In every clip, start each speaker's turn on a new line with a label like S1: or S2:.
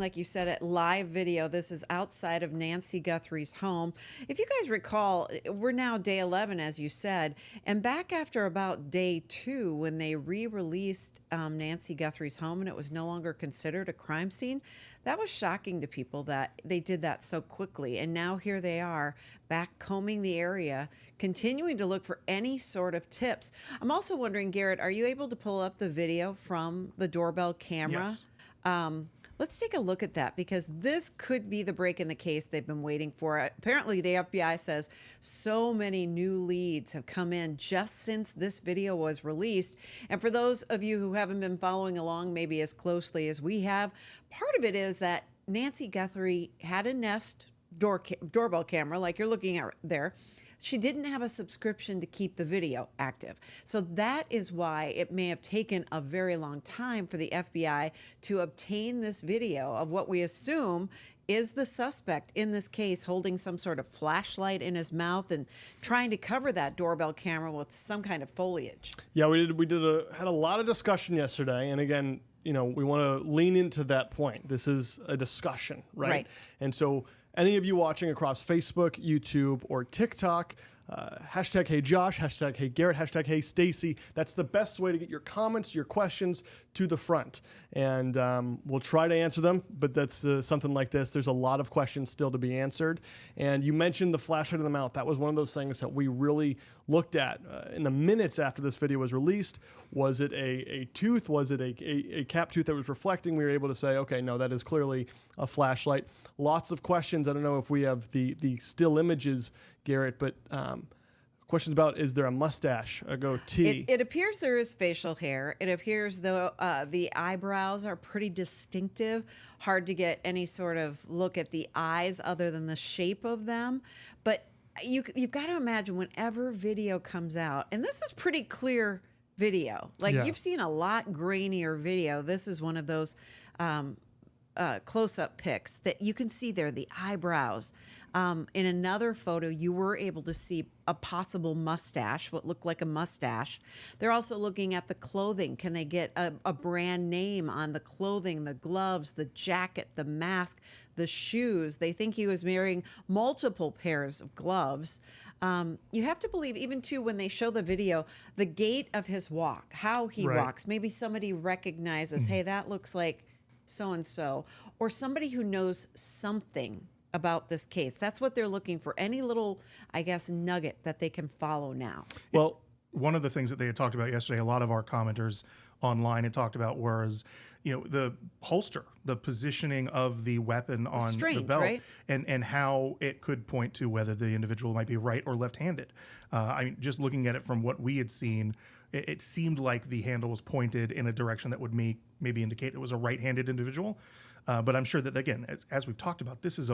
S1: like you said, it live video. This is outside of Nancy Guthrie's home. If you guys recall, we're now day 11, as you said, and back after about day 2, when they re-released Nancy Guthrie's home and it was no longer considered a crime scene, that was shocking to people that they did that so quickly. And now here they are back combing the area, continuing to look for any sort of tips. I'm also wondering, Garrett, are you able to pull up the video from the doorbell camera?
S2: Yes.
S1: Let's take a look at that, because this could be the break in the case they've been waiting for. Apparently, the FBI says so many new leads have come in just since this video was released. And for those of you who haven't been following along maybe as closely as we have, part of it is that Nancy Guthrie had a Nest doorbell camera, like you're looking at there. She didn't have a subscription to keep the video active. So that is why it may have taken a very long time for the FBI to obtain this video of what we assume is the suspect in this case holding some sort of flashlight in his mouth and trying to cover that doorbell camera with some kind of foliage.
S3: Yeah, we had a lot of discussion yesterday, and again, we want to lean into that point. This is a discussion, right? And so any of you watching across Facebook, YouTube, or TikTok, hashtag Hey Josh, hashtag Hey Garrett, hashtag Hey Stacy. That's the best way to get your comments, your questions to the front. And we'll try to answer them, but that's something like this. There's a lot of questions still to be answered. And you mentioned the flashlight in the mouth. That was one of those things that we really looked at in the minutes after this video was released. Was it a tooth? Was it a cap tooth that was reflecting? We were able to say, okay, no, that is clearly a flashlight. Lots of questions. I don't know if we have the still images, Garrett, but questions about, is there a mustache, a goatee?
S1: It appears there is facial hair. It appears the eyebrows are pretty distinctive. Hard to get any sort of look at the eyes other than the shape of them. But you've got to imagine whenever video comes out, and this is pretty clear video. Like, you've seen a lot grainier video. This is one of those close-up pics that you can see there, the eyebrows. In another photo, you were able to see a possible mustache, what looked like a mustache. They're also looking at the clothing. Can they get a brand name on the clothing, the gloves, the jacket, the mask, the shoes? They think he was wearing multiple pairs of gloves. You have to believe, even too, when they show the video, the gait of his walk, how he walks. Maybe somebody recognizes, hey, that looks like so-and-so, or somebody who knows something about this case. That's what they're looking for. Any little, I guess, nugget that they can follow now.
S2: Well, one of the things that they had talked about yesterday, a lot of our commenters online had talked about, was, the holster, the positioning of the weapon on the belt,
S1: right?
S2: and how it could point to whether the individual might be right or left-handed. I mean, just looking at it from what we had seen, it seemed like the handle was pointed in a direction that would maybe indicate it was a right-handed individual. But I'm sure that, again, as we've talked about, this is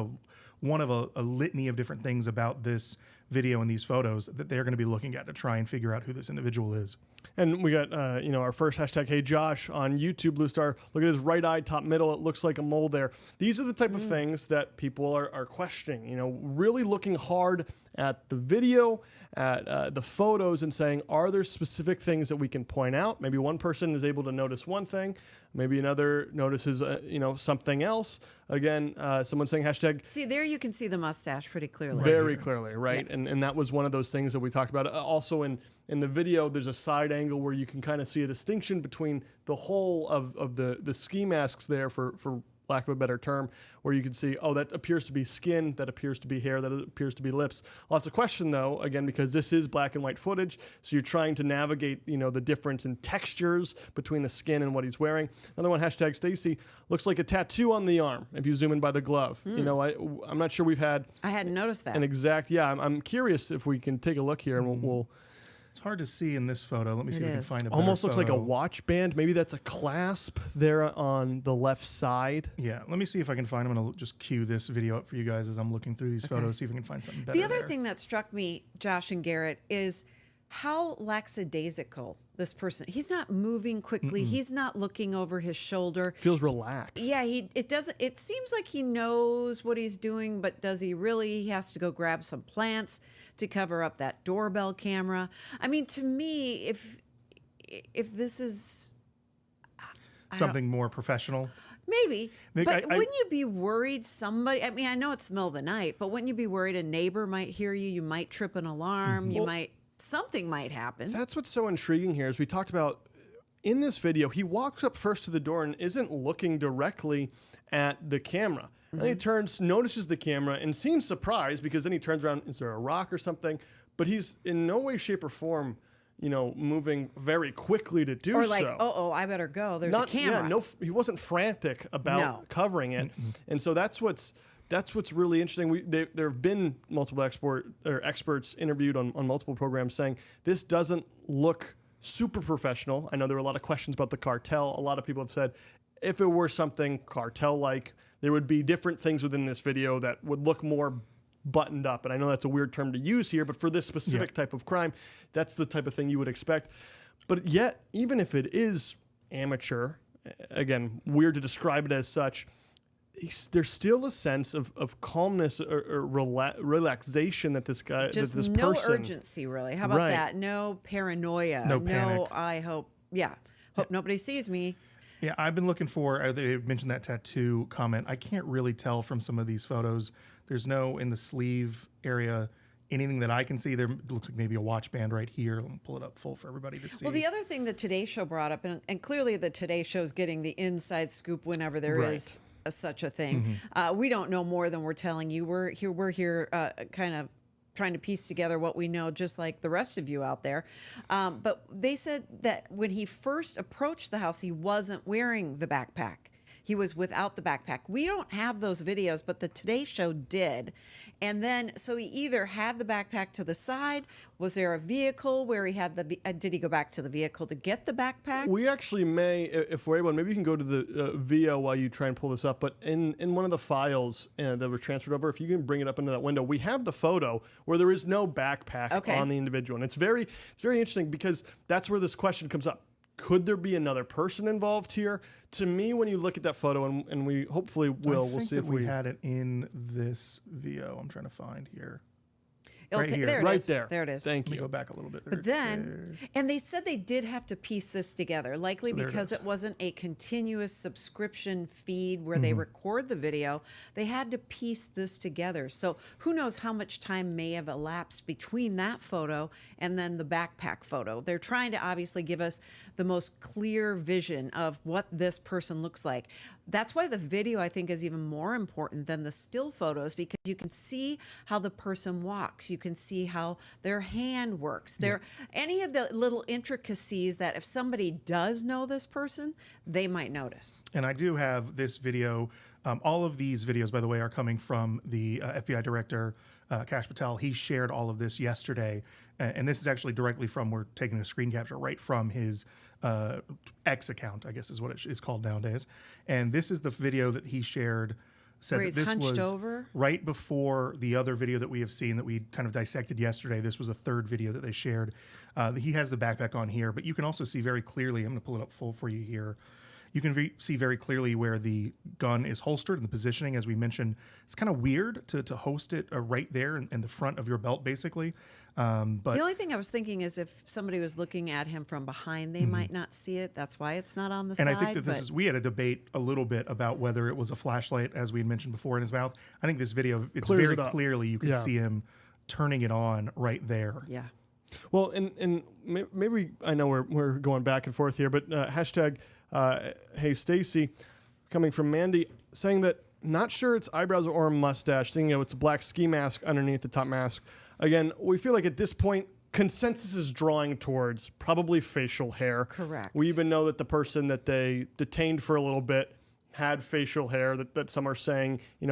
S2: one of a litany of different things about this video and these photos that they're going to be looking at to try and figure out who this individual is.
S3: And we got, our first hashtag Hey Josh on YouTube, Blue Star. Look at his right eye, top middle. It looks like a mole there. These are the type of things that people are questioning, really looking hard at the video, at the photos, and saying, are there specific things that we can point out? Maybe one person is able to notice one thing. Maybe another notices, something else. Again, someone saying hashtag.
S1: See, there you can see the mustache pretty clearly.
S3: Very clearly, right?
S1: Yes.
S3: And that was one of those things that we talked about. Also in the video, there's a side angle where you can kind of see a distinction between the whole of the ski masks there, for lack of a better term, where you can see, oh, that appears to be skin, that appears to be hair, that appears to be lips. Lots of question, though, again, because this is black and white footage, so you're trying to navigate, the difference in textures between the skin and what he's wearing. Another one, hashtag Stacy, looks like a tattoo on the arm, if you zoom in by the glove. I'm not sure we've had...
S1: I hadn't noticed that.
S3: An exact, I'm curious if we can take a look here, and we'll
S2: It's hard to see in this photo. Let me see if I can find a better
S3: almost looks like a
S2: photo.
S3: watch band. Maybe that's a clasp there on the left side.
S2: Yeah, let me see if I can find. I'm going to just cue this video up for you guys as I'm looking through these photos, see if I can find something better.
S1: The other
S2: there.
S1: thing that struck me, Josh and Garrett, is how lackadaisical this person. He's not moving quickly. He's not looking over his shoulder.
S3: Feels relaxed.
S1: Yeah, it seems like he knows what he's doing, but does he really? He has to go grab some plants to cover up that doorbell camera. I mean, to me, if this is
S2: something more professional.
S1: Maybe.
S2: Nick,
S1: But wouldn't you be worried somebody, I mean, I know it's the middle of the night, but wouldn't you be worried a neighbor might hear you? You might trip an alarm. Something might happen.
S3: That's what's so intriguing here is we talked about in this video, he walks up first to the door and isn't looking directly at the camera. And then he notices the camera and seems surprised because then he turns around, is there a rock or something? But he's in no way, shape, or form, moving very quickly to do so.
S1: Or like, I better go. There's a camera.
S3: Yeah, he wasn't frantic about covering it. And so that's what's really interesting. There have been multiple experts interviewed on multiple programs saying this doesn't look super professional. I know there were a lot of questions about the cartel. A lot of people have said if it were something cartel-like, there would be different things within this video that would look more buttoned up. And I know that's a weird term to use here, but for this specific type of crime, that's the type of thing you would expect. But yet, even if it is amateur, again, weird to describe it as such, there's still a sense of calmness or relaxation that this guy,
S1: just
S3: that this
S1: no
S3: person,
S1: urgency, really. How about that? No paranoia.
S2: No panic.
S1: I hope nobody sees me.
S2: Yeah, I've been looking for, they mentioned that tattoo comment. I can't really tell from some of these photos. There's no, in the sleeve area, anything that I can see. There looks like maybe a watch band right here. Let me pull it up full for everybody to see.
S1: Well, the other thing the Today Show brought up, and clearly the Today Show's getting the inside scoop whenever there is such a thing. We don't know more than we're telling you. We're here kind of trying to piece together what we know, just like the rest of you out there. But they said that when he first approached the house, he wasn't wearing the backpack. He was without the backpack. We don't have those videos, but the Today Show did. And then, so he either had the backpack to the side. Was there a vehicle where he had did he go back to the vehicle to get the backpack?
S3: We actually may, if we're able, maybe you can go to the VO while you try and pull this up. But in one of the files that were transferred over, if you can bring it up into that window, we have the photo where there is no backpack on the individual. And it's very interesting because that's where this question comes up. Could there be another person involved here? To me, when you look at that photo, and we hopefully we'll see if we
S2: had it in this VO. I'm trying to find here.
S1: Right here. There it is. There it is.
S3: Thank you.
S2: Let me go back a little bit.
S1: But then, and they said they did have to piece this together, likely because it wasn't a continuous subscription feed where they record the video. They had to piece this together. So who knows how much time may have elapsed between that photo and then the backpack photo. They're trying to obviously give us the most clear vision of what this person looks like. That's why the video, I think, is even more important than the still photos, because you can see how the person walks. You can see how their hand works. Any of the little intricacies that if somebody does know this person, they might notice.
S2: And I do have this video. All of these videos, by the way, are coming from the FBI director, Kash Patel. He shared all of this yesterday. And this is actually directly from, we're taking a screen capture right from his X account, I guess is what it is called nowadays. And this is the video that he shared. Said
S1: where
S2: that this was
S1: over?
S2: Right before the other video that we have seen that we kind of dissected yesterday. This was a third video that they shared. He has the backpack on here, but you can also see very clearly, I'm going to pull it up full for you here. You can see very clearly where the gun is holstered and the positioning. As we mentioned, it's kind of weird to host it right there in the front of your belt, basically. But
S1: the only thing I was thinking is if somebody was looking at him from behind, they might not see it. That's why it's not on the side.
S2: And I think that this is, we had a debate a little bit about whether it was a flashlight, as we had mentioned before, in his mouth. I think this video, it's
S3: clears
S2: very
S3: it up.
S2: clearly you can see him turning it on right there.
S1: Yeah.
S3: Well, and maybe I know we're going back and forth here, but hashtag Hey Stacy, coming from Mandy, saying that not sure it's eyebrows or a mustache, thinking it's a black ski mask underneath the top mask. Again, we feel like at this point, consensus is drawing towards probably facial hair.
S1: Correct.
S3: We even know that the person that they detained for a little bit had facial hair, that some are saying, you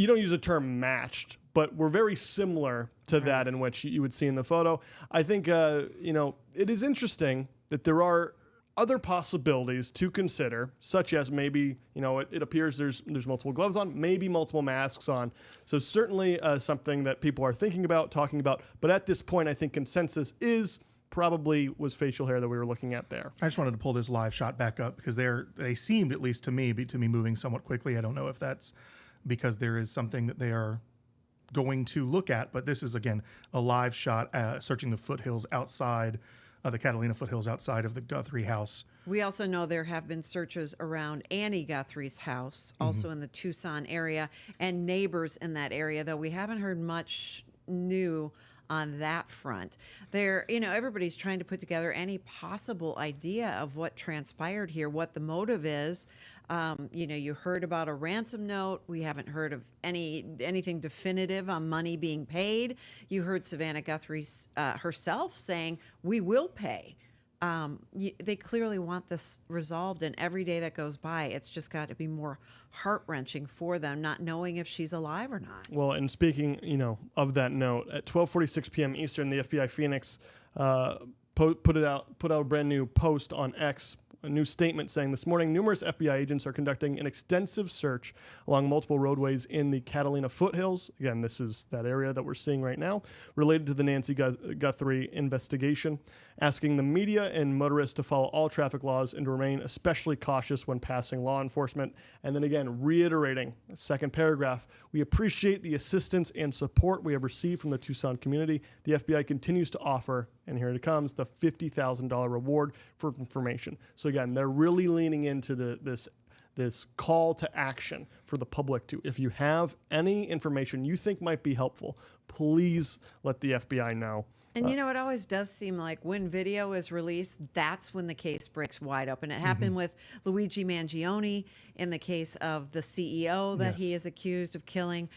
S3: don't use the term matched, but we're very similar to that in which you would see in the photo. I think, it is interesting that there are other possibilities to consider, such as maybe, it appears there's multiple gloves on, maybe multiple masks on. So certainly something that people are thinking about, talking about. But at this point, I think consensus is probably was facial hair that we were looking at there.
S2: I just wanted to pull this live shot back up because they seemed, at least to me moving somewhat quickly. I don't know if that's because there is something that they are going to look at, but this is, again, a live shot searching the foothills outside the Catalina foothills outside of the Guthrie house.
S1: We also know there have been searches around Annie Guthrie's house, also in the Tucson area, and neighbors in that area, though we haven't heard much new on that front. Everybody's trying to put together any possible idea of what transpired here, what the motive is. You heard about a ransom note. We haven't heard of anything definitive on money being paid. You heard Savannah Guthrie herself saying, "We will pay." They clearly want this resolved, and every day that goes by, it's just got to be more heart-wrenching for them, not knowing if she's alive or not.
S3: Well, and speaking, of that note, at 12:46 p.m. Eastern, the FBI Phoenix put out a brand new post on X, a new statement saying, "This morning, numerous FBI agents are conducting an extensive search along multiple roadways in the Catalina foothills." Again, this is that area that we're seeing right now, related to the Nancy Guthrie investigation, asking the media and motorists to follow all traffic laws and to remain especially cautious when passing law enforcement. And then again, reiterating the second paragraph, "We appreciate the assistance and support we have received from the Tucson community. The FBI continues to offer," and here it comes, "the $50,000 reward for information." So again, they're really leaning into this call to action for the public to, if you have any information you think might be helpful, please let the FBI know.
S1: And it always does seem like when video is released, that's when the case breaks wide open. It happened with Luigi Mangione in the case of the CEO that he is accused of killing.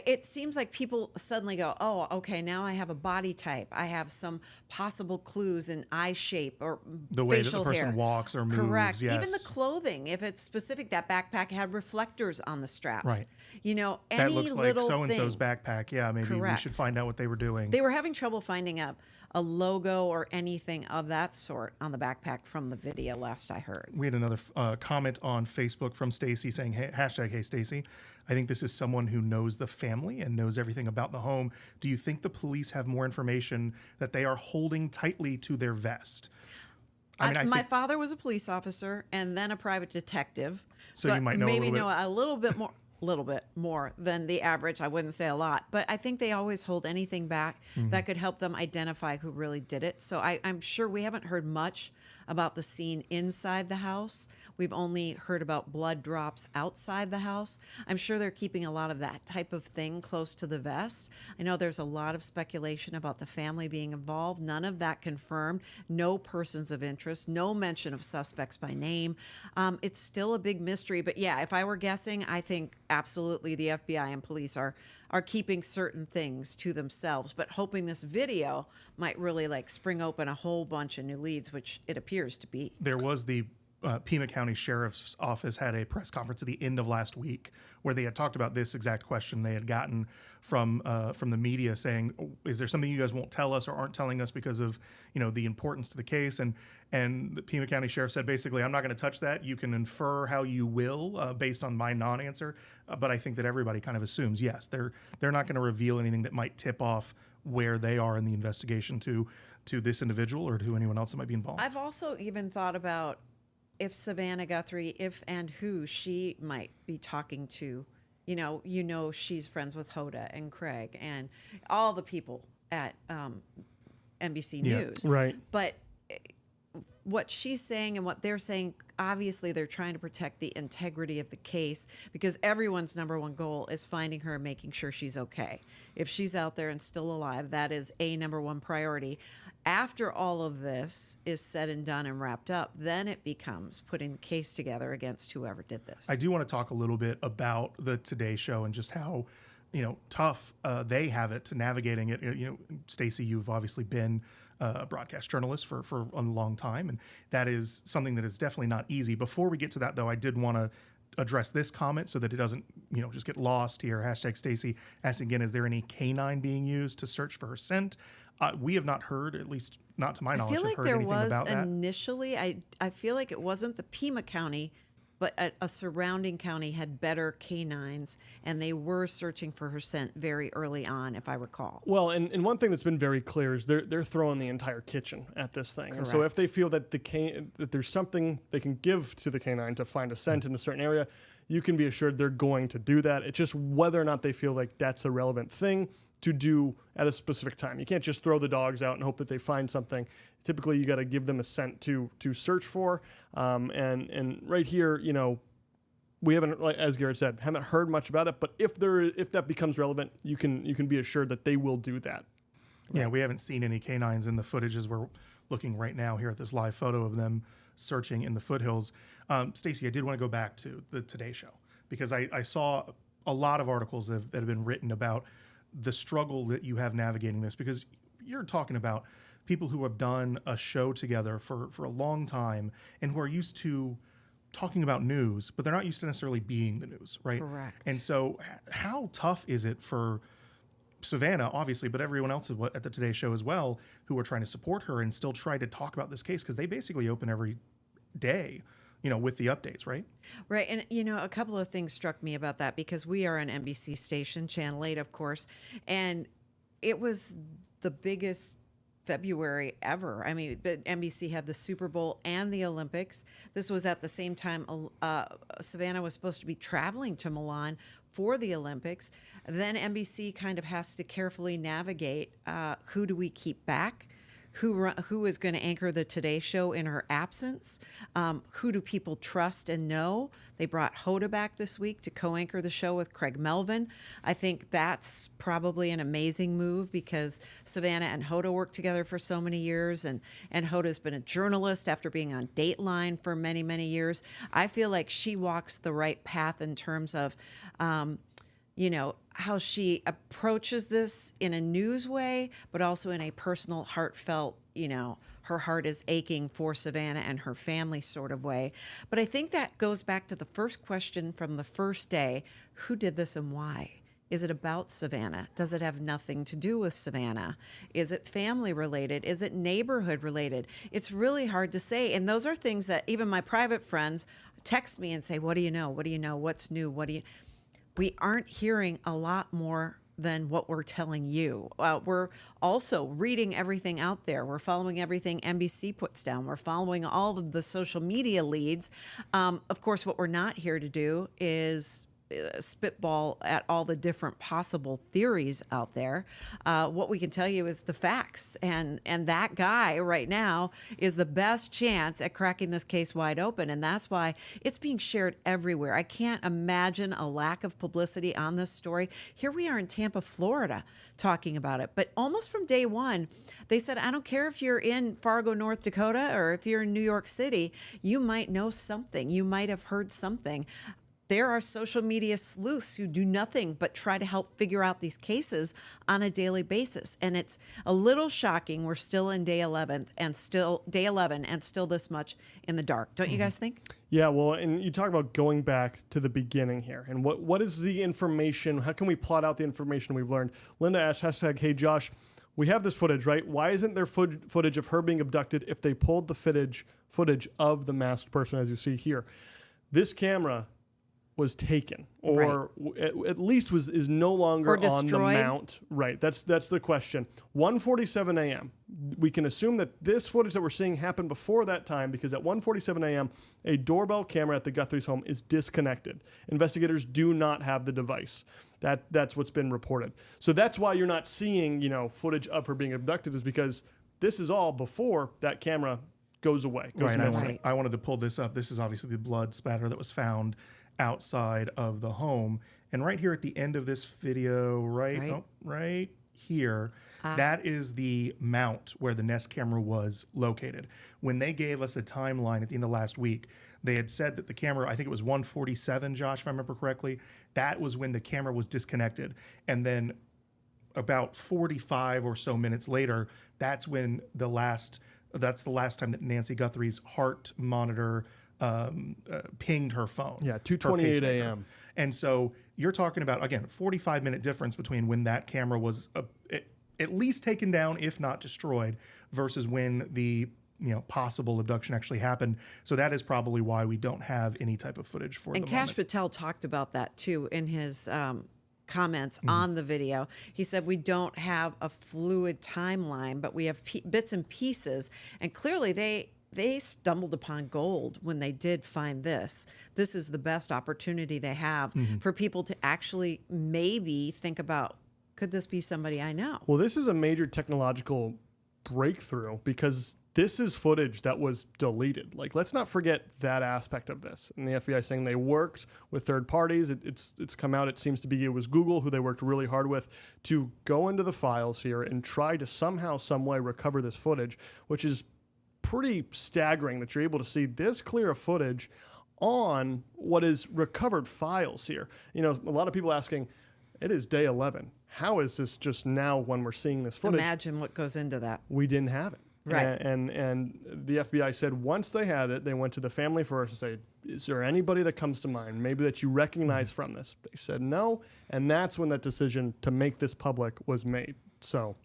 S1: It seems like people suddenly go, "Oh, okay, now I have a body type. I have some possible clues in eye shape or
S2: The way that
S1: facial
S2: the person
S1: hair."
S2: walks or moves.
S1: Correct.
S2: Yes.
S1: Even the clothing, if it's specific, that backpack had reflectors on the straps.
S2: Right.
S1: Any
S2: That looks like
S1: little
S2: so-and-so's
S1: thing.
S2: backpack. Yeah, maybe we
S1: Correct.
S2: should find out what they were doing.
S1: They were having trouble finding a logo or anything of that sort on the backpack from the video, last I heard.
S2: We had another comment on Facebook from Stacy saying, "Hey Stacy, I think this is someone who knows the family and knows everything about the home. Do you think the police have more information that they are holding tightly to their vest?"
S1: My father was a police officer and then a private detective.
S2: So you might know
S1: maybe
S2: a little bit.
S1: know a little bit more than the average. I wouldn't say a lot, but I think they always hold anything back that could help them identify who really did it. So I'm sure we haven't heard much about the scene inside the house. We've only heard about blood drops outside the house. I'm sure they're keeping a lot of that type of thing close to the vest. I know there's a lot of speculation about the family being involved. None of that confirmed. No persons of interest. No mention of suspects by name. It's still a big mystery. But yeah, if I were guessing, I think absolutely the FBI and police are keeping certain things to themselves, but hoping this video might really spring open a whole bunch of new leads, which it appears to be.
S2: There was the Pima County Sheriff's Office had a press conference at the end of last week where they had talked about this exact question they had gotten from the media saying, "Is there something you guys won't tell us or aren't telling us because of the importance to the case?" And the Pima County Sheriff said basically, "I'm not going to touch that. You can infer how you will based on my non-answer." But I think that everybody kind of assumes yes, they're not going to reveal anything that might tip off where they are in the investigation to this individual or to anyone else that might be involved.
S1: I've also even thought about if Savannah Guthrie, if and who she might be talking to. She's friends with Hoda and Craig and all the people at NBC News.
S3: Right.
S1: But what she's saying and what they're saying, obviously they're trying to protect the integrity of the case because everyone's number one goal is finding her and making sure she's okay. If she's out there and still alive, that is a number one priority. After all of this is said and done and wrapped up, then it becomes putting the case together against whoever did this.
S2: I do want to talk a little bit about the Today Show and just how tough they have it to navigating it. Stacy, you've obviously been a broadcast journalist for a long time, and that is something that is definitely not easy. Before we get to that, though, I did want to address this comment so that it doesn't just get lost here. Hashtag Stacy asking again, is there any canine being used to search for her scent? We have not heard, at least not to my knowledge,
S1: I feel like
S2: heard
S1: there
S2: anything
S1: was
S2: about that.
S1: initially. I feel like it wasn't the Pima County, but a surrounding county had better canines, and they were searching for her scent very early on, if I recall.
S3: Well, and one thing that's been very clear is they're throwing the entire kitchen at this thing. And so if they feel that that there's something they can give to the canine to find a scent in a certain area, you can be assured they're going to do that. It's just whether or not they feel like that's a relevant thing to do at a specific time. You can't just throw the dogs out and hope that they find something. Typically, you got to give them a scent to search for. And right here, we haven't, like as Garrett said, haven't heard much about it. But if that becomes relevant, you can be assured that they will do that.
S2: Yeah, we haven't seen any canines in the footage as we're looking right now here at this live photo of them searching in the foothills. Stacey, I did want to go back to the Today Show because I saw a lot of articles that have been written about the struggle that you have navigating this, because you're talking about people who have done a show together for a long time and who are used to talking about news, but they're not used to necessarily being the news, right?
S1: Correct.
S2: And so how tough is it for Savannah, obviously, but everyone else at the Today Show as well, who are trying to support her and still try to talk about this case, because they basically open every day, with the updates, right?
S1: Right. And, a couple of things struck me about that, because we are an NBC station, Channel 8, of course, and it was the biggest February ever. I mean, NBC had the Super Bowl and the Olympics. This was at the same time Savannah was supposed to be traveling to Milan for the Olympics. Then NBC kind of has to carefully navigate who do we keep back? Who is going to anchor the Today Show in her absence? Who do people trust and know? They brought Hoda back this week to co-anchor the show with Craig Melvin. I think that's probably an amazing move, because Savannah and Hoda worked together for so many years, and Hoda's been a journalist after being on Dateline for many, many years. I feel like she walks the right path in terms of how she approaches this in a news way, but also in a personal, heartfelt, her heart is aching for Savannah and her family sort of way. But I think that goes back to the first question from the first day: who did this and why? Is it about Savannah? Does it have nothing to do with Savannah? Is it family related? Is it neighborhood related? It's really hard to say. And those are things that even my private friends text me and say, what do you know? What do you know? What's new? We aren't hearing a lot more than what we're telling you. We're also reading everything out there. We're following everything NBC puts down. We're following all of the social media leads. Of course, what we're not here to do is spitball at all the different possible theories out there. What we can tell you is the facts, and that guy right now is the best chance at cracking this case wide open, and that's why it's being shared everywhere. I can't imagine a lack of publicity on this story. Here we are in Tampa, Florida, talking about it, but almost from day one, they said, I don't care if you're in Fargo, North Dakota, or if you're in New York City, you might know something. You might have heard something. There are social media sleuths who do nothing but try to help figure out these cases on a daily basis. And it's a little shocking. We're still in day 11 and still this much in the dark. Don't you guys think?
S3: Yeah, well, and you talk about going back to the beginning here. And what is the information? How can we plot out the information we've learned? Linda asks, #Hey Josh, we have this footage, right? Why isn't there footage of her being abducted if they pulled the footage of the masked person, as you see here? This camera was taken, or at least is no longer on the mount. Right. That's the question. 1:47 a.m. We can assume that this footage that we're seeing happened before that time, because at 1:47 a.m. a doorbell camera at the Guthrie's home is disconnected. Investigators do not have the device. That's what's been reported. So that's why you're not seeing, footage of her being abducted, is because this is all before that camera goes away.
S2: I wanted to pull this up. This is obviously the blood spatter that was found outside of the home, and right here at the end of this video, right here, that is the mount where the Nest camera was located. When they gave us a timeline at the end of last week, they had said that the camera, I think it was 1:47, Josh, if I remember correctly, that was when the camera was disconnected, and then about 45 or so minutes later, that's the last time that Nancy Guthrie's heart monitor pinged her phone.
S3: Yeah, 2:28 a.m.
S2: And so you're talking about, again, 45-minute difference between when that camera was at least taken down, if not destroyed, versus when the possible abduction actually happened. So that is probably why we don't have any type of footage for the moment.
S1: And Kash Patel talked about that too in his comments on the video. He said we don't have a fluid timeline, but we have bits and pieces, and clearly they they stumbled upon gold when they did find this. This is the best opportunity they have for people to actually maybe think about, could this be somebody I know?
S3: Well, this is a major technological breakthrough because this is footage that was deleted. Like, let's not forget that aspect of this. And the FBI saying they worked with third parties. It's come out, it seems to be, it was Google who they worked really hard with to go into the files here and try to somehow, some way recover this footage, which is pretty staggering that you're able to see this clear of footage on what is recovered files here. You know, a lot of people asking, it is day 11. How is this just now when we're seeing this footage?
S1: Imagine what goes into that.
S3: We didn't have it.
S1: Right.
S3: And the FBI said once they had it, they went to the family first and said, is there anybody that comes to mind, maybe that you recognize from this? They said no, and that's when that decision to make this public was made. So,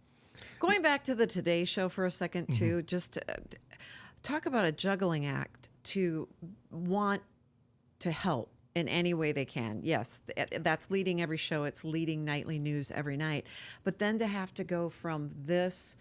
S1: going back to the Today Show for a second, too, just talk about a juggling act to want to help in any way they can. Yes, that's leading every show. It's leading nightly news every night. But then to have to go from this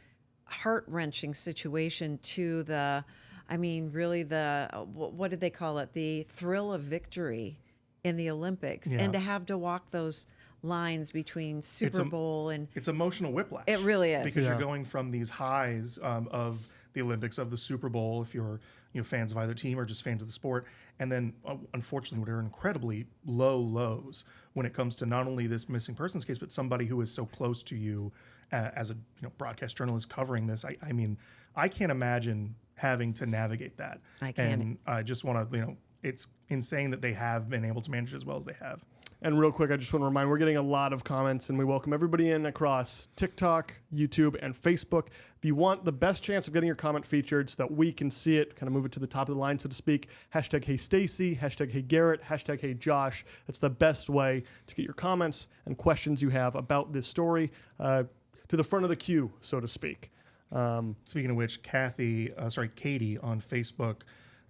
S1: heart-wrenching situation to the, I mean, really the, what did they call it? The thrill of victory in the Olympics.
S2: Yeah.
S1: And to have to walk those lines between Super Bowl and...
S2: It's emotional whiplash.
S1: It really is.
S2: Because you're going from these highs of the Olympics, of the Super Bowl, if you're fans of either team or just fans of the sport, and then unfortunately what are incredibly low lows when it comes to not only this missing persons case, but somebody who is so close to you as a broadcast journalist covering this. I mean, I can't imagine having to navigate that.
S1: I can't.
S2: And I just want to, it's insane that they have been able to manage it as well as they have.
S3: And real quick, I just want to remind, we're getting a lot of comments, and we welcome everybody in across TikTok, YouTube, and Facebook. If you want the best chance of getting your comment featured so that we can see it, kind of move it to the top of the line, so to speak, hashtag Hey Stacy, hashtag Hey Garrett, hashtag Hey Josh. That's the best way to get your comments and questions you have about this story to the front of the queue, so to speak.
S2: Speaking of which, Katie on Facebook,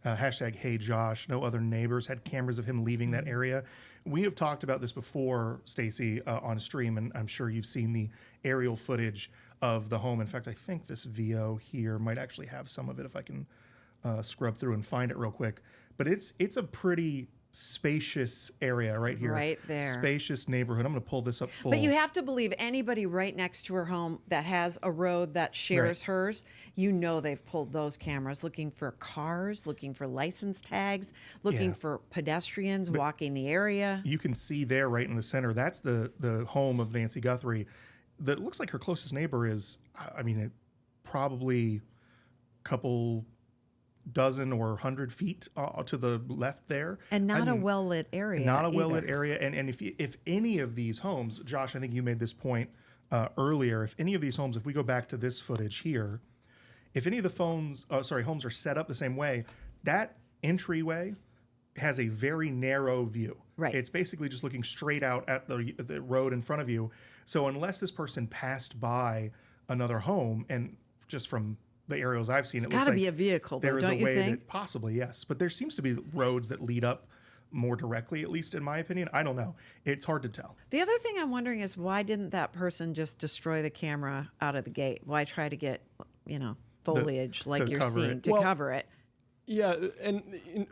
S2: hashtag Hey Josh, no other neighbors had cameras of him leaving that area. We have talked about this before, Stacy, on stream, and I'm sure you've seen the aerial footage of the home. In fact, I think this VO here might actually have some of it if I can scrub through and find it real quick. But it's a pretty spacious area right here.
S1: Right there.
S2: Spacious neighborhood. I'm going to pull this up full.
S1: But you have to believe anybody right next to her home that has a road that shares hers, they've pulled those cameras looking for cars, looking for license tags, looking for pedestrians walking the area.
S2: You can see there right in the center, that's the home of Nancy Guthrie. That looks like her closest neighbor is, probably a couple dozen or 100 feet to the left there.
S1: And not a well-lit area.
S2: Not a well-lit area. And if any of these homes, Josh, I think you made this point earlier, if any of these homes, if we go back to this footage here, if any of the homes are set up the same way, that entryway has a very narrow view.
S1: Right.
S2: It's basically just looking straight out at the road in front of you. So unless this person passed by another home, and just from the aerials I've seen,
S1: It's
S2: it looks
S1: got to
S2: like
S1: be a vehicle, though,
S2: there is
S1: don't
S2: a
S1: you
S2: way
S1: think?
S2: that possibly, yes. But there seems to be roads that lead up more directly, at least in my opinion. I don't know. It's hard to tell.
S1: The other thing I'm wondering is, why didn't that person just destroy the camera out of the gate? Why try to get, foliage like you're seeing to cover it?
S3: Yeah, and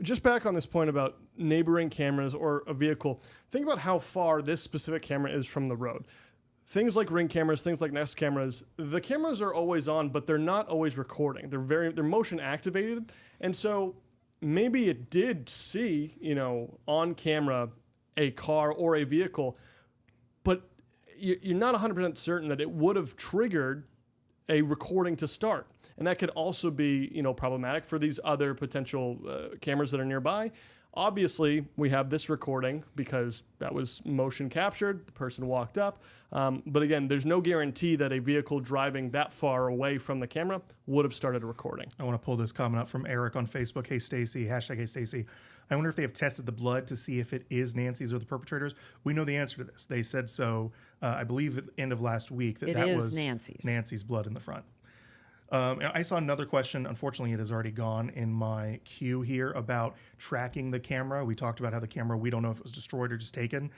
S3: just back on this point about neighboring cameras or a vehicle, think about how far this specific camera is from the road. Things like Ring cameras, things like Nest cameras, the cameras are always on, but they're not always recording. They're motion activated, and so maybe it did see, on camera a car or a vehicle, but you're not 100% certain that it would have triggered a recording to start. And that could also be, problematic for these other potential cameras that are nearby. Obviously, we have this recording because that was motion captured. The person walked up. But again, there's no guarantee that a vehicle driving that far away from the camera would have started a recording.
S2: I want to pull this comment up from Eric on Facebook. Hey, Stacy, hashtag Hey, Stacy. I wonder if they have tested the blood to see if it is Nancy's or the perpetrators. We know the answer to this. They said so, I believe, at the end of last week, that was Nancy's blood in the front. I saw another question. Unfortunately, it has already gone in my queue here about tracking the camera. We talked about how the camera, we don't know if it was destroyed or just taken.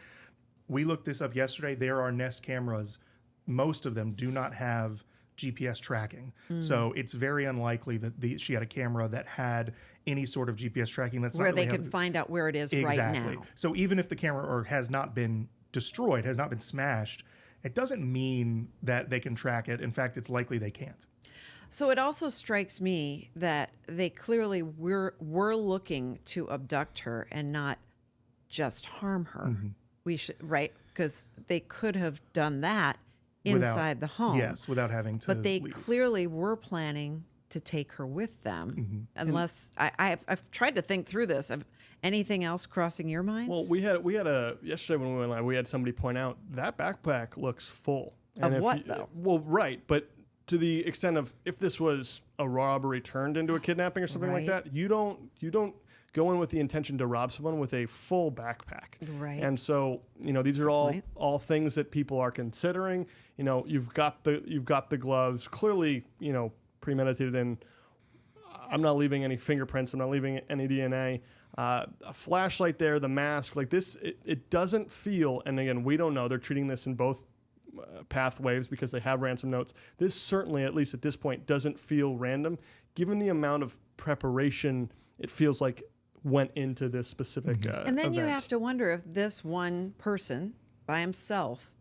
S2: We looked this up yesterday. There are Nest cameras. Most of them do not have GPS tracking. So it's very unlikely that she had a camera that had any sort of GPS tracking. That's
S1: where
S2: not really
S1: they could find out where it is right
S2: exactly.
S1: now.
S2: So even if the camera has not been destroyed, has not been smashed, it doesn't mean that they can track it. In fact, it's likely they can't.
S1: So it also strikes me that they clearly were looking to abduct her and not just harm her. We should, right? Because they could have done that inside the home.
S2: Yes, without having to.
S1: But they
S2: leave.
S1: clearly were planning to take her with them. Unless I've tried to think through this. Anything else crossing your minds?
S3: Well, we had yesterday when we went live, we had somebody point out that backpack looks full.
S1: Of what though?
S3: Well, right, but to the extent of if this was a robbery turned into a kidnapping or something like that, you don't go in with the intention to rob someone with a full backpack.
S1: Right.
S3: And so, these are all things that people are considering. You've got the gloves, clearly, premeditated, and I'm not leaving any fingerprints, I'm not leaving any DNA. A flashlight there, the mask, like this, it doesn't feel, and again, we don't know, they're treating this in both pathways because they have ransom notes. This certainly, at least at this point, doesn't feel random. Given the amount of preparation, it feels like went into this specific
S1: and then
S3: event.
S1: you have to wonder if this one person by himself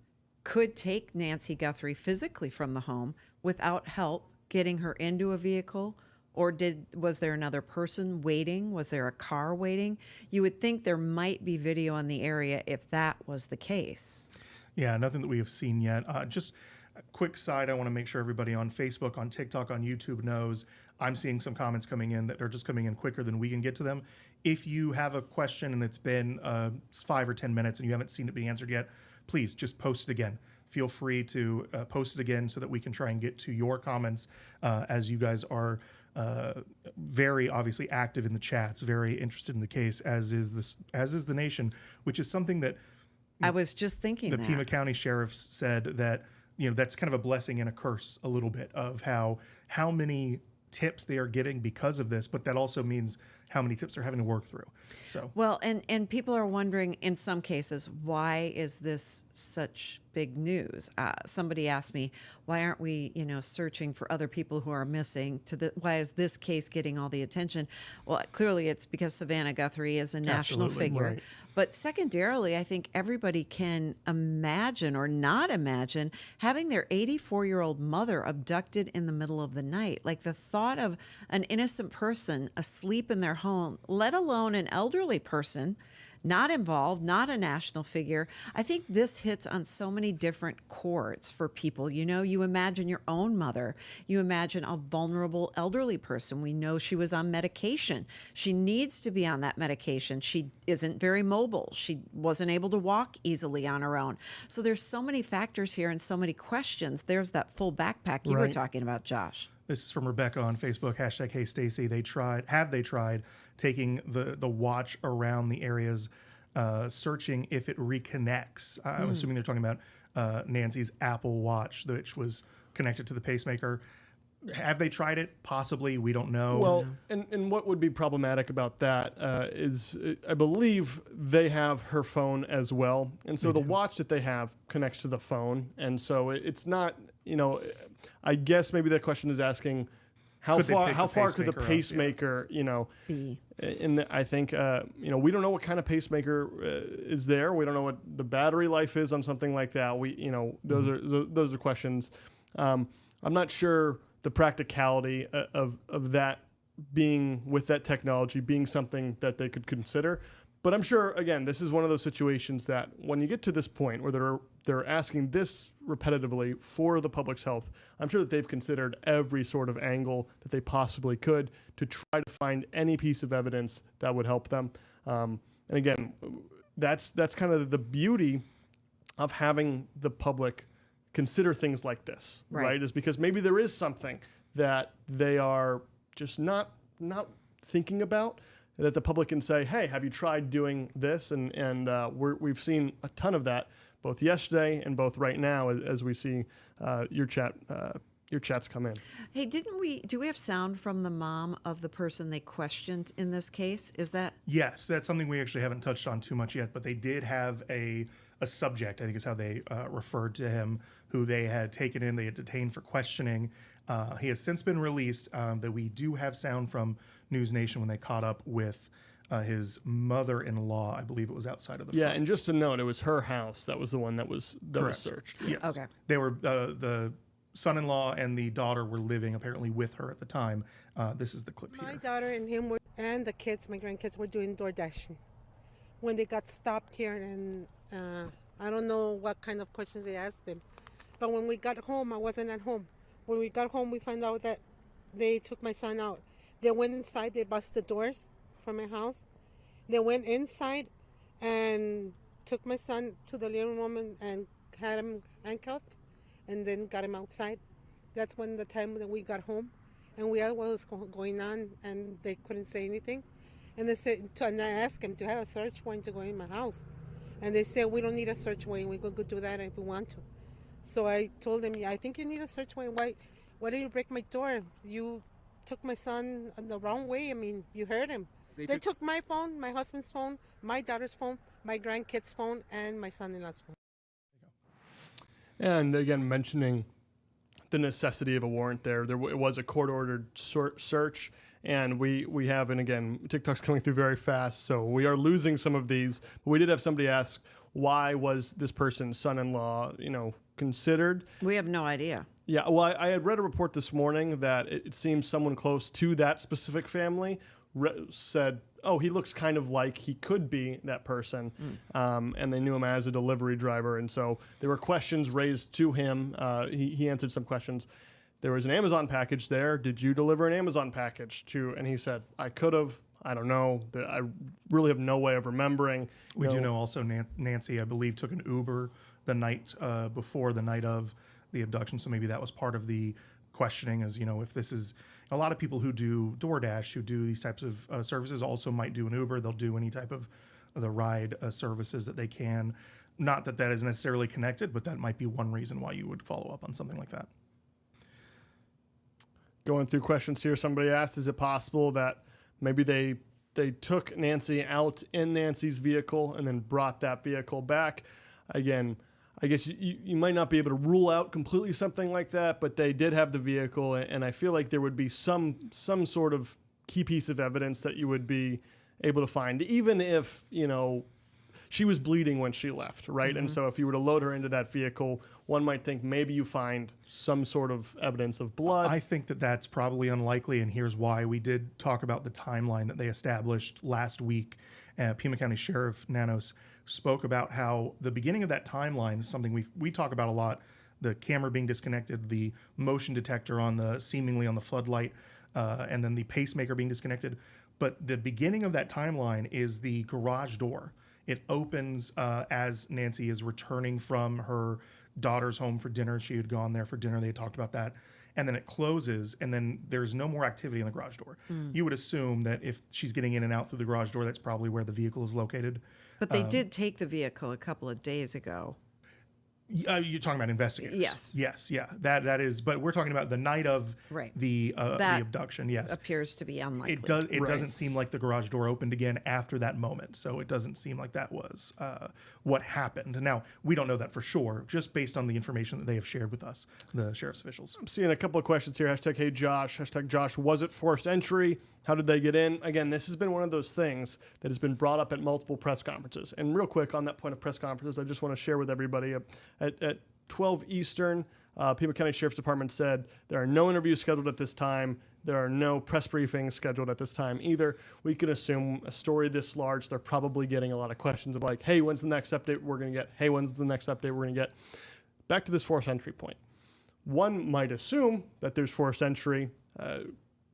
S1: could take Nancy Guthrie physically from the home without help getting her into a vehicle, or was there another person waiting? Was there a car waiting? You would think there might be video in the area if that was the case.
S2: Yeah, nothing that we have seen yet. Just a quick side, I want to make sure everybody on Facebook, on TikTok, on YouTube knows I'm seeing some comments coming in that are just coming in quicker than we can get to them. If you have a question and it's been 5 or 10 minutes and you haven't seen it be answered yet, please just post it again. Feel free to post it again so that we can try and get to your comments as you guys are very obviously active in the chats, very interested in the case, as is the nation, which is something that
S1: I was just thinking
S2: the
S1: that.
S2: Pima County Sheriff said that that's kind of a blessing and a curse a little bit of how many tips they are getting because of this, but that also means how many tips they're having to work through. So
S1: well, and people are wondering in some cases, why is this such big news? Somebody asked me, why aren't we, searching for other people who are missing? Why is this case getting all the attention? Well, clearly it's because Savannah Guthrie is a national figure.
S2: Right.
S1: But secondarily, I think everybody can imagine or not imagine having their 84-year-old mother abducted in the middle of the night. Like the thought of an innocent person asleep in their home, let alone an elderly person, not involved, not a national figure. I think this hits on so many different chords for people. You imagine your own mother. You imagine a vulnerable elderly person. We know she was on medication. She needs to be on that medication. She isn't very mobile. She wasn't able to walk easily on her own. So there's so many factors here and so many questions. There's that full backpack you were talking about, Josh.
S2: This is from Rebecca on Facebook, #HeyStacy. Have they tried taking the watch around the areas, searching if it reconnects? I'm assuming they're talking about Nancy's Apple Watch, which was connected to the pacemaker. Have they tried it? Possibly. We don't know.
S3: Well, and what would be problematic about that is I believe they have her phone as well. And so the watch that they have connects to the phone. And so it's not, I guess maybe the question is asking how far could the pacemaker,
S1: be?
S3: I think, we don't know what kind of pacemaker is there. We don't know what the battery life is on something like that. Those are questions. I'm not sure the practicality of that being with that technology being something that they could consider. But I'm sure, again, this is one of those situations that when you get to this point where they're asking this repetitively for the public's health, I'm sure that they've considered every sort of angle that they possibly could to try to find any piece of evidence that would help them. And again, that's kind of the beauty of having the public consider things like this, right? Is because maybe there is something that they are just not thinking about, that the public can say, hey, have you tried doing this? And we've seen a ton of that both yesterday and both right now as we see your chat your chats come in.
S1: Hey, do we have sound from the mom of the person they questioned in this case? Is that?
S2: Yes, that's something we actually haven't touched on too much yet, but they did have a subject, I think is how they referred to him, who they had taken in, they had detained for questioning. He has since been released, that we do have sound from News Nation when they caught up with his mother-in-law. I believe it was outside of the
S3: Yeah,
S2: front.
S3: and just to note, it was her house that was the one that was searched.
S2: Yes.
S1: Okay.
S2: They were the son-in-law and the daughter were living apparently with her at the time. This is the clip
S4: My
S2: here.
S4: daughter and him and the kids, my grandkids, were doing DoorDashing when they got stopped here, and I don't know what kind of questions they asked them. But when we got home, I wasn't at home. When we got home, we found out that they took my son out. They went inside, they busted the doors from my house. They went inside and took my son to the living room and had him handcuffed, and then got him outside. That's when the time that we got home, and we asked what was going on, and they couldn't say anything. And they said, and I asked them to have a search warrant to go in my house, and they said we don't need a search warrant. We could go do that if we want to. So I told them, yeah, I think you need a search warrant. Why did you break my door? You took my son the wrong way. I mean, you heard him. They took my phone, my husband's phone, my daughter's phone, my grandkid's phone, and my son-in-law's phone.
S3: And again, mentioning the necessity of a warrant there. It was a court-ordered search, and we have, and again, TikTok's coming through very fast, so we are losing some of these. But we did have somebody ask, why was this person's son-in-law, considered?
S1: We have no idea.
S3: Yeah, well, I had read a report this morning that it seems someone close to that specific family said, oh, he looks kind of like he could be that person. And they knew him as a delivery driver. And so there were questions raised to him. He answered some questions. There was an Amazon package there. Did you deliver an Amazon package to? And he said, I could have. I don't know. I really have no way of remembering.
S2: We do know also Nancy, I believe, took an Uber the night before the night of the abduction. So maybe that was part of the questioning, as if this is a lot of people who do DoorDash, who do these types of services, also might do an Uber. They'll do any type of the ride services that they can. Not that is necessarily connected, but that might be one reason why you would follow up on something like that.
S3: Going through questions here, somebody asked, is it possible that maybe they took Nancy out in Nancy's vehicle and then brought that vehicle back? Again, I guess you might not be able to rule out completely something like that, but they did have the vehicle, and I feel like there would be some sort of key piece of evidence that you would be able to find, even if, she was bleeding when she left, right? Mm-hmm. And so if you were to load her into that vehicle, one might think maybe you find some sort of evidence of blood.
S2: I think that's probably unlikely, and here's why. We did talk about the timeline that they established last week. Pima County Sheriff Nanos spoke about how the beginning of that timeline is something we talk about a lot. The camera being disconnected, the motion detector seemingly on the floodlight, and then the pacemaker being disconnected. But the beginning of that timeline is the garage door. It opens as Nancy is returning from her daughter's home for dinner. She had gone there for dinner. They had talked about that. And then it closes, and then there's no more activity in the garage door. You would assume that if she's getting in and out through the garage door, that's probably where the vehicle is located.
S1: But they did take the vehicle a couple of days ago.
S2: You're talking about investigators.
S1: Yes.
S2: Yeah. That is, but we're talking about the night of the abduction. Yes,
S1: appears to be unlikely.
S2: It doesn't seem like the garage door opened again after that moment, so it doesn't seem like that was what happened. Now we don't know that for sure, just based on the information that they have shared with us, the sheriff's officials.
S3: I'm seeing a couple of questions here. #Hey Josh. #Josh. Was it forced entry? How did they get in? Again, this has been one of those things that has been brought up at multiple press conferences. And real quick on that point of press conferences, I just want to share with everybody at 12 Eastern, Pima County Sheriff's Department said there are no interviews scheduled at this time. There are no press briefings scheduled at this time either. We can assume a story this large, they're probably getting a lot of questions of like, hey, when's the next update we're going to get? Hey, when's the next update we're going to get? Back to this forced entry point. One might assume that there's forced entry.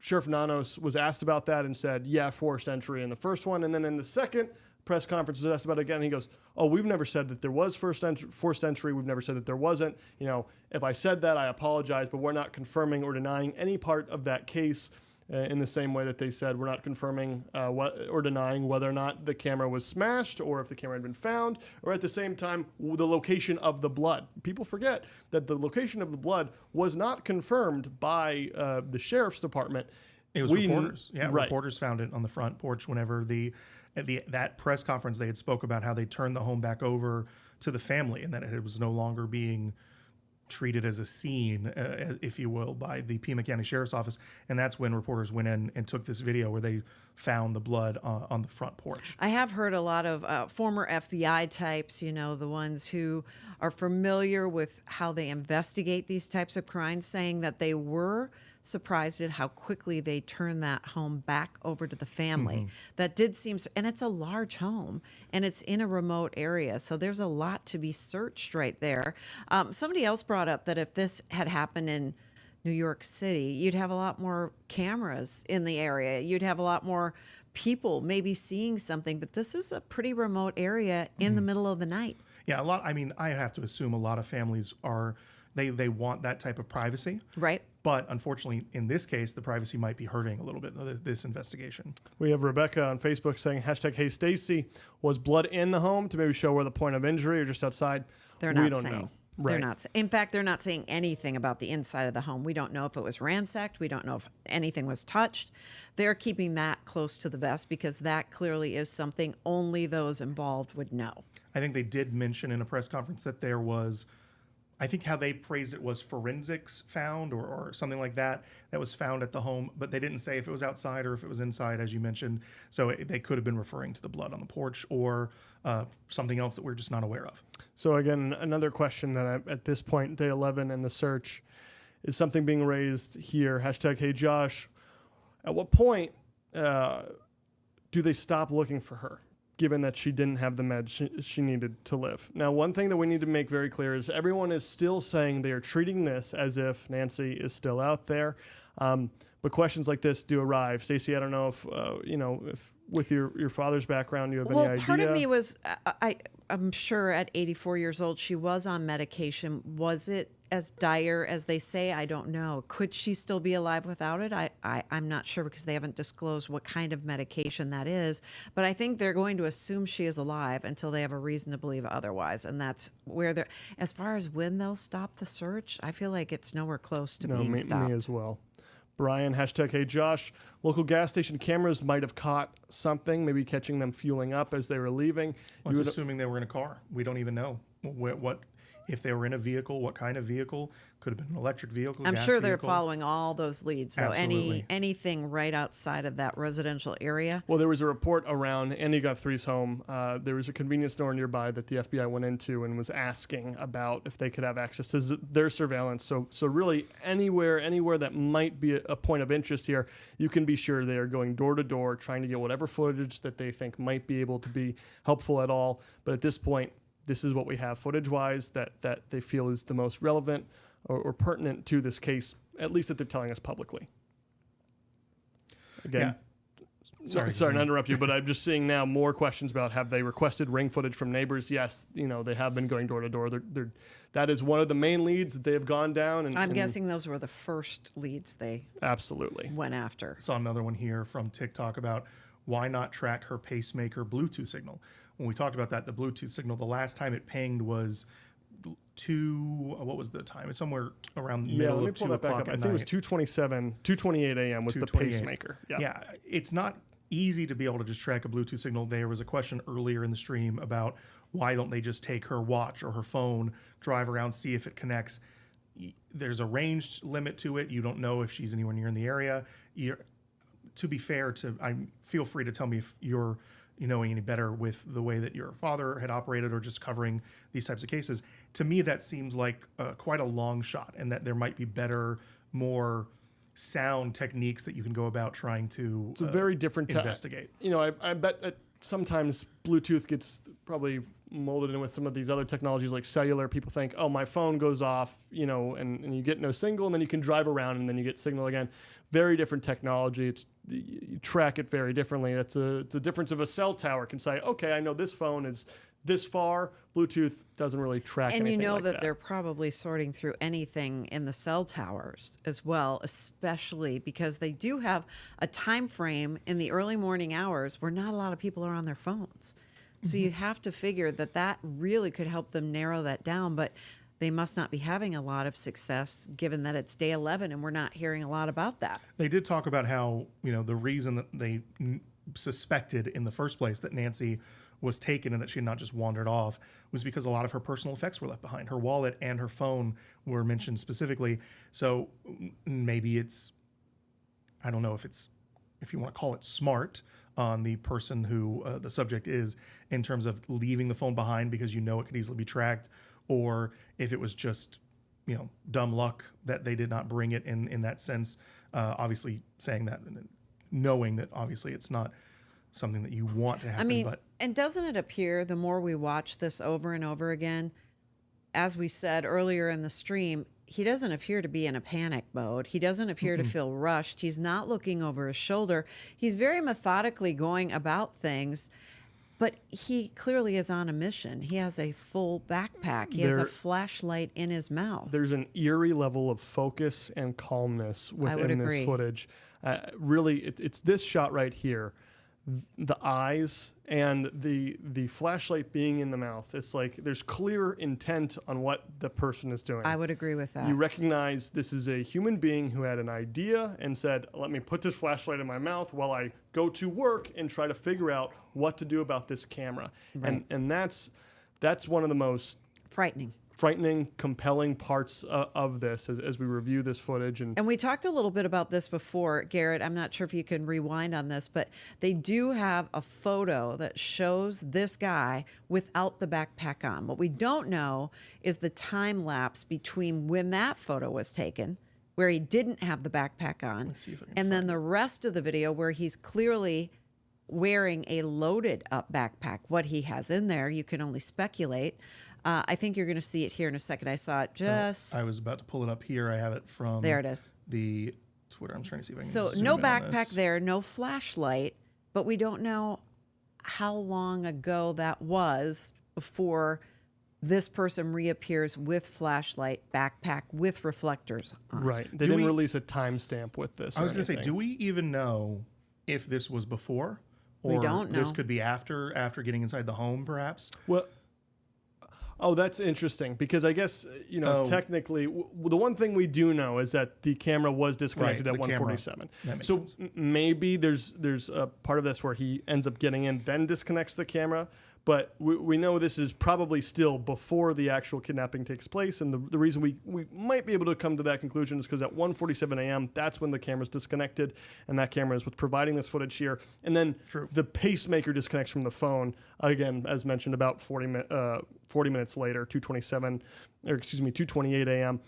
S3: Sheriff Nanos was asked about that and said, yeah, forced entry in the first one. And then in the second press conference was asked about it again. And he goes, oh, we've never said that there was forced entry. We've never said that there wasn't. If I said that, I apologize, but we're not confirming or denying any part of that case. in the same way that they said we're not confirming or denying whether or not the camera was smashed or if the camera had been found, or at the same time the location of the blood. People forget that the location of the blood was not confirmed by the sheriff's department.
S2: It was reporters. Yeah,
S3: right.
S2: Reporters found it on the front porch whenever that press conference they had spoke about how they turned the home back over to the family and that it was no longer being treated as a scene, if you will, by the Pima County Sheriff's Office. And that's when reporters went in and took this video where they found the blood on the front porch.
S1: I have heard a lot of former FBI types, the ones who are familiar with how they investigate these types of crimes, saying that they were surprised at how quickly they turned that home back over to the family. That did seem, and it's a large home and it's in a remote area. So there's a lot to be searched right there. Somebody else brought up that if this had happened in New York City, you'd have a lot more cameras in the area. You'd have a lot more people maybe seeing something, but this is a pretty remote area in the middle of the night.
S2: Yeah, I have to assume a lot of families they want that type of privacy.
S1: Right.
S2: But unfortunately, in this case, the privacy might be hurting a little bit of this investigation.
S3: We have Rebecca on Facebook saying, #Hey Stacy, was blood in the home to maybe show where the point of injury or just outside?
S1: They're not
S3: we don't
S1: saying.
S3: know.
S1: They're
S3: Right.
S1: not. In fact, they're not saying anything about the inside of the home. We don't know if it was ransacked. We don't know if anything was touched. They're keeping that close to the vest because that clearly is something only those involved would know.
S2: I think they did mention in a press conference that there was, I think how they phrased it was forensics found or something like that was found at the home, but they didn't say if it was outside or if it was inside, as you mentioned. So they could have been referring to the blood on the porch or something else that we're just not aware of.
S3: So again, another question that at this point, day 11 in the search, is something being raised here, #Hey Josh, at what point do they stop looking for her, given that she didn't have the meds she needed to live? Now, one thing that we need to make very clear is everyone is still saying they are treating this as if Nancy is still out there. But questions like this do arrive. Stacey, I don't know if with your father's background, you have any idea?
S1: Well, part of me was, I'm sure at 84 years old, she was on medication. Was it as dire as they say? I don't know. Could she still be alive without it? I'm not sure because they haven't disclosed what kind of medication that is. But I think they're going to assume she is alive until they have a reason to believe otherwise. And that's where they're, as far as when they'll stop the search, I feel like it's nowhere close to being stopped.
S3: Me as well. Brian, #Hey Josh, local gas station cameras might have caught something, maybe catching them fueling up as they were leaving.
S2: Well, it's assuming they were in a car. We don't even know what if they were in a vehicle, what kind of vehicle. Could have been an electric vehicle.
S1: I'm
S2: gas
S1: sure they're
S2: vehicle.
S1: following all those leads, though.
S2: Absolutely.
S1: Anything right outside of that residential area.
S3: Well, there was a report around Andy Guthrie's home. There was a convenience store nearby that the FBI went into and was asking about if they could have access to their surveillance. So really, anywhere that might be a point of interest here, you can be sure they are going door to door, trying to get whatever footage that they think might be able to be helpful at all. But at this point, this is what we have footage-wise that they feel is the most relevant or pertinent to this case, at least that they're telling us publicly. Again, sorry to interrupt you, but I'm just seeing now more questions about have they requested ring footage from neighbors? Yes, they have been going door to door. That is one of the main leads that they have gone down. And
S1: I'm guessing those were the first leads they
S3: absolutely
S1: went after.
S2: Saw another one here from TikTok about why not track her pacemaker Bluetooth signal. When we talked about that, the Bluetooth signal, the last time it pinged was what was the time? It's somewhere around the middle of 2 o'clock at night.
S3: I think it was 2:28 a.m. was the pacemaker.
S2: Yeah, it's not easy to be able to just track a Bluetooth signal. There was a question earlier in the stream about why don't they just take her watch or her phone, drive around, see if it connects. There's a range limit to it. You don't know if she's anywhere near in the area. To be fair, feel free to tell me if you're knowing any better with the way that your father had operated or just covering these types of cases. To me, that seems like quite a long shot, and that there might be better, more sound techniques that you can go about trying to
S3: it's a very different
S2: investigate.
S3: I bet that sometimes Bluetooth gets probably molded in with some of these other technologies like cellular. People think, oh, my phone goes off, and you get no signal, and then you can drive around and then you get signal again. Very different technology. You track it very differently. It's a difference of a cell tower can say, okay, I know this phone is this far, Bluetooth doesn't really track
S1: And you
S3: anything
S1: know
S3: like
S1: that they're probably sorting through anything in the cell towers as well, especially because they do have a time frame in the early morning hours where not a lot of people are on their phones. So you have to figure that that really could help them narrow that down, but they must not be having a lot of success given that it's day 11 and we're not hearing a lot about that.
S2: They did talk about how, the reason that they suspected in the first place that Nancy was taken and that she had not just wandered off was because a lot of her personal effects were left behind. Her wallet and her phone were mentioned specifically. So maybe it's, I don't know if you want to call it smart on the person who the subject is in terms of leaving the phone behind because it could easily be tracked, or if it was just dumb luck that they did not bring it in that sense. Obviously saying that and knowing that obviously it's not something that you want to happen.
S1: And doesn't it appear the more we watch this over and over again, as we said earlier in the stream, he doesn't appear to be in a panic mode. He doesn't appear to feel rushed. He's not looking over his shoulder. He's very methodically going about things, but he clearly is on a mission. He has a full backpack. He has a flashlight in his mouth.
S3: There's an eerie level of focus and calmness within this footage. Really, it's this shot right here. The eyes and the flashlight being in the mouth. It's like there's clear intent on what the person is doing.
S1: I would agree with that.
S3: You recognize this is a human being who had an idea and said, let me put this flashlight in my mouth while I go to work and try to figure out what to do about this camera.
S1: Right.
S3: And that's one of the most frightening, compelling parts of this as we review this footage. And
S1: we talked a little bit about this before, Garrett. I'm not sure if you can rewind on this, but they do have a photo that shows this guy without the backpack on. What we don't know is the time lapse between when that photo was taken, where he didn't have the backpack on, and then the rest of the video where he's clearly wearing a loaded up backpack. What he has in there, you can only speculate. I think you're going to see it here in a second. I saw it just...
S2: I was about to pull it up here. I have it from...
S1: There it is.
S2: The Twitter. I'm trying to see if I can
S1: So
S2: zoom
S1: no
S2: in on
S1: backpack
S2: this.
S1: there, no flashlight, but we don't know how long ago that was before this person reappears with flashlight, backpack with reflectors on.
S3: right. They didn't release a timestamp with this.
S2: I was going to say, do we even know if this was before? Or
S1: We don't know.
S2: This could be after getting inside the home, perhaps?
S3: Well... Oh, that's interesting because I guess, technically, the one thing we do know is that the camera was disconnected at 147.
S2: That makes
S3: so
S2: sense.
S3: Maybe there's a part of this where he ends up getting in, then disconnects the camera. But we know this is probably still before the actual kidnapping takes place. And the reason we might be able to come to that conclusion is because at 1:47 a.m., that's when the camera's disconnected. And that camera is what's providing this footage here. And then the pacemaker disconnects from the phone, again, as mentioned, about 40 minutes later, 2:28 a.m.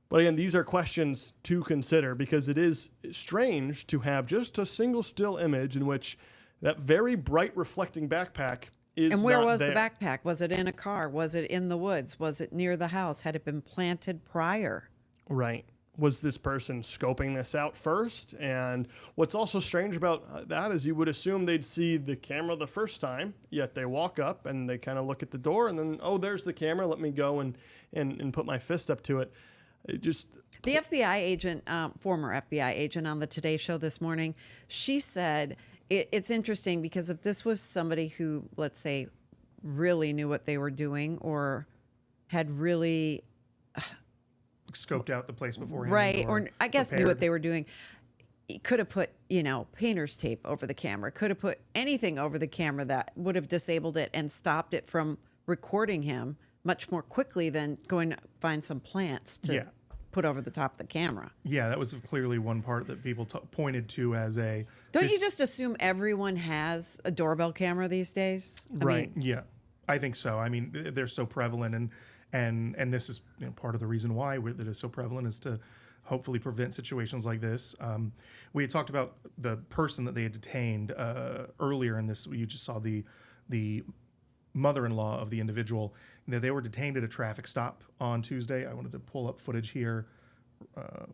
S3: But again, these are questions to consider because it is strange to have just a single still image in which that very bright reflecting backpack is
S1: And where
S3: not
S1: was
S3: there.
S1: the backpack? Was it in a car? Was it in the woods? Was it near the house? Had it been planted prior?
S3: Right. Was this person scoping this out first? And what's also strange about that is you would assume they'd see the camera the first time, yet they walk up and they kind of look at the door and then, oh, there's the camera. Let me go and put my fist up to it. It just...
S1: The FBI agent, former FBI agent on the Today Show this morning, she said it's interesting because if this was somebody who, let's say, really knew what they were doing or had really
S2: Scoped out the place beforehand.
S1: right, or I guess knew what
S2: prepared.
S1: they were doing, he could have put, painter's tape over the camera, could have put anything over the camera that would have disabled it and stopped it from recording him much more quickly than going to find some plants to put over the top of the camera.
S2: Yeah, that was clearly one part that people pointed to as a...
S1: Don't you just assume everyone has a doorbell camera these days? I
S3: Right.
S1: mean,
S2: Yeah, I think so. I mean, they're so prevalent, and this is part of the reason why that is so prevalent is to hopefully prevent situations like this. We had talked about the person that they had detained earlier in this. You just saw the mother-in-law of the individual. They were detained at a traffic stop on Tuesday. I wanted to pull up footage here.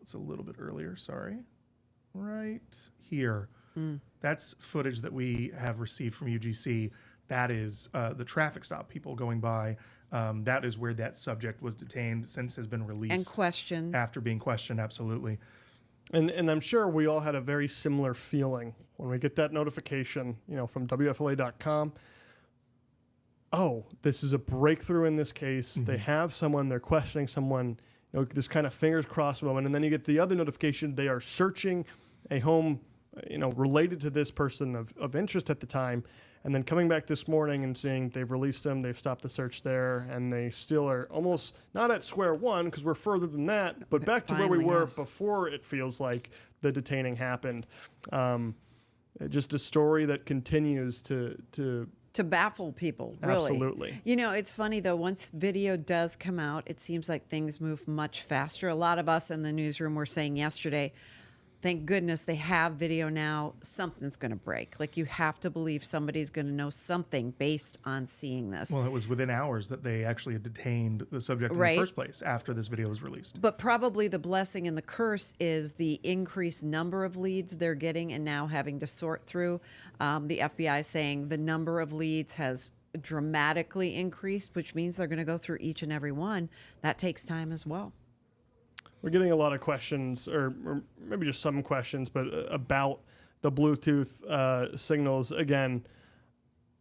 S2: It's a little bit earlier. Sorry, right here. That's footage that we have received from UGC that is the traffic stop, people going by. That is where that subject was detained, since has been released.
S1: And questioned.
S2: After being questioned, absolutely.
S3: And I'm sure we all had a very similar feeling when we get that notification, from WFLA.com. Oh, this is a breakthrough in this case. They have someone, they're questioning someone, this kind of fingers crossed moment. And then you get the other notification, they are searching a home, related to this person of interest at the time. And then coming back this morning and seeing they've released him, they've stopped the search there, and they still are almost not at square one because we're further than that, but back to where we were before it feels like the detaining happened. Just a story that continues to
S1: baffle people, really.
S3: Absolutely.
S1: It's funny, though. Once video does come out, it seems like things move much faster. A lot of us in the newsroom were saying yesterday, thank goodness they have video now. Something's going to break. Like, you have to believe somebody's going to know something based on seeing this.
S2: Well, it was within hours that they actually had detained the subject in the first place after this video was released.
S1: But probably the blessing and the curse is the increased number of leads they're getting and now having to sort through. The FBI saying the number of leads has dramatically increased, which means they're going to go through each and every one. That takes time as well.
S3: We're getting a lot of questions, or maybe just some questions, but about the Bluetooth signals. Again,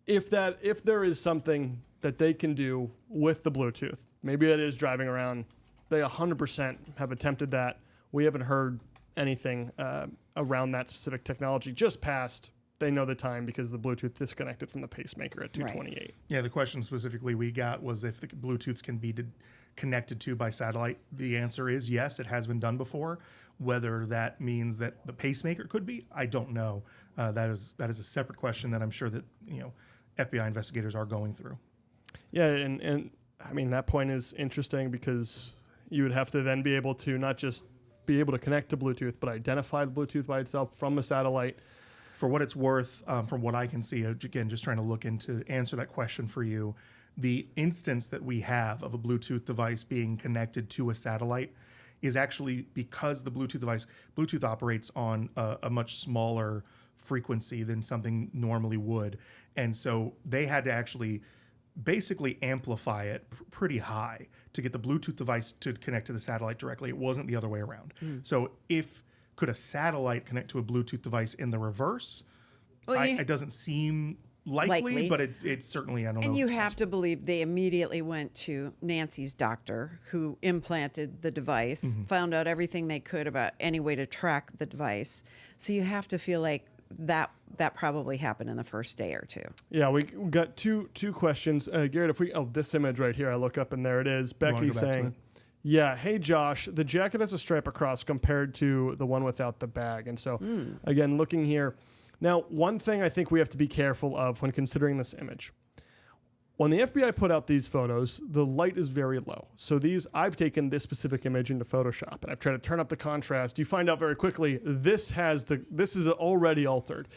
S3: if there is something that they can do with the Bluetooth, maybe it is driving around. They 100% have attempted that. We haven't heard anything around that specific technology. Just past, they know the time because the Bluetooth disconnected from the pacemaker at 2:28. Right.
S2: Yeah, the question specifically we got was if the Bluetooths can be connected to by satellite. The answer is yes, it has been done before. Whether that means that the pacemaker could be, I don't know. That is a separate question that I'm sure that FBI investigators are going through.
S3: Yeah, and I mean that point is interesting because you would have to then be able to not just be able to connect to Bluetooth, but identify the Bluetooth by itself from a satellite.
S2: For what it's worth, from what I can see, again, just trying to look into answer that question for you. The instance that we have of a Bluetooth device being connected to a satellite is actually because the Bluetooth operates on a much smaller frequency than something normally would. And so they had to actually basically amplify it pretty high to get the Bluetooth device to connect to the satellite directly. It wasn't the other way around. So could a satellite connect to a Bluetooth device in the reverse? Well, it doesn't seem likely, but it's certainly, I don't know.
S1: And you have to believe they immediately went to Nancy's doctor who implanted the device, found out everything they could about any way to track the device. So you have to feel like that probably happened in the first day or two.
S3: Yeah, we got two questions. Garrett, this image right here, I look up and there it is. Becky saying, yeah, hey Josh, the jacket has a stripe across compared to the one without the bag. And so again, looking here, now, one thing I think we have to be careful of when considering this image. When the FBI put out these photos, the light is very low. So I've taken this specific image into Photoshop, and I've tried to turn up the contrast. You find out very quickly this is already altered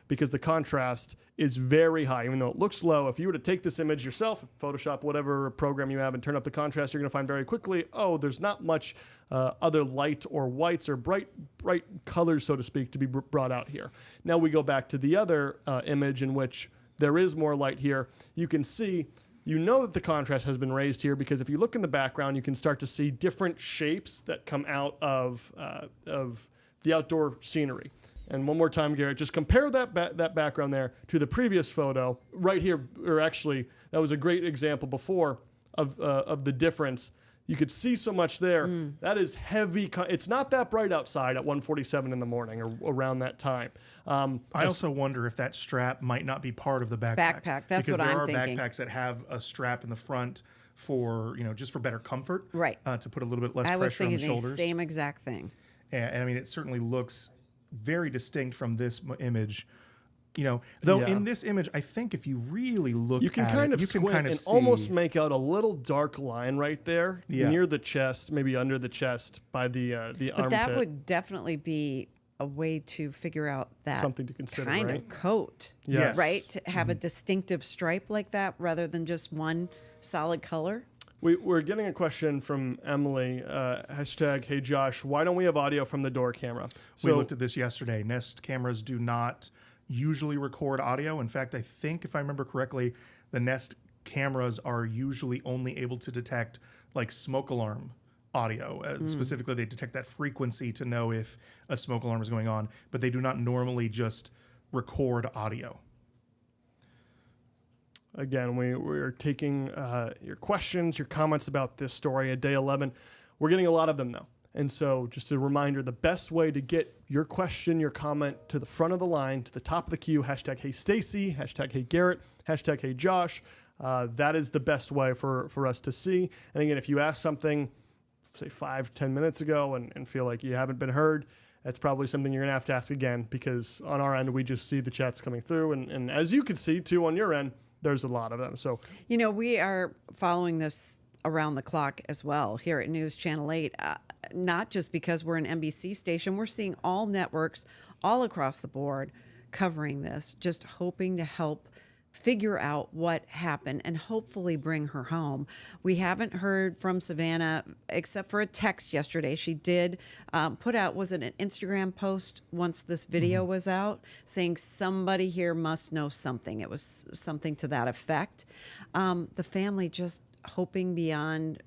S3: because the contrast is very high, even though it looks low. If you were to take this image yourself, Photoshop, whatever program you have, and turn up the contrast, you're going to find very quickly, there's not much other light or whites or bright colors, so to speak, to be brought out here. Now we go back to the other image in which there is more light here. You can see, that the contrast has been raised here because if you look in the background, you can start to see different shapes that come out of the outdoor scenery. And one more time, Garrett, just compare that background there to the previous photo right here, or actually, that was a great example before of the difference. You could see so much there. That is heavy. It's not that bright outside at 1:47 in the morning or around that time.
S2: I also wonder if that strap might not be part of the backpack.
S1: That's what I'm thinking.
S2: Because there are backpacks that have a strap in the front for, just for better comfort.
S1: Right.
S2: To put a little bit less pressure on the shoulders.
S1: I was thinking the same exact thing.
S2: And I mean, it certainly looks very distinct from this image. In this image, I think if you really look at it, you can kind of see,
S3: almost make out a little dark line right there near the chest, maybe under the chest by the armpit.
S1: But that would definitely be a way to figure out that
S3: something to consider,
S1: kind
S3: right?
S1: of coat,
S2: yes.
S1: Right? To have a distinctive stripe like that rather than just one solid color.
S3: We're getting a question from Emily, hashtag, hey Josh, why don't we have audio from the door camera?
S2: We looked at this yesterday. Nest cameras do not usually record audio. In fact, I think if I remember correctly, the Nest cameras are usually only able to detect like smoke alarm audio. Specifically, they detect that frequency to know if a smoke alarm is going on, but they do not normally just record audio.
S3: Again, we're taking your questions, your comments about this story at day 11. We're getting a lot of them, though. And so just a reminder, the best way to get your question, your comment to the front of the line, to the top of the queue, hashtag Hey Stacy, hashtag Hey Garrett, hashtag Hey Josh. That is the best way for us to see. And again, if you ask something, say 5-10 minutes ago and feel like you haven't been heard, that's probably something you're going to ask again, because on our end, we just see the chats coming through. And as you can see, too, on your end, there's a lot of them. So,
S1: we are following this around the clock as well here at News Channel 8, not just because we're an NBC station. We're seeing all networks all across the board covering this, just hoping to help figure out what happened and hopefully bring her home. We haven't heard from Savannah except for a text yesterday. She did put out, was it an Instagram post once this video was out, saying somebody here must know something. It was something to that effect. The family just hoping beyond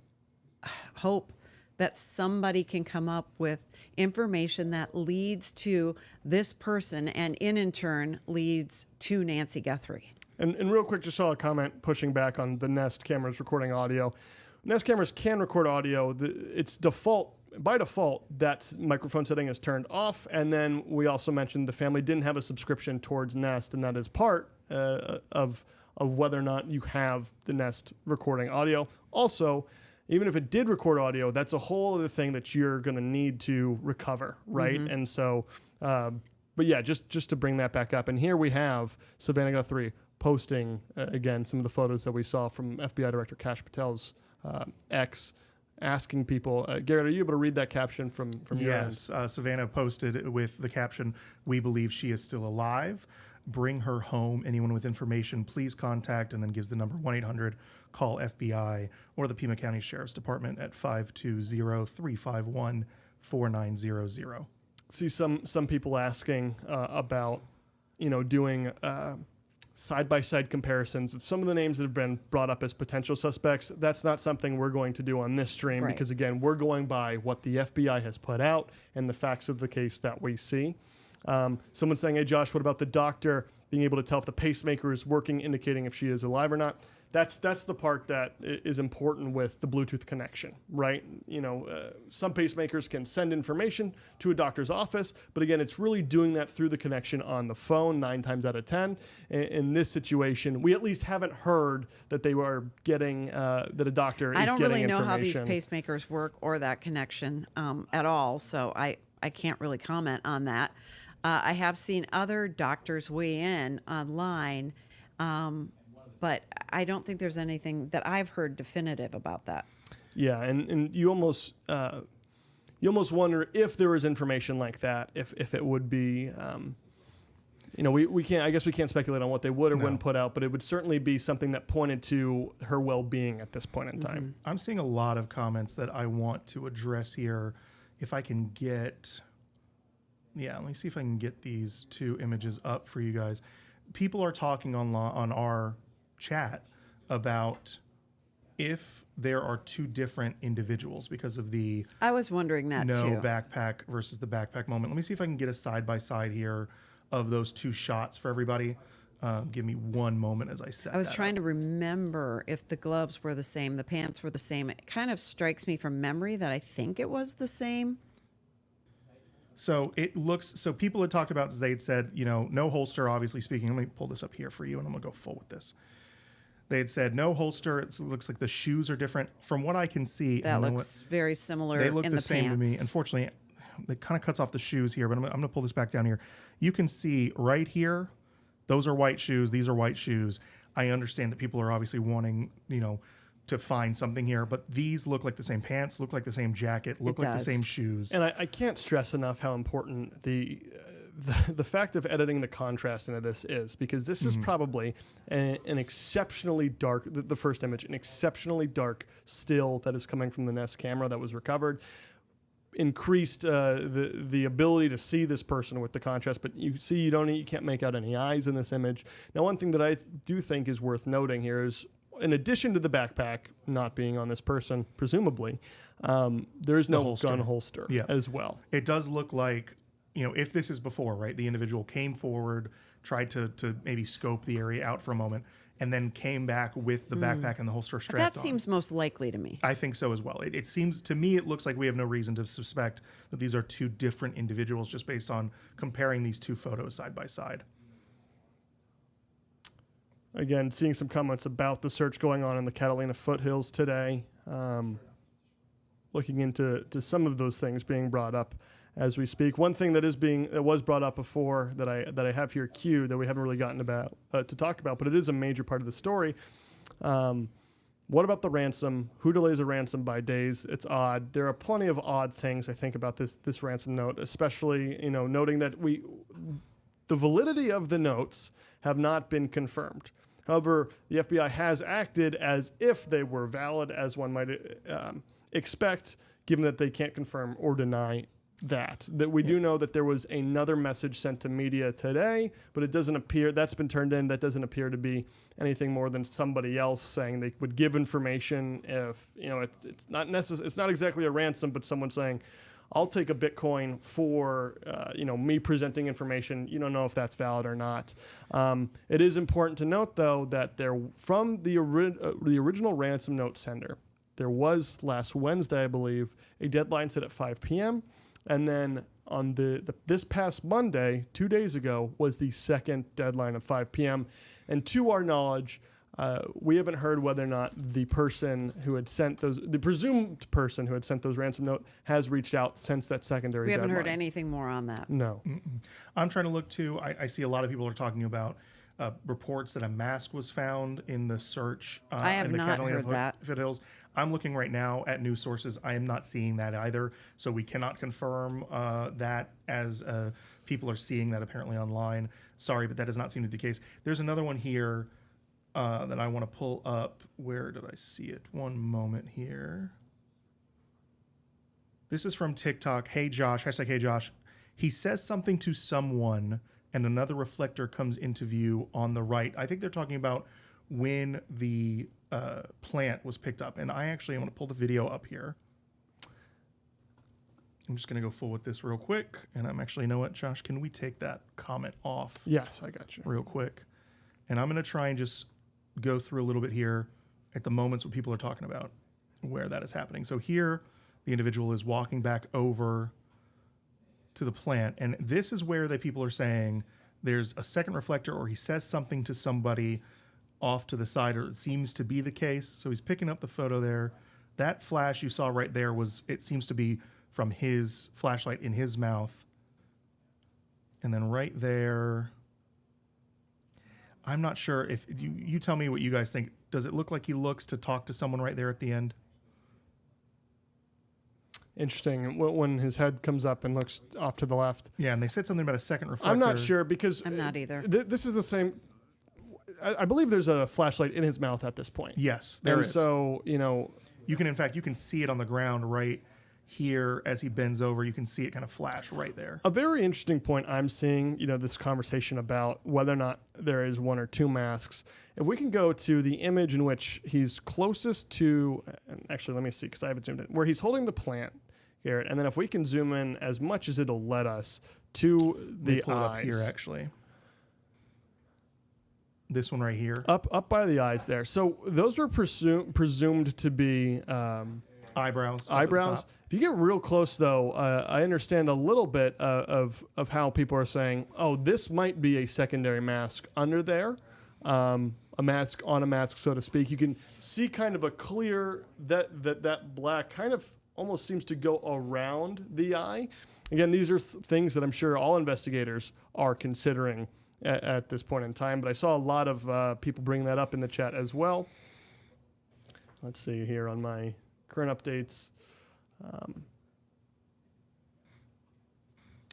S1: hope that somebody can come up with information that leads to this person and in turn leads to Nancy Guthrie.
S3: And real quick, just saw a comment pushing back on the Nest cameras recording audio. Nest cameras can record audio. It's by default, that microphone setting is turned off. And then we also mentioned the family didn't have a subscription towards Nest, and that is part of whether or not you have the Nest recording audio. Also, even if it did record audio, that's a whole other thing that you're going to need to recover, right? Mm-hmm. And so, but yeah, just to bring that back up. And here we have Savannah Guthrie posting, again, some of the photos that we saw from FBI Director Kash Patel's ex, asking people, Garrett, are you able to read that caption from your end?
S2: Yes, Savannah posted with the caption, "We believe she is still alive. Bring her home. Anyone with information, please contact," and then gives the number 1-800-CALL FBI or the Pima County Sheriff's Department at 520-351-4900.
S3: See some people asking about, doing side-by-side comparisons of some of the names that have been brought up as potential suspects. That's not something we're going to do on this stream, right? Because, again, we're going by what the FBI has put out and the facts of the case that we see. Someone's saying, hey, Josh, what about the doctor being able to tell if the pacemaker is working, indicating if she is alive or not? That's the part that is important with the Bluetooth connection, right? Some pacemakers can send information to a doctor's office, but again, it's really doing that through the connection on the phone 9 times out of 10. In this situation, we at least haven't heard that they were getting, that a doctor is getting information. I don't really know how these
S1: pacemakers work or that connection at all, so I can't really comment on that. I have seen other doctors weigh in online, but I don't think there's anything that I've heard definitive about that.
S3: Yeah, and you almost wonder if there was information like that, if it would be, we can't. I guess we can't speculate on what they would or wouldn't put out, but it would certainly be something that pointed to her well-being at this point in time.
S2: Mm-hmm. I'm seeing a lot of comments that I want to address here. If I can get, let me see if I can get these 2 images up for you guys. People are talking on our chat about if there are 2 different individuals because of the
S1: I was wondering that too.
S2: Backpack versus the backpack moment. Let me see if I can get a side-by-side here of those 2 shots for everybody. Give me one moment as I set
S1: I was trying to remember if the gloves were the same, the pants were the same. It kind of strikes me from memory that I think it was the same.
S2: So people had talked about, they had said, no holster, obviously speaking. Let me pull this up here for you and I'm gonna go full with this. They had said no holster. It looks like the shoes are different. From what I can see,
S1: that looks very similar.
S2: They look
S1: in
S2: the same to me. Unfortunately, it kind of cuts off the shoes here, but I'm gonna pull this back down here. You can see right here, those are white shoes. These are white shoes. I understand that people are obviously wanting, to find something here, but these look like the same pants, look like the same jacket, look like the same shoes.
S3: And I can't stress enough how important the fact of editing the contrast into this is, because this is probably an exceptionally dark, the first image, an exceptionally dark still that is coming from the Nest camera that was recovered. increased the ability to see this person with the contrast, but you can't make out any eyes in this image. Now, one thing that I do think is worth noting here is, in addition to the backpack not being on this person, presumably, there is no gun holster as well.
S2: It does look like, if this is before, right, the individual came forward, tried to maybe scope the area out for a moment, and then came back with the backpack and the holster strapped
S1: That
S2: on.
S1: seems most likely to me.
S2: I think so as well. It seems, to me, it looks like we have no reason to suspect that these are two different individuals just based on comparing these two photos side by side.
S3: Again, seeing some comments about the search going on in the Catalina foothills today. Looking into some of those things being brought up as we speak. One thing that was brought up before that I have here queued that we haven't really gotten about to talk about, but it is a major part of the story. What about the ransom? Who delays a ransom by days? It's odd. There are plenty of odd things I think about this ransom note, especially noting that the validity of the notes have not been confirmed. However, the FBI has acted as if they were valid, as one might expect, given that they can't confirm or deny that we do know that there was another message sent to media today, but it doesn't appear that's been turned in. That doesn't appear to be anything more than somebody else saying they would give information if it's not necessary. It's not exactly a ransom, but someone saying, I'll take a Bitcoin for me presenting information. You don't know if that's valid or not. It is important to note, though, that from the original ransom note sender, there was last Wednesday, I believe, a deadline set at 5 p.m. And then on this past Monday, 2 days ago, was the second deadline of 5 p.m. And to our knowledge, we haven't heard whether or not the presumed person who had sent those ransom note has reached out since that secondary deadline.
S1: We haven't heard anything more on that.
S3: No.
S2: I'm trying to look too. I see a lot of people are talking about reports that a mask was found in the search.
S1: I have
S2: in the
S1: not
S2: Catalina
S1: heard that.
S2: foothills. I'm looking right now at news sources. I am not seeing that either. So we cannot confirm that as people are seeing that apparently online. Sorry, but that does not seem to be the case. There's another one here that I want to pull up. Where did I see it? One moment here. This is from TikTok. Hey Josh, hashtag Hey Josh. He says something to someone and another reflector comes into view on the right. I think they're talking about when the plant was picked up. And I want to pull the video up here. I'm just going to go full with this real quick. And I'm actually, you know what, Josh, can we take that comment off?
S3: Yes, I got you.
S2: Real quick. And I'm going to try and just go through a little bit here at the moments what people are talking about, where that is happening. So here, the individual is walking back over to the plant. And this is where the people are saying there's a second reflector, or he says something to somebody off to the side, or it seems to be the case. So he's picking up the photo there. That flash you saw right there it seems to be from his flashlight in his mouth. And then right there, I'm not sure if you tell me what you guys think. Does it look like he looks to talk to someone right there at the end?
S3: Interesting. When his head comes up and looks off to the left.
S2: Yeah, and they said something about a second reflector.
S3: I'm not sure because
S1: I'm not either.
S3: This is the same. I believe there's a flashlight in his mouth at this point.
S2: Yes, there is.
S3: So
S2: you can see it on the ground right here as he bends over. You can see it kind of flash right there.
S3: A very interesting point I'm seeing, this conversation about whether or not there is one or two masks. If we can go to the image in which he's closest to, and actually let me see because I haven't zoomed in, where he's holding the plant, Garrett, and then if we can zoom in as much as it'll let us to the
S2: pull
S3: eyes.
S2: it up here actually. This one right here.
S3: Up by the eyes there. So those are presumed to be
S2: eyebrows.
S3: If you get real close, though, I understand a little bit of how people are saying, oh, this might be a secondary mask under there, a mask on a mask, so to speak. You can see kind of a clear, that black kind of almost seems to go around the eye. Again, these are things that I'm sure all investigators are considering at this point in time, but I saw a lot of people bring that up in the chat as well. Let's see here on my current updates.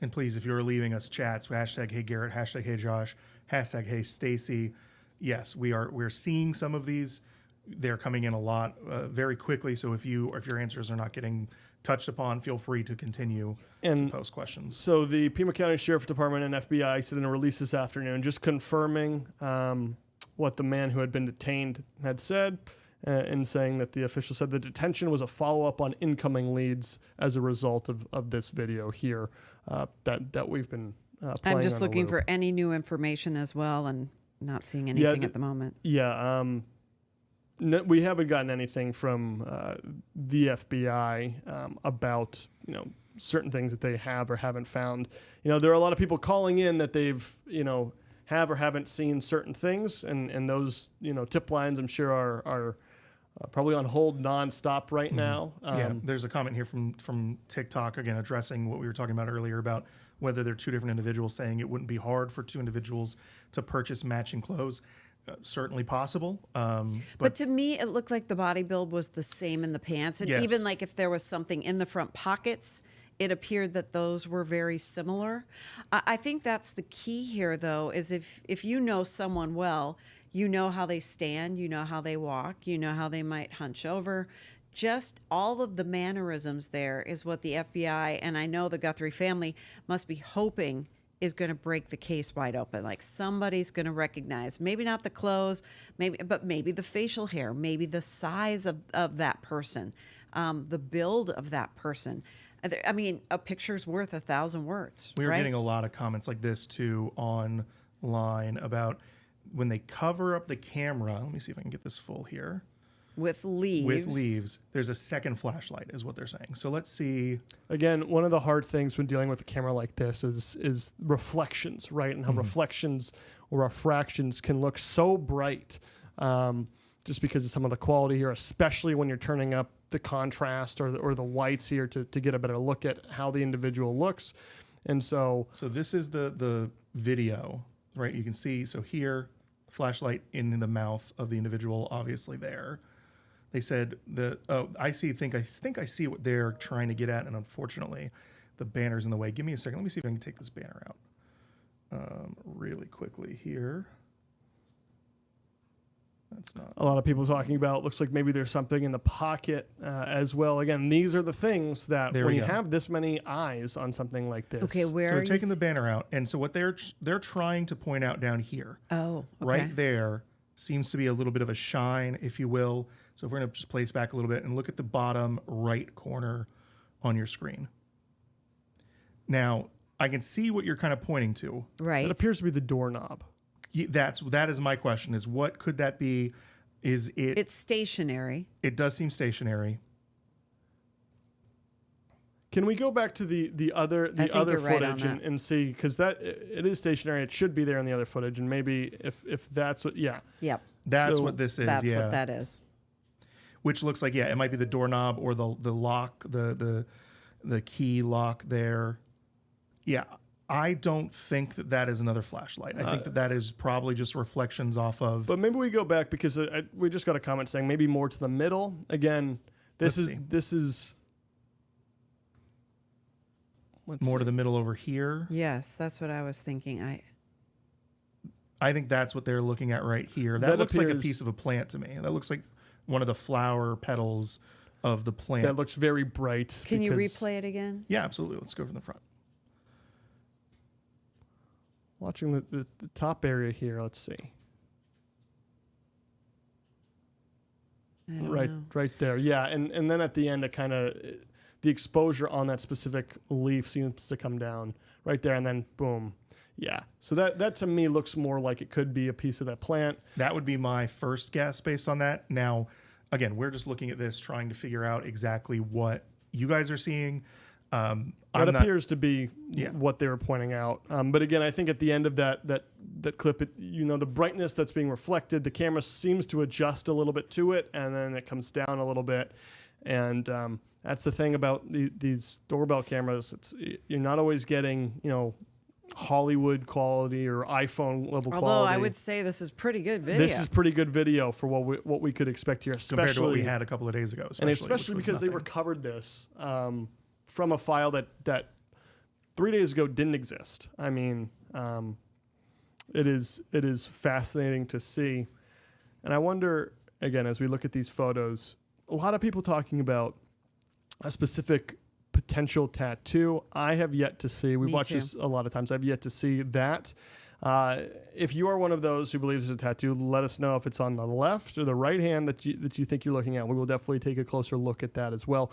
S2: And please, if you're leaving us chats, hashtag Hey Garrett, hashtag Hey Josh, hashtag Hey Stacy. Yes, we're seeing some of these they're coming in a lot very quickly. So if your answers are not getting touched upon, feel free to continue to post questions.
S3: So the Pima County Sheriff Department and FBI said in a release this afternoon, just confirming what the man who had been detained had said, and saying that the official said the detention was a follow-up on incoming leads as a result of this video here that we've been playing.
S1: I'm just
S3: on
S1: looking for any new information as well, and not seeing anything at the moment.
S3: Yeah, no, we haven't gotten anything from the FBI about certain things that they have or haven't found. There are a lot of people calling in that they've have or haven't seen certain things, and those tip lines I'm sure are probably on hold nonstop right now.
S2: There's a comment here from TikTok again addressing what we were talking about earlier about whether they're two different individuals, saying it wouldn't be hard for two individuals to purchase matching clothes. Certainly possible.
S1: But to me, it looked like the body build was the same in the pants. And
S2: Yes.
S1: even like if there was something in the front pockets, it appeared that those were very similar. I think that's the key here, though, is if you know someone well, you know how they stand, you know how they walk, you know how they might hunch over. Just all of the mannerisms there is what the FBI, and I know the Guthrie family, must be hoping is going to break the case wide open. Like somebody's going to recognize, maybe not the clothes, but maybe the facial hair, maybe the size of that person, the build of that person. I mean, a picture's worth 1,000 words.
S2: We were
S1: right?
S2: getting a lot of comments like this too online about when they cover up the camera. Let me see if I can get this full here.
S1: With leaves.
S2: With leaves, there's a second flashlight, is what they're saying. So let's see.
S3: Again, one of the hard things when dealing with a camera like this is reflections, right? And how reflections or refractions can look so bright just because of some of the quality here, especially when you're turning up the contrast or the whites here to get a better look at how the individual looks. And so
S2: this is the video, right? You can see, so here, flashlight in the mouth of the individual, obviously there. They said that, I think I see what they're trying to get at, and unfortunately, the banner's in the way. Give me a second. Let me see if I can take this banner out really quickly here. That's not
S3: a lot of people talking about, looks like maybe there's something in the pocket as well. Again, these are the things that when you have this many eyes on something like this.
S1: Okay, where
S2: so
S1: are
S2: we're taking the banner out, and so what they're trying to point out down here.
S1: Oh, okay.
S2: Right there seems to be a little bit of a shine, if you will. So if we're going to just place back a little bit and look at the bottom right corner on your screen. Now, I can see what you're kind of pointing to.
S1: Right.
S3: It appears to be the doorknob.
S2: That is my question, is what could that be? Is it...
S1: It's stationary.
S2: It does seem stationary.
S3: Can we go back to the other footage and see, because it is stationary, it should be there in the other footage, and maybe if that's what,
S1: Yep.
S2: That's what this is.
S1: That's what that is.
S2: Which looks like, it might be the doorknob or the lock, the key lock there. Yeah, I don't think that is another flashlight. I think that is probably just reflections off of.
S3: But maybe we go back because we just got a comment saying maybe more to the middle. Again, this is
S2: more to the middle over here.
S1: Yes, that's what I was thinking.
S2: I think that's what they're looking at right here. That looks like a piece of a plant to me. That looks like one of the flower petals of the plant.
S3: That looks very bright.
S1: Can you replay it again?
S2: Yeah, absolutely. Let's go from the front.
S3: Watching the top area here, let's see. Right there. Yeah, and then at the end, it kind of, the exposure on that specific leaf seems to come down right there, and then boom. Yeah, so that to me looks more like it could be a piece of that plant.
S2: That would be my first guess based on that. Now, again, we're just looking at this, trying to figure out exactly what you guys are seeing.
S3: That appears to be what they were pointing out. But again, I think at the end of that clip, the brightness that's being reflected, the camera seems to adjust a little bit to it, and then it comes down a little bit. And that's the thing about these doorbell cameras. You're not always getting, Hollywood quality or iPhone level quality.
S1: Although I would say this is pretty good video.
S3: This is pretty good video for what we could expect here, especially
S2: compared to what we had a couple of days ago.
S3: Especially because they recovered this from a file that 3 days ago didn't exist. I mean, it is fascinating to see, and I wonder, again, as we look at these photos, a lot of people talking about a specific potential tattoo. I have yet to see. We've watched this a lot of times. I've yet to see that. If you are one of those who believes there's a tattoo, let us know if it's on the left or the right hand that you think you're looking at. We will definitely take a closer look at that as well.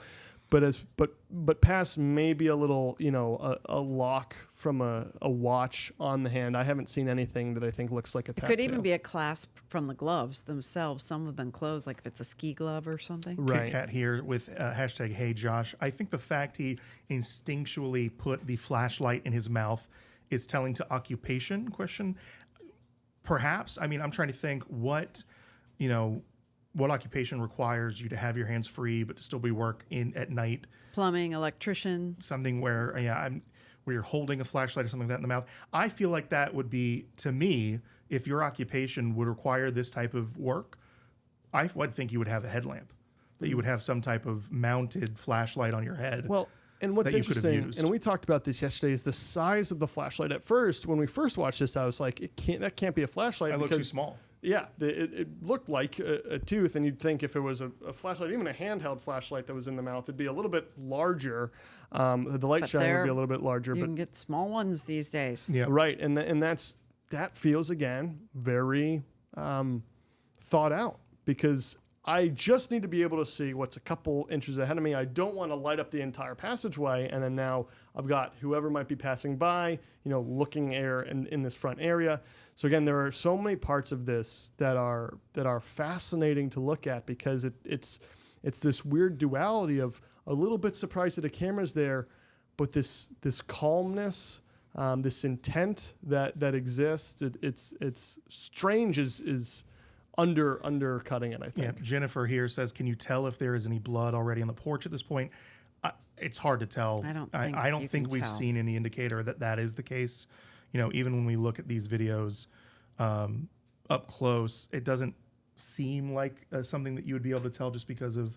S3: But past maybe a little, a lock from a watch on the hand. I haven't seen anything that I think looks like a tattoo.
S1: It could even be a clasp from the gloves themselves. Some of them close, like if it's a ski glove or something.
S3: Right.
S2: Kit Kat here with hashtag Hey Josh. I think the fact he instinctually put the flashlight in his mouth is telling to occupation question. Perhaps. I mean, I'm trying to think what occupation requires you to have your hands free but to still be working at night.
S1: Plumbing, electrician.
S2: Something where where you're holding a flashlight or something like that in the mouth. I feel like that would be, to me, if your occupation would require this type of work, I would think you would have a headlamp, that you would have some type of mounted flashlight on your head.
S3: Well, and what's interesting, and we talked about this yesterday, is the size of the flashlight. At first, when we first watched this, I was like, that can't be a flashlight.
S2: It looked too small.
S3: Yeah, it looked like a tooth, and you'd think if it was a flashlight, even a handheld flashlight that was in the mouth, it'd be a little bit larger. The light shine would be a little bit larger.
S1: You can get small ones these days.
S3: Yeah, right, and that feels, again, very thought out, because I just need to be able to see what's a couple inches ahead of me. I don't want to light up the entire passageway, and then now I've got whoever might be passing by, looking in this front area. So again, there are so many parts of this that are fascinating to look at, because it's this weird duality of a little bit surprised that a camera's there, but this calmness, this intent that exists. It's strange is undercutting it, I think.
S2: Yeah. Jennifer here says, can you tell if there is any blood already on the porch at this point? It's hard to tell. I don't think we've seen any indicator that is the case. Even when we look at these videos up close, it doesn't seem like something that you would be able to tell, just because of,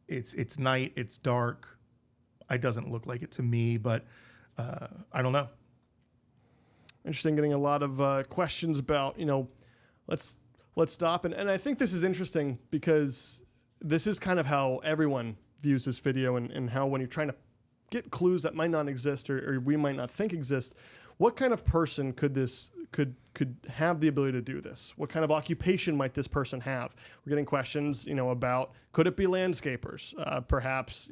S2: it's night, it's dark. It doesn't look like it to me, but I don't know.
S3: Interesting, getting a lot of questions about, let's stop. And I think this is interesting, because this is kind of how everyone views this video, and how when you're trying to get clues that might not exist or we might not think exist, what kind of person could have the ability to do this? What kind of occupation might this person have? We're getting questions, about, could it be landscapers? Perhaps,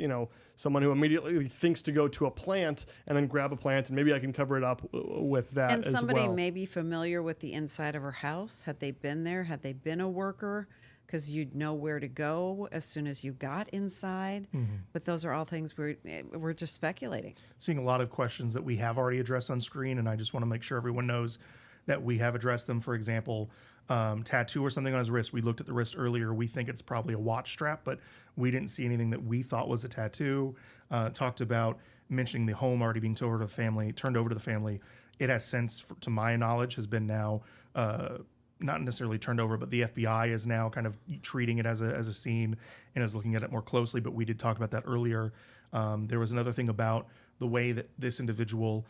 S3: someone who immediately thinks to go to a plant and then grab a plant, and maybe I can cover it up with that as well.
S1: And somebody may be familiar with the inside of her house. Had they been there? Had they been a worker? Because you'd know where to go as soon as you got inside. Mm-hmm. But those are all things we're just speculating.
S2: Seeing a lot of questions that we have already addressed on screen, and I just want to make sure everyone knows that we have addressed them. For example, tattoo or something on his wrist. We looked at the wrist earlier. We think it's probably a watch strap, but we didn't see anything that we thought was a tattoo. Talked about mentioning the home already being turned over to the family. It has since, to my knowledge, has been now not necessarily turned over, but the FBI is now kind of treating it as a scene and is looking at it more closely. But we did talk about that earlier. There was another thing about the way that this individual,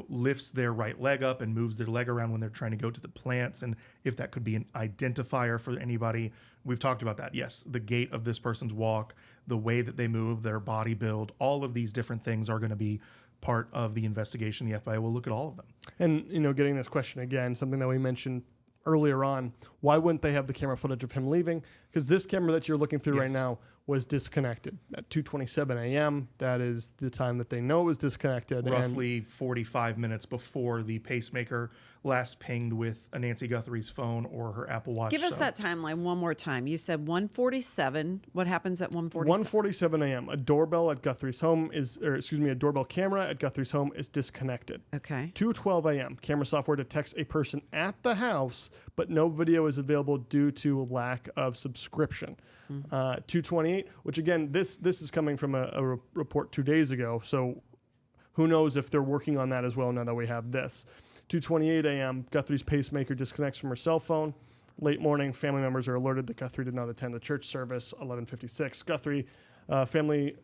S2: lifts their right leg up and moves their leg around when they're trying to go to the plants, and if that could be an identifier for anybody. We've talked about that. Yes, the gait of this person's walk, the way that they move, their body build, all of these different things are going to be part of the investigation. The FBI will look at all of them. And,
S3: getting this question again, something that we mentioned earlier on, why wouldn't they have the camera footage of him leaving? Because this camera that you're looking through right now was disconnected at 2:27 a.m. That is the time that they know it was disconnected.
S2: Roughly 45 minutes before the pacemaker last pinged with a Nancy Guthrie's phone or her Apple Watch.
S1: Give us that timeline one more time. You said 1:47. What happens at 1:47?
S3: 1:47 a.m. A doorbell at Guthrie's home a doorbell camera at Guthrie's home is disconnected.
S1: Okay.
S3: 2:12 a.m. Camera software detects a person at the house, but no video is available due to lack of subscription. 2:28, which again, this is coming from a report 2 days ago, so who knows if they're working on that as well now that we have this. 2:28 a.m., Guthrie's pacemaker disconnects from her cell phone. Late morning, family members are alerted that Guthrie did not attend the church service. 11:56, Guthrie family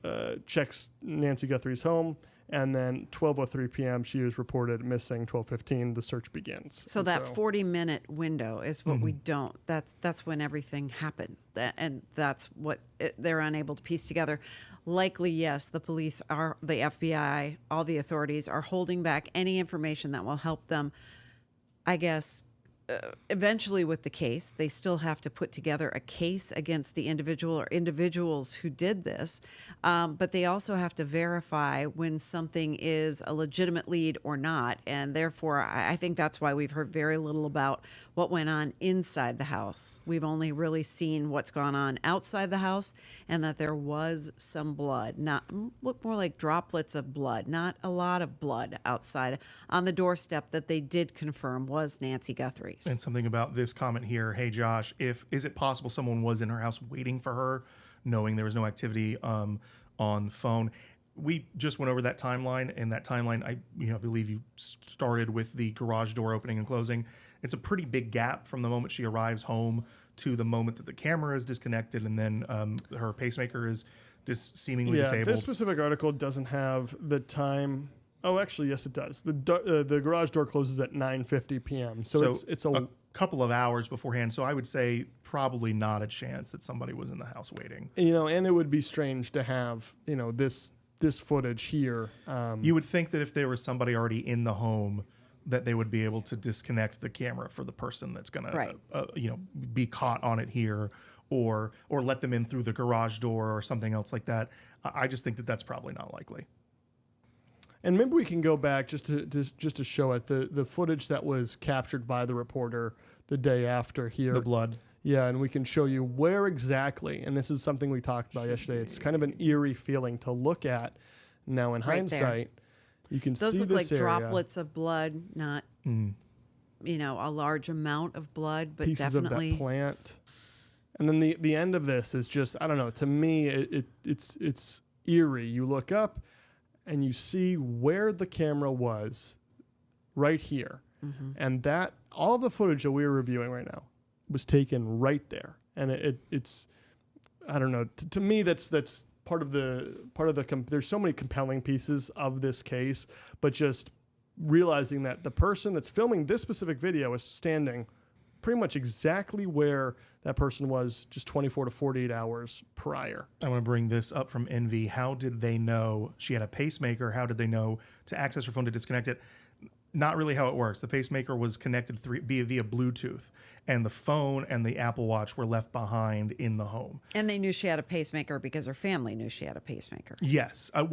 S3: checks Nancy Guthrie's home And then 12:03 p.m. she was reported missing. 12:15 the search begins.
S1: So
S3: And
S1: that 40-minute window is what we don't. That's when everything happened, and that's what they're unable to piece together. Likely, yes, the police are, the FBI, all the authorities are holding back any information that will help them, I guess, eventually with the case. They still have to put together a case against the individual or individuals who did this, but they also have to verify when something is a legitimate lead or not, and therefore I think that's why we've heard very little about what went on inside the house. We've only really seen what's gone on outside the house, and that there was some blood, not look more like droplets of blood, not a lot of blood outside on the doorstep that they did confirm was Nancy Guthrie's.
S2: And something about this comment here, hey Josh, is it possible someone was in her house waiting for her, knowing there was no activity on phone? We just went over that timeline, and that timeline, I believe you started with the garage door opening and closing. It's a pretty big gap from the moment she arrives home to the moment that the camera is disconnected, and then her pacemaker is seemingly disabled.
S3: This specific article doesn't have the time. Oh, actually, yes, it does. The garage door closes at 9:50 p.m. So it's a
S2: couple of hours beforehand. So I would say probably not a chance that somebody was in the house waiting.
S3: And it would be strange to have this footage here.
S2: You would think that if there was somebody already in the home, that they would be able to disconnect the camera for the person that's going to be caught on it here, or let them in through the garage door or something else like that. I just think that that's probably not likely.
S3: And maybe we can go back just to show it, the footage that was captured by the reporter the day after here.
S2: The blood.
S3: Yeah, and we can show you where exactly, and this is something we talked about yesterday. It's kind of an eerie feeling to look at now in hindsight. You can
S1: Those
S3: see
S1: look
S3: this
S1: like
S3: area.
S1: droplets of blood, not a large amount of blood, but
S3: pieces
S1: definitely
S3: of that plant. And then the end of this is just, I don't know, to me it's eerie. You look up and you see where the camera was right here. Mm-hmm. And that all of the footage that we're reviewing right now was taken right there. And it's I don't know, to me that's part of the there's so many compelling pieces of this case, but just realizing that the person that's filming this specific video is standing pretty much exactly where that person was just 24 to 48 hours prior.
S2: I want to bring this up from Envy. How did they know she had a pacemaker? How did they know to access her phone to disconnect it? Not really how it works. The pacemaker was connected via Bluetooth, and the phone and the Apple Watch were left behind in the home.
S1: And they knew she had a pacemaker because her family knew she had a pacemaker.
S2: Yes. I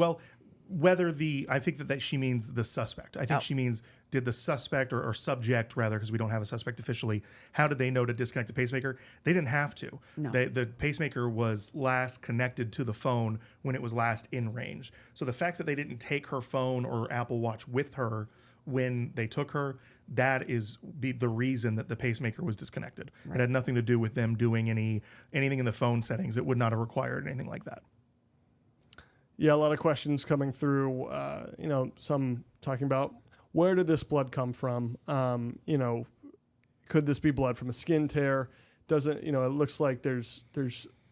S2: think that she means the suspect. I think she means, did the suspect or subject, rather, because we don't have a suspect officially, how did they know to disconnect the pacemaker? They didn't have to.
S1: No.
S2: The pacemaker was last connected to the phone when it was last in range. So the fact that they didn't take her phone or Apple Watch with her when they took her, that is the reason that the pacemaker was disconnected. Right. It had nothing to do with them doing anything in the phone settings. It would not have required anything like that.
S3: Yeah, a lot of questions coming through, some talking about where did this blood come from? Could this be blood from a skin tear? It looks like there's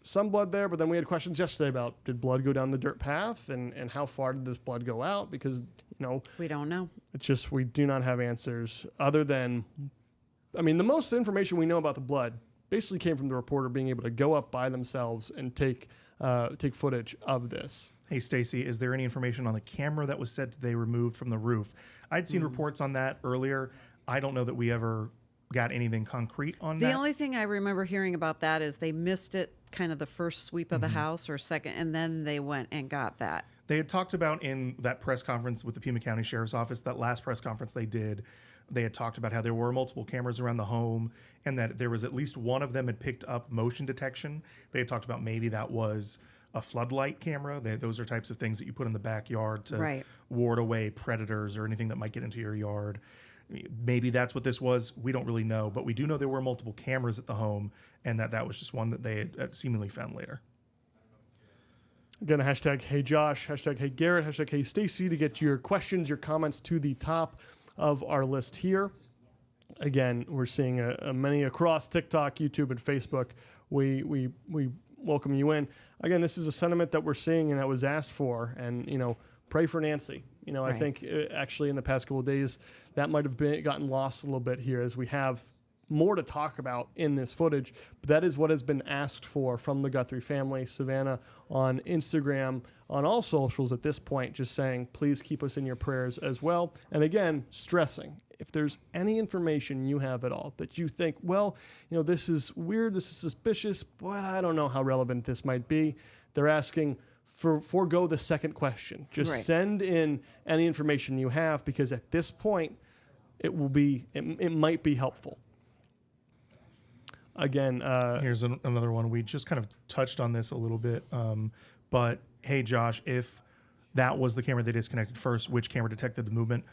S3: some blood there, but then we had questions yesterday about, did blood go down the dirt path and how far did this blood go out? Because,
S1: we don't know.
S3: It's just, we do not have answers other than, the most information we know about the blood basically came from the reporter being able to go up by themselves and take footage of this.
S2: Hey, Stacy, is there any information on the camera that was said they removed from the roof? I'd seen reports on that earlier. I don't know that we ever got anything concrete on that.
S1: The only thing I remember hearing about that is they missed it kind of the first sweep of the house or second, and then they went and got that.
S2: They had talked about in that press conference with the Pima County Sheriff's Office, that last press conference they did, they had talked about how there were multiple cameras around the home and that there was at least one of them had picked up motion detection. They had talked about maybe that was a floodlight camera. Those are types of things that you put in the backyard to ward away predators or anything that might get into your yard. Maybe that's what this was. We don't really know, but we do know there were multiple cameras at the home and that was just one that they had seemingly found later.
S3: Again, hashtag Hey Josh, hashtag Hey Garrett, hashtag Hey Stacy to get your questions, your comments to the top of our list here. Again, we're seeing many across TikTok, YouTube, and Facebook. We welcome you in. Again, this is a sentiment that we're seeing and that was asked for. And, pray for Nancy. You know, I
S1: Right.
S3: think actually in the past couple of days that might have gotten lost a little bit here as we have more to talk about in this footage. But that is what has been asked for from the Guthrie family. Savannah on Instagram, on all socials at this point, just saying, please keep us in your prayers as well. And again, stressing, if there's any information you have at all that you think, well, you know, this is weird, this is suspicious, but I don't know how relevant this might be, they're asking forego the second question. Just
S1: Right.
S3: send in any information you have, because at this point, it might be helpful. Again,
S2: Here's another one. We just kind of touched on this a little bit. But hey, Josh, if that was the camera they disconnected first, which camera detected the movement?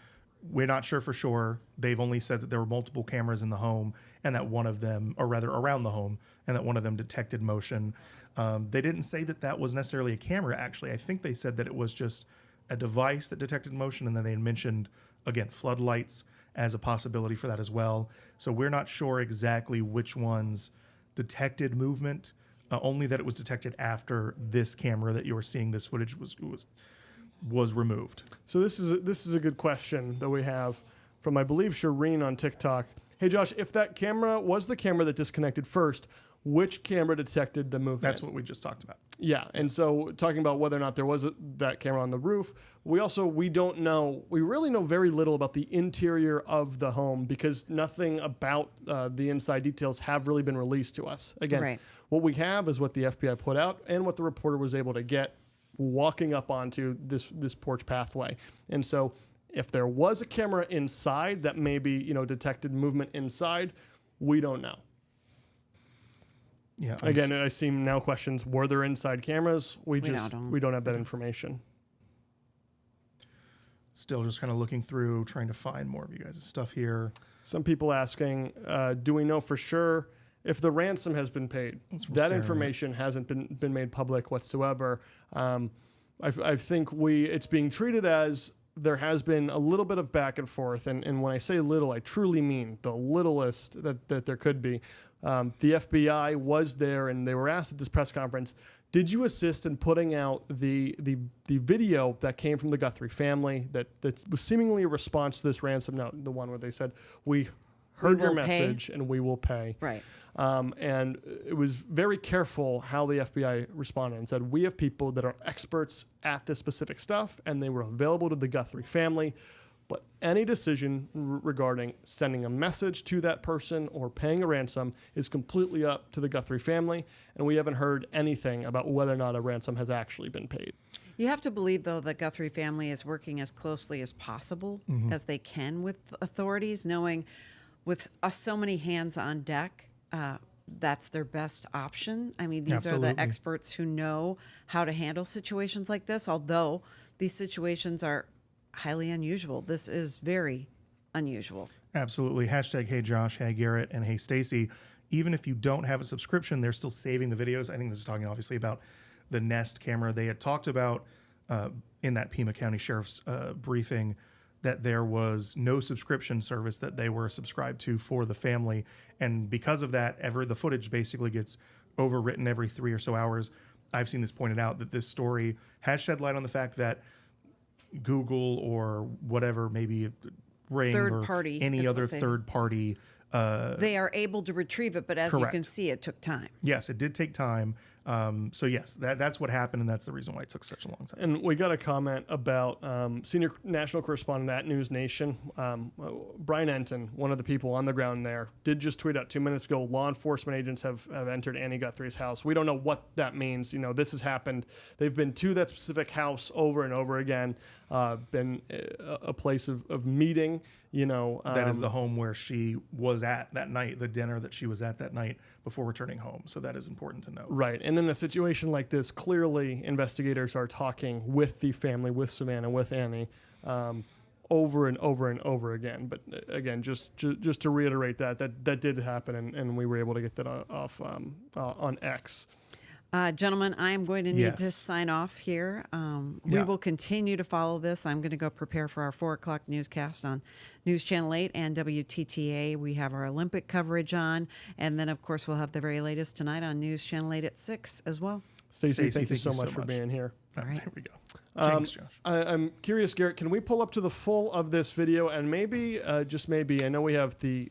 S2: We're not sure for sure. They've only said that there were multiple cameras in the home and that one of them, or rather around the home, and that one of them detected motion. They didn't say that that was necessarily a camera, actually. I think they said that it was just a device that detected motion, and then they mentioned, again, floodlights as a possibility for that as well. So we're not sure exactly which ones detected movement, only that it was detected after this camera that you were seeing this footage was removed.
S3: so this is a good question that we have from, I believe, Shireen on TikTok. Hey, Josh, if that camera was the camera that disconnected first, which camera detected the movement?
S2: That's what we just talked about.
S3: Yeah, and so talking about whether or not there was that camera on the roof, we don't know. We really know very little about the interior of the home, because nothing about the inside details have really been released to us. Again,
S1: Right.
S3: what we have is what the FBI put out and what the reporter was able to get walking up onto this porch pathway. And so if there was a camera inside that maybe, you know, detected movement inside, we don't know.
S2: Yeah.
S3: Again, I see now questions, were there inside cameras? We don't have that information.
S2: Still just kind of looking through, trying to find more of you guys' stuff here.
S3: Some people asking, do we know for sure if the ransom has been paid?
S2: from
S3: That
S2: Sarah.
S3: information hasn't been made public whatsoever. I think it's being treated as there has been a little bit of back and forth. And when I say little, I truly mean the littlest that there could be. The FBI was there, and they were asked at this press conference, did you assist in putting out the video that came from the Guthrie family that was seemingly a response to this ransom note, the one where they said, we heard your message and we will pay.
S1: Right.
S3: And it was very careful how the FBI responded and said, we have people that are experts at this specific stuff, and they were available to the Guthrie family. But any decision regarding sending a message to that person or paying a ransom is completely up to the Guthrie family, and we haven't heard anything about whether or not a ransom has actually been paid.
S1: You have to believe, though, the Guthrie family is working as closely as possible as they can with authorities, knowing with so many hands on deck, that's their best option. I mean, these are
S2: Absolutely.
S1: the experts who know how to handle situations like this, although these situations are highly unusual. This is very unusual.
S2: Absolutely. Hashtag Hey Josh, Hey Garrett, and Hey Stacy. Even if you don't have a subscription, they're still saving the videos. I think this is talking obviously about the Nest camera. They had talked about in that Pima County Sheriff's briefing that there was no subscription service that they were subscribed to for the family. And because of that, the footage basically gets overwritten every 3 or so hours. I've seen this pointed out that this story has shed light on the fact that Google or whatever, maybe Ring
S1: Third
S2: or
S1: party
S2: any
S1: is
S2: other
S1: what they-
S2: third party.
S1: They are able to retrieve it, but as you
S2: Correct.
S1: can see, it took time.
S2: Yes, it did take time. So yes, that's what happened, and that's the reason why it took such a long time.
S3: And we got a comment about senior national correspondent at News Nation, Brian Enton, one of the people on the ground there, did just tweet out 2 minutes ago, law enforcement agents have entered Annie Guthrie's house. We don't know what that means. You know, this has happened. They've been to that specific house over and over again, been a place of meeting, you know.
S2: That is the home where she was at that night, the dinner that she was at that night before returning home. So that is important to know.
S3: Right. And in a situation like this, clearly investigators are talking with the family, with Savannah, with Annie, over and over and over again. But again, just to reiterate that did happen, and we were able to get that off on X.
S1: Gentlemen, I am going to need to
S2: Yes.
S1: sign off here. We
S2: Yeah.
S1: will continue to follow this. I'm going to go prepare for our 4 o'clock newscast on News Channel 8 and WTTA. We have our Olympic coverage on. And then, of course, we'll have the very latest tonight on News Channel 8 at 6 as well.
S3: Stacey, thank you so much for being here.
S2: All right. There we go. Thanks, Josh.
S3: I'm curious, Garrett, can we pull up to the full of this video and maybe, just maybe, I know we have the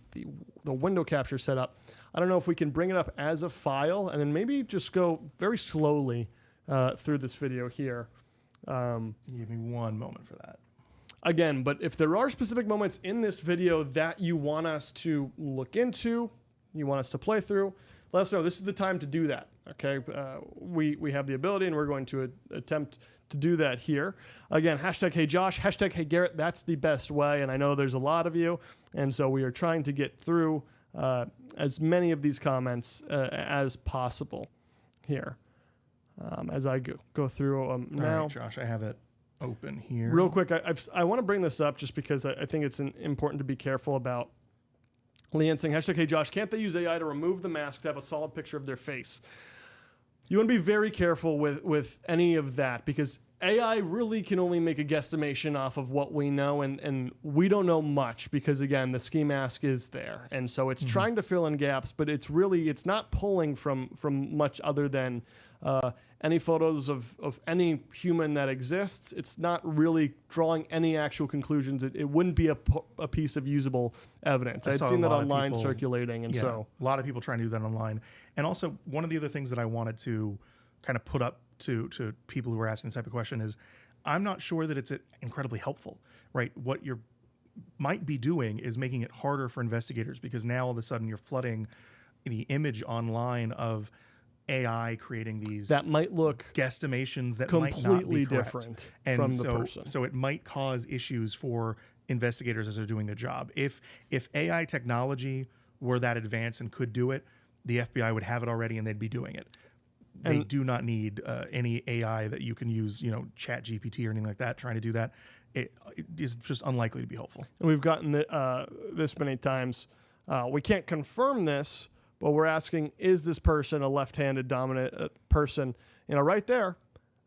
S3: window capture set up. I don't know if we can bring it up as a file and then maybe just go very slowly through this video here.
S2: Give me one moment for that.
S3: Again, but if there are specific moments in this video that you want us to look into, you want us to play through, let us know. This is the time to do that. Okay, we have the ability, and we're going to attempt to do that here. Again, hashtag Hey Josh, hashtag Hey Garrett. That's the best way, and I know there's a lot of you, and so we are trying to get through as many of these comments as possible here. As I go through now,
S2: all right, Josh, I have it open here.
S3: Real quick, I want to bring this up just because I think it's important to be careful about. Leanne saying, hashtag Hey Josh, can't they use AI to remove the mask to have a solid picture of their face? You want to be very careful with any of that because AI really can only make a guesstimation off of what we know, and we don't know much because, again, the ski mask is there. And so it's trying to fill in gaps, but it's not pulling from much other than any photos of any human that exists. It's not really drawing any actual conclusions. It wouldn't be a piece of usable evidence. I'd seen that online circulating, and so
S2: a lot of people trying to do that online. And also, one of the other things that I wanted to kind of put up to people who are asking this type of question is, I'm not sure that it's incredibly helpful, right? What you might be doing is making it harder for investigators because now all of a sudden you're flooding the image online of AI creating these
S3: that might look
S2: guesstimations that
S3: completely
S2: might not be
S3: different
S2: and
S3: from the person.
S2: So it might cause issues for investigators as they're doing their job. If AI technology were that advanced and could do it, the FBI would have it already and they'd be doing it. They do not need any AI that you can use, Chat GPT or anything like that. Trying to do that, it is just unlikely to be helpful.
S3: And we've gotten this many times. We can't confirm this, but we're asking, is this person a left-handed dominant person? Right there,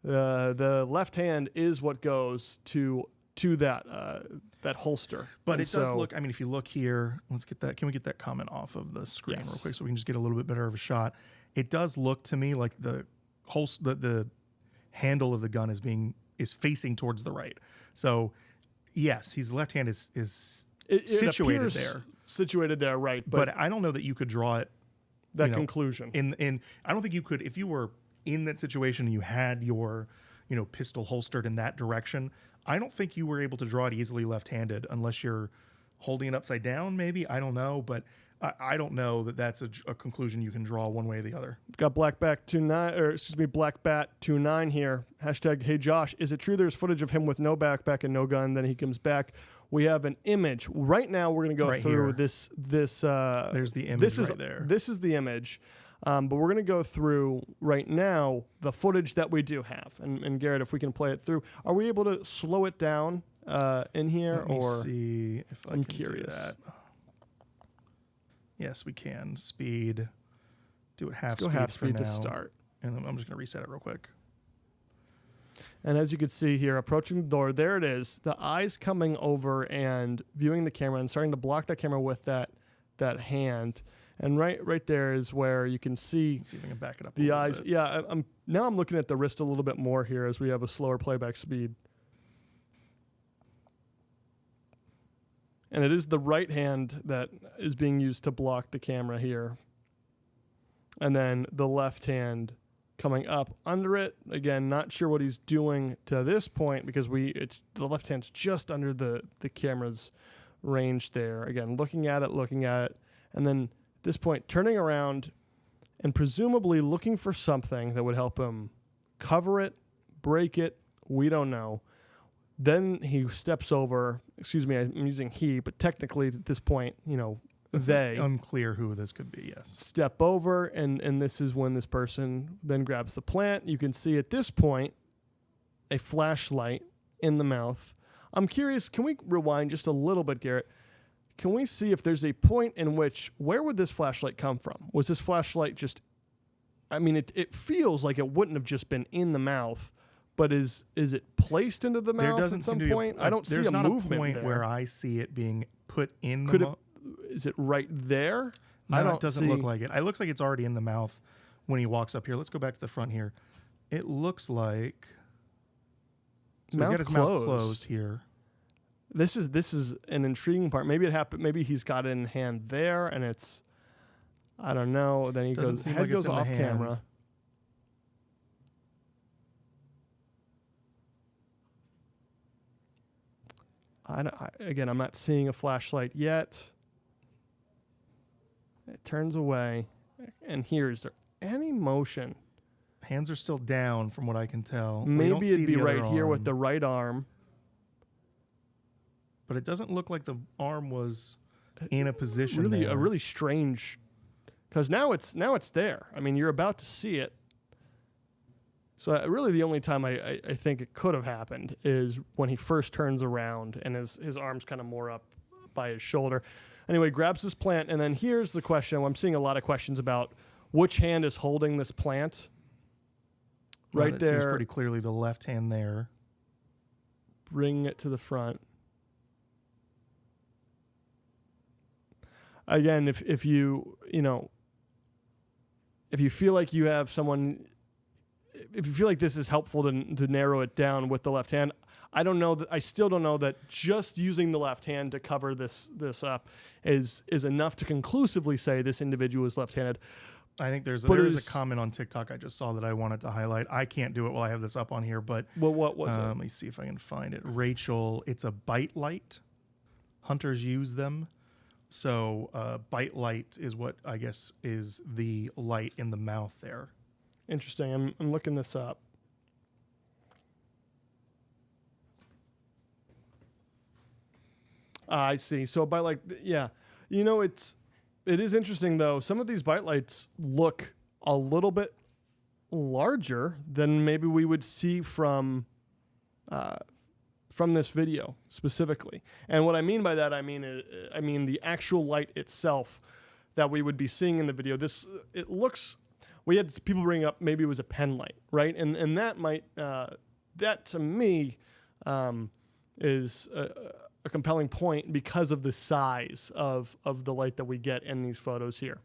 S3: the left hand is what goes to that holster.
S2: But it does look, if you look here, let's get that. Can we get that comment off of the screen real quick so we can just get a little bit better of a shot? It does look to me like the handle of the gun is facing towards the right. So yes, his left hand is situated there.
S3: Situated there, right.
S2: But I don't know that you could draw it
S3: conclusion.
S2: I don't think you could, if you were in that situation and you had your pistol holstered in that direction, I don't think you were able to draw it easily left-handed unless you're holding it upside down, maybe. I don't know, but I don't know that that's a conclusion you can draw one way or the other.
S3: Got Blackbat29 here. Hashtag Hey Josh. Is it true there's footage of him with no backpack and no gun? Then he comes back. We have an image right now. We're going to go through here. This. There's
S2: the image right there.
S3: This is the image, but we're going to go through right now the footage that we do have. And Garrett, if we can play it through, are we able to slow it down in here?
S2: Let me see if I'm
S3: curious.
S2: Do that. Yes, we can. Speed. Do it half
S3: Let's
S2: speed.
S3: Go half
S2: for
S3: speed
S2: now.
S3: to start.
S2: And then I'm just going to reset it real quick.
S3: And as you can see here, approaching the door, there it is. The eyes coming over and viewing the camera and starting to block that camera with that hand. And right there is where you can see.
S2: Let's see if I can back it up.
S3: The eyes. Bit. Yeah, I'm looking at the wrist a little bit more here as we have a slower playback speed. And it is the right hand that is being used to block the camera here. And then the left hand coming up under it. Again, not sure what he's doing to this point because the left hand's just under the camera's range there. Again, looking at it. And then at this point, turning around and presumably looking for something that would help him cover it, break it. We don't know. Then he steps over, I'm using he, but technically at this point,
S2: it's
S3: they.
S2: Unclear who this could be, yes.
S3: Step over, and this is when this person then grabs the plant. You can see at this point a flashlight in the mouth. I'm curious, can we rewind just a little bit, Garrett? Can we see if there's a point in which, where would this flashlight come from? Was this flashlight just, it feels like it wouldn't have just been in the mouth. But is it placed into the mouth at some point? I don't see a movement
S2: There's not a point where I see it being put in the mouth.
S3: Is it right there?
S2: No, it doesn't look like it. It looks like it's already in the mouth when he walks up here. Let's go back to the front here. It looks like so
S3: Mouth
S2: he's got his mouth closed here.
S3: This is an intriguing part. Maybe it happened. Maybe he's got it in hand there, and it's, I don't know. Then he
S2: Doesn't
S3: goes,
S2: seem
S3: head
S2: like it's
S3: goes
S2: in the
S3: off
S2: hand.
S3: camera. Again, I'm not seeing a flashlight yet. It turns away, and here, is there any motion?
S2: Hands are still down from what I can tell.
S3: Maybe it'd be right here with the right arm.
S2: But it doesn't look like the arm was in a position
S3: Really,
S2: there.
S3: a really strange, because now it's there. I mean, you're about to see it. So really, the only time I think it could have happened is when he first turns around and his arm's kind of more up by his shoulder. Anyway, grabs this plant, and then here's the question. I'm seeing a lot of questions about which hand is holding this plant. Right
S2: it
S3: there.
S2: seems pretty clearly the left hand there.
S3: Bring it to the front. Again, if you feel like you have someone, if you feel like this is helpful to narrow it down with the left hand, I still don't know that just using the left hand to cover this up is enough to conclusively say this individual is left-handed.
S2: I think there is a comment on TikTok I just saw that I wanted to highlight. I can't do it while I have this up on here, but
S3: well, what was it?
S2: Let me see if I can find it. Rachel, it's a bite light. Hunters use them. So bite light is what I guess is the light in the mouth there.
S3: Interesting. I'm looking this up. I see. So bite light, yeah. It is interesting though. Some of these bite lights look a little bit larger than maybe we would see from this video specifically. And what I mean by that, I mean the actual light itself that we would be seeing in the video. It looks. We had people bring up maybe it was a pen light, right? And that might that to me is a compelling point because of the size of the light that we get in these photos here.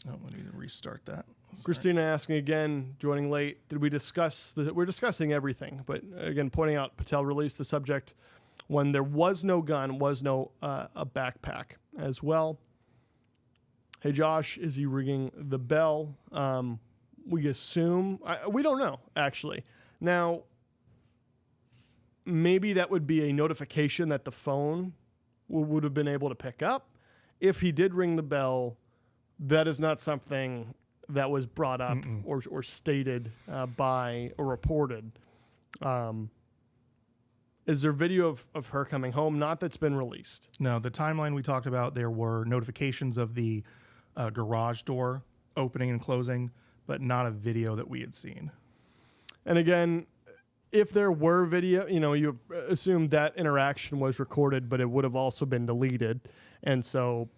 S2: Oh, I need to restart that. Sorry.
S3: Christina asking again, joining late, did we discuss we're discussing everything, but again, pointing out Patel released the subject when there was no gun, was no a backpack as well. Hey, Josh, is he ringing the bell? We assume. We don't know, actually. Now, maybe that would be a notification that the phone would have been able to pick up. If he did ring the bell, that is not something that was brought up or stated by or reported. Is there video of her coming home? Not that's been released.
S2: No, the timeline we talked about, there were notifications of the garage door opening and closing, but not a video that we had seen.
S3: And again, if there were video, you assume that interaction was recorded, but it would have also been deleted. And so,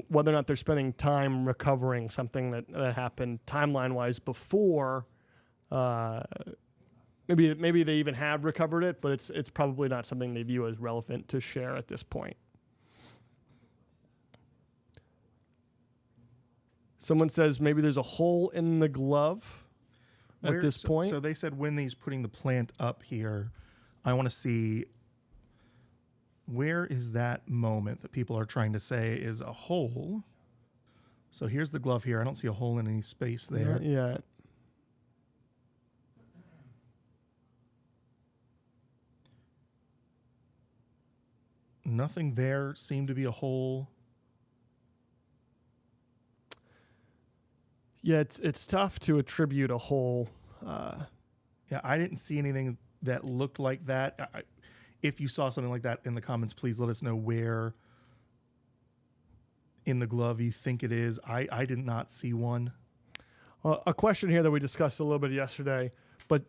S3: whether or not they're spending time recovering something that happened timeline-wise before, maybe they even have recovered it, but it's probably not something they view as relevant to share at this point. Someone says maybe there's a hole in the glove at this point.
S2: So they said when he's putting the plant up here, I want to see where is that moment that people are trying to say is a hole. So here's the glove here. I don't see a hole in any space there.
S3: Not yet.
S2: Nothing there seemed to be a hole.
S3: Yeah, it's tough to attribute a hole.
S2: Yeah, I didn't see anything that looked like that. If you saw something like that in the comments, please let us know where in the glove you think it is. I did not see one.
S3: A question here that we discussed a little bit yesterday, but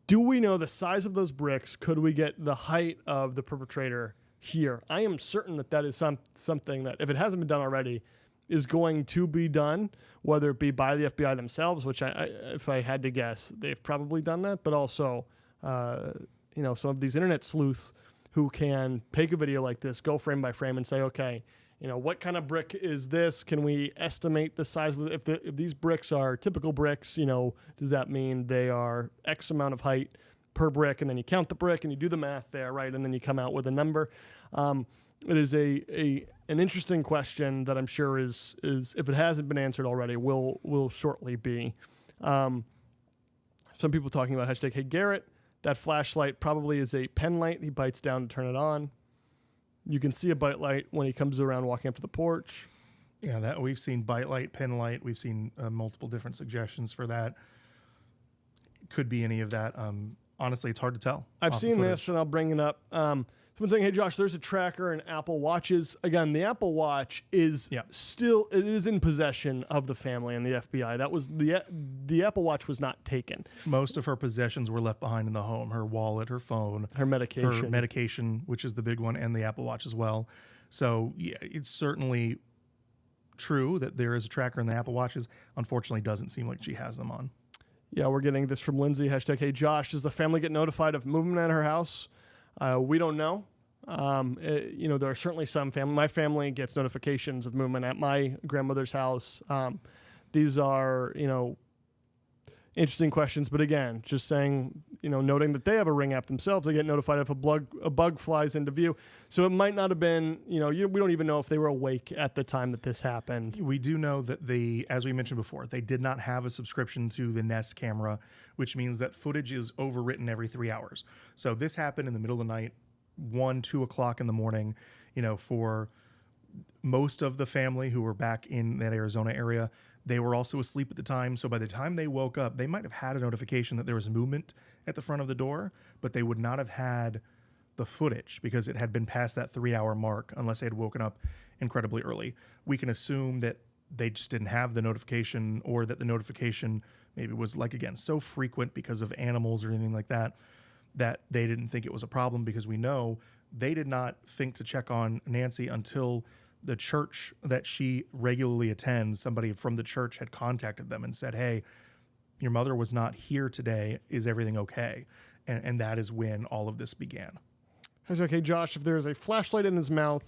S3: do we know the size of those bricks? Could we get the height of the perpetrator here? I am certain that is something that, if it hasn't been done already, is going to be done, whether it be by the FBI themselves, which if I had to guess, they've probably done that, but also, some of these internet sleuths who can take a video like this, go frame by frame and say, okay, what kind of brick is this? Can we estimate the size? If these bricks are typical bricks, does that mean they are X amount of height per brick? And then you count the brick and you do the math there, right? And then you come out with a number. It is an interesting question that I'm sure is if it hasn't been answered already, will shortly be. Some people talking about hashtag Hey Garrett. That flashlight probably is a pen light. He bites down to turn it on. You can see a bite light when he comes around walking up to the porch.
S2: Yeah, that we've seen bite light, pen light. We've seen multiple different suggestions for that. Could be any of that. Honestly, it's hard to tell.
S3: I've seen this, and I'll bring it up. Someone's saying, hey, Josh, there's a tracker in Apple Watches. Again, the Apple Watch is still, it is in possession of the family and the FBI. That was the Apple Watch was not taken.
S2: Most of her possessions were left behind in the home. Her wallet, her phone.
S3: Her medication,
S2: which is the big one, and the Apple Watch as well. So, yeah, it's certainly true that there is a tracker in the Apple Watches. Unfortunately, doesn't seem like she has them on.
S3: Yeah, we're getting this from Lindsay. Hashtag, hey, Josh, does the family get notified of movement at her house? We don't know. There are certainly some family. My family gets notifications of movement at my grandmother's house. These are, interesting questions. But again, just saying, noting that they have a Ring app themselves, they get notified if a bug flies into view. So it might not have been, we don't even know if they were awake at the time that this happened.
S2: We do know that as we mentioned before, they did not have a subscription to the Nest camera, which means that footage is overwritten every 3 hours. So this happened in the middle of the night, 1, 2 o'clock in the morning, for most of the family who were back in that Arizona area. They were also asleep at the time. So by the time they woke up, they might have had a notification that there was movement at the front of the door, but they would not have had the footage because it had been past that 3-hour mark unless they had woken up incredibly early. We can assume that they just didn't have the notification, or that the notification maybe was, like, again, so frequent because of animals or anything like that, that they didn't think it was a problem, because we know they did not think to check on Nancy until the church that she regularly attends, somebody from the church had contacted them and said, hey, your mother was not here today. Is everything okay? And that is when all of this began.
S3: Okay, Josh, if there's a flashlight in his mouth,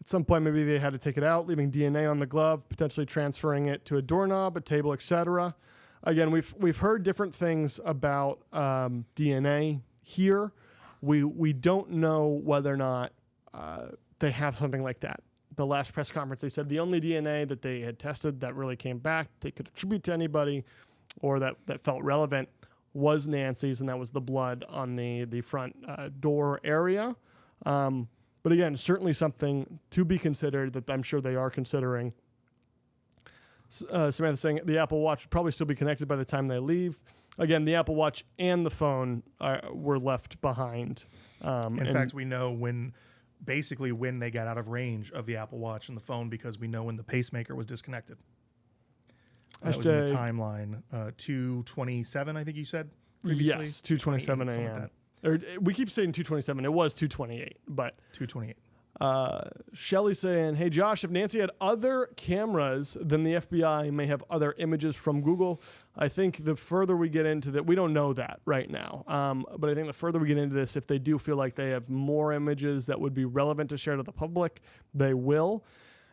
S3: at some point maybe they had to take it out, leaving DNA on the glove, potentially transferring it to a doorknob, a table, etc. Again, we've heard different things about DNA here. We don't know whether or not they have something like that. The last press conference, they said the only DNA that they had tested that really came back, they could attribute to anybody, or that felt relevant, was Nancy's, and that was the blood on the front door area. But again, certainly something to be considered that I'm sure they are considering. Samantha saying the Apple Watch would probably still be connected by the time they leave. Again, the Apple Watch and the phone were left behind.
S2: In fact, we know when they got out of range of the Apple Watch and the phone, because we know when the pacemaker was disconnected. That was in the timeline. 2:27, I think you said previously.
S3: Yes, 2:27 a.m. We keep saying 2:27. It was 2:28, but
S2: 2:28.
S3: Shelly saying, hey, Josh, if Nancy had other cameras, then the FBI may have other images from Google. I think the further we get into that, we don't know that right now. But I think the further we get into this, if they do feel like they have more images that would be relevant to share to the public, they will.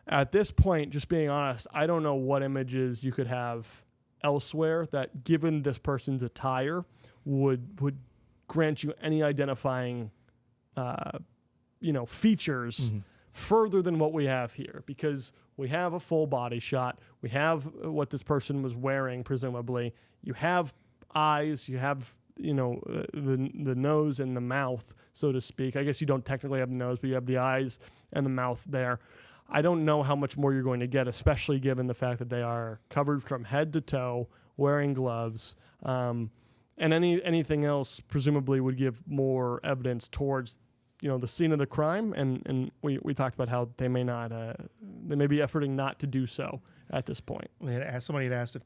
S3: At this point, just being honest, I don't know what images you could have elsewhere that, given this person's attire, would grant you any identifying features further than what we have here, because we have a full body shot. We have what this person was wearing, presumably. You have eyes, you have, the nose and the mouth, so to speak. I guess you don't technically have the nose, but you have the eyes and the mouth there. I don't know how much more you're going to get, especially given the fact that they are covered from head to toe, wearing gloves, and anything else presumably would give more evidence towards the scene of the crime, and we talked about how they may not, they may be efforting not to do so at this point.
S2: Somebody had asked if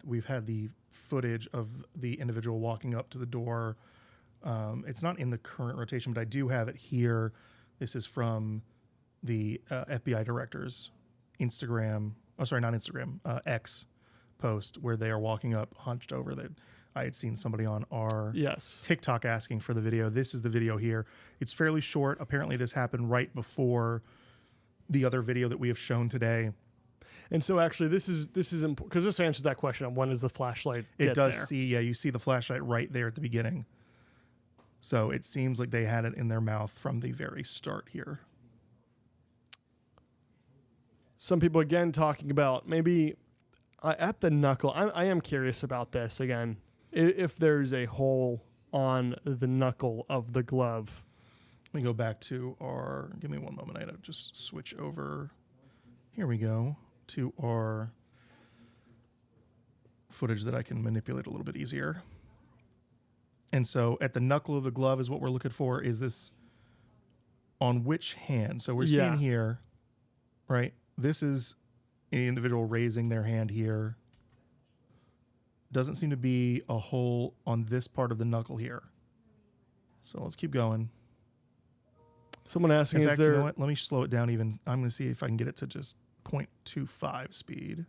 S2: we've had the footage of the individual walking up to the door. It's not in the current rotation, but I do have it here. This is from the FBI director's Instagram. Oh, sorry, not Instagram, X post, where they are walking up hunched over. That I had seen somebody on our TikTok asking for the video. This is the video here. It's fairly short. Apparently this happened right before the other video that we have shown today.
S3: And so actually this is important because this answers that question of when does the flashlight
S2: It does
S3: there.
S2: see, you see the flashlight right there at the beginning. So it seems like they had it in their mouth from the very start here.
S3: Some people again talking about maybe at the knuckle. I am curious about this again. If there's a hole on the knuckle of the glove.
S2: Let me go back to give me one moment. I gotta just switch over. Here we go to our footage that I can manipulate a little bit easier. And so at the knuckle of the glove is what we're looking for. Is this on which hand? So we're seeing here, right? This is an individual raising their hand here. Doesn't seem to be a hole on this part of the knuckle here. So let's keep going.
S3: Someone asking,
S2: In
S3: is
S2: fact,
S3: there...
S2: you know what? Let me slow it down even. I'm going to see if I can get it to just 0.25 speed.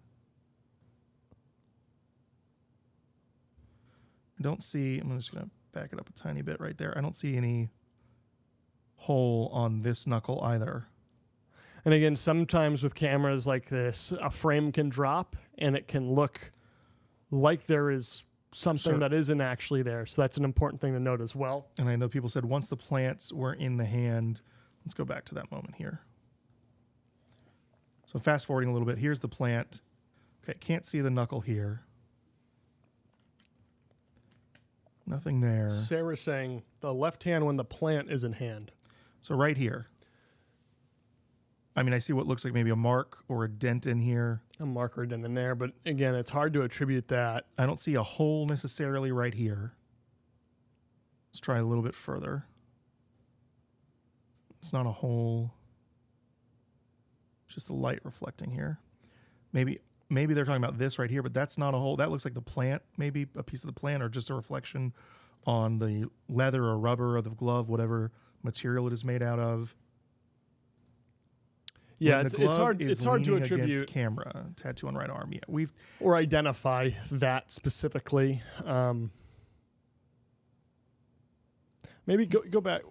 S2: I don't see... I'm just going to back it up a tiny bit right there. I don't see any hole on this knuckle either.
S3: And again, sometimes with cameras like this, a frame can drop and it can look like there is something that isn't actually there. So that's an important thing to note as well.
S2: And I know people said once the plants were in the hand, let's go back to that moment here. So fast forwarding a little bit, here's the plant. Okay, can't see the knuckle here. Nothing there.
S3: Sarah's saying the left hand when the plant is in hand.
S2: So right here. I mean, I see what looks like maybe a mark or a dent in here.
S3: A marker dent in there, but again, it's hard to attribute that.
S2: I don't see a hole necessarily right here. Let's try a little bit further. It's not a hole. It's just the light reflecting here. Maybe they're talking about this right here, but that's not a hole. That looks like the plant, maybe a piece of the plant or just a reflection on the leather or rubber of the glove, whatever material it is made out of.
S3: Yeah, it's hard to attribute
S2: camera tattoo on right arm. Yeah,
S3: or identify that specifically. Maybe go back.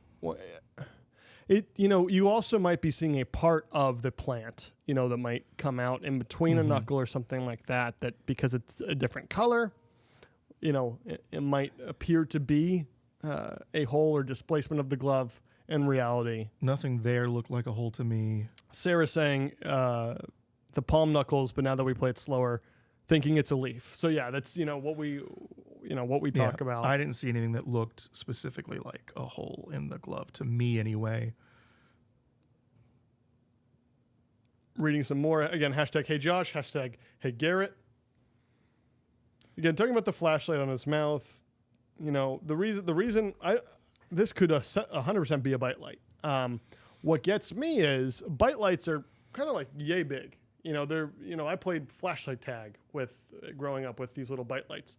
S3: You also might be seeing a part of the plant, that might come out in between a knuckle or something like that. That because it's a different color, it might appear to be a hole or displacement of the glove. In reality,
S2: nothing there looked like a hole to me.
S3: Sarah's saying the palm knuckles, but now that we play it slower, thinking it's a leaf. So yeah, that's what we talk about.
S2: I didn't see anything that looked specifically like a hole in the glove to me, anyway.
S3: Reading some more again. Hashtag Hey Josh. Hashtag Hey Garrett. Again, talking about the flashlight on his mouth. The reason this could 100% be a bite light. What gets me is bite lights are kind of like yay big. I played flashlight tag growing up with these little bite lights.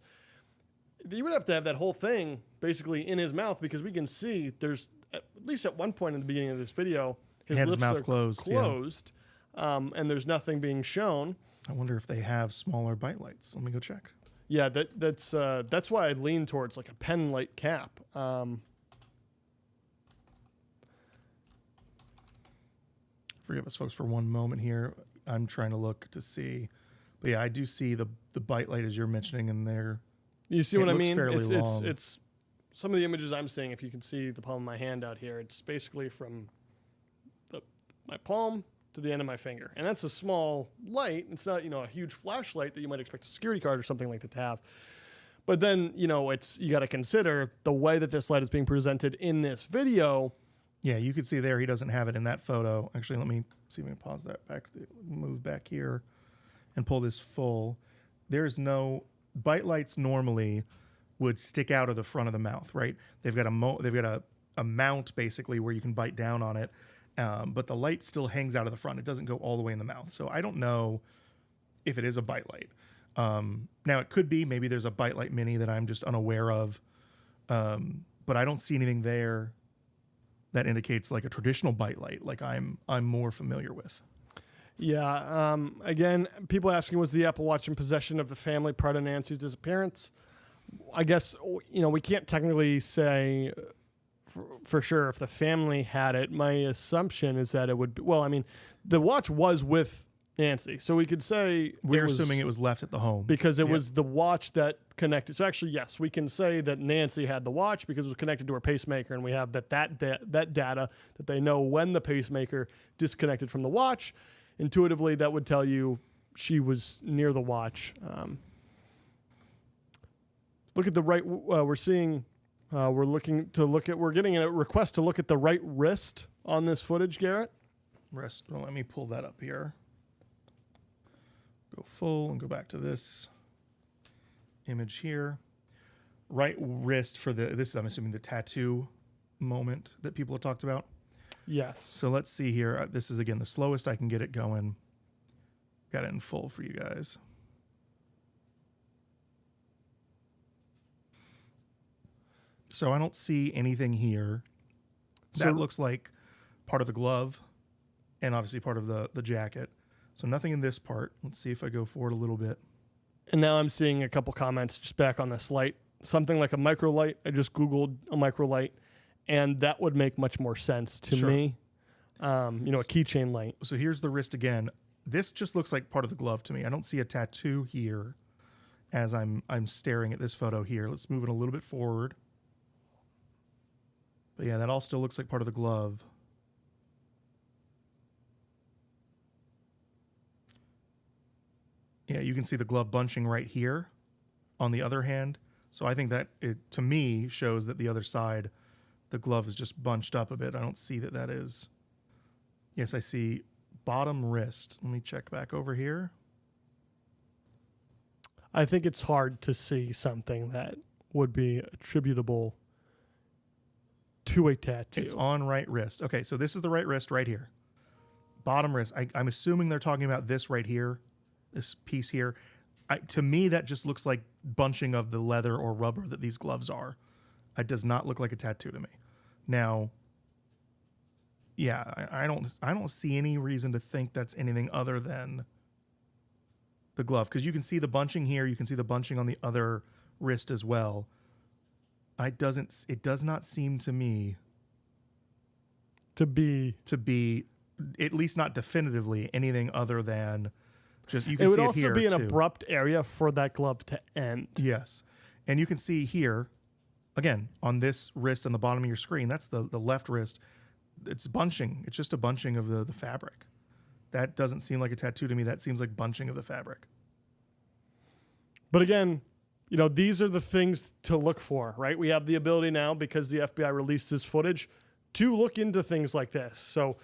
S3: You would have to have that whole thing basically in his mouth because we can see there's at least at one point in the beginning of this video, his lips
S2: mouth
S3: are
S2: closed.
S3: And there's nothing being shown.
S2: I wonder if they have smaller bite lights. Let me go check.
S3: Yeah, that's why I lean towards like a pen light cap.
S2: Forgive us, folks, for one moment here. I'm trying to look to see. But yeah, I do see the bite light as you're mentioning in there.
S3: You see what I mean?
S2: Long.
S3: It's some of the images I'm seeing, if you can see the palm of my hand out here, it's basically from my palm to the end of my finger. And that's a small light. It's not, a huge flashlight that you might expect a security card or something like that to have. But then, you got to consider the way that this light is being presented in this video.
S2: Yeah, you could see there he doesn't have it in that photo. Actually, let me see if we can pause that back, move back here and pull this full. There's no bite lights normally would stick out of the front of the mouth, right? They've got a mount basically where you can bite down on it, but the light still hangs out of the front. It doesn't go all the way in the mouth. So I don't know if it is a bite light. Now it could be, maybe there's a bite light mini that I'm just unaware of, but I don't see anything there that indicates like a traditional bite light, like I'm more familiar with.
S3: Yeah. Again, people asking, was the Apple Watch in possession of the family prior to Nancy's disappearance? I guess, we can't technically say for sure if the family had it. My assumption is that it would be, well, I mean, the watch was with Nancy, so we could say
S2: We're assuming it was left at the home.
S3: because it was the watch that connected. So actually, yes, we can say that Nancy had the watch because it was connected to her pacemaker, and we have that data that they know when the pacemaker disconnected from the watch. Intuitively, that would tell you she was near the watch. Look at the right. We're seeing. We're looking to look at. We're getting a request to look at the right wrist on this footage, Garrett.
S2: Well, let me pull that up here. Go full and go back to this image here. Right wrist for this is, I'm assuming, the tattoo moment that people have talked about.
S3: Yes.
S2: So let's see here. This is, again, the slowest I can get it going. Got it in full for you guys. So I don't see anything here. That looks like part of the glove and obviously part of the jacket. So nothing in this part. Let's see if I go forward a little bit.
S3: And now I'm seeing a couple comments just back on this light. Something like a micro light. I just Googled a micro light, and that would make much more sense to me. A keychain light.
S2: So here's the wrist again. This just looks like part of the glove to me. I don't see a tattoo here as I'm staring at this photo here. Let's move it a little bit forward. But yeah, that all still looks like part of the glove. Yeah, you can see the glove bunching right here on the other hand. So I think that it, to me, shows that the other side, the glove is just bunched up a bit. I don't see that that is. Yes, I see bottom wrist. Let me check back over here.
S3: I think it's hard to see something that would be attributable to a tattoo.
S2: It's on right wrist. Okay, so this is the right wrist right here. Bottom wrist. I'm assuming they're talking about this right here, this piece here. To me, that just looks like bunching of the leather or rubber that these gloves are. It does not look like a tattoo to me. Now, yeah, I don't see any reason to think that's anything other than the glove, because you can see the bunching here. You can see the bunching on the other wrist as well. It does not seem to me
S3: to be
S2: at least not definitively anything other than just you can
S3: it would
S2: see
S3: also
S2: it here
S3: be an
S2: too.
S3: abrupt area for that glove to end.
S2: Yes. And you can see here, again, on this wrist on the bottom of your screen, that's the left wrist. It's bunching. It's just a bunching of the fabric. That doesn't seem like a tattoo to me. That seems like bunching of the fabric.
S3: But again, these are the things to look for, right? We have the ability now, because the FBI released this footage, to look into things like this. So,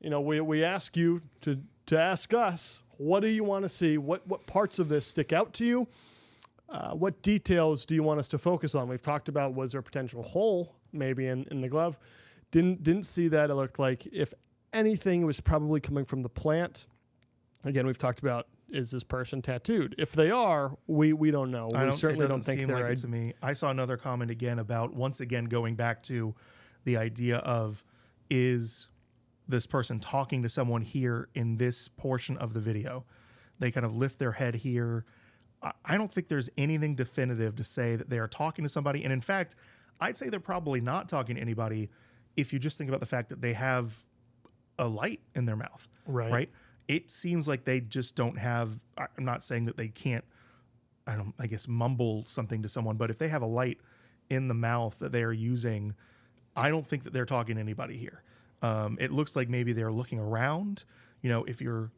S3: we ask you to ask us, what do you want to see? What parts of this stick out to you? What details do you want us to focus on? We've talked about, was there a potential hole maybe in the glove? Didn't see that. It looked like, if anything, it was probably coming from the plant. Again, we've talked about, is this person tattooed? If they are, we don't know. We certainly don't think they're
S2: like it to me. I saw another comment again about, once again, going back to the idea of, is this person talking to someone here in this portion of the video? They kind of lift their head here. I don't think there's anything definitive to say that they are talking to somebody. And in fact, I'd say they're probably not talking to anybody if you just think about the fact that they have a light in their mouth, right? It seems like they just don't have, I'm not saying that they can't, I guess, mumble something to someone, but if they have a light in the mouth that they are using, I don't think that they're talking to anybody here. It looks like maybe they're looking around. If you're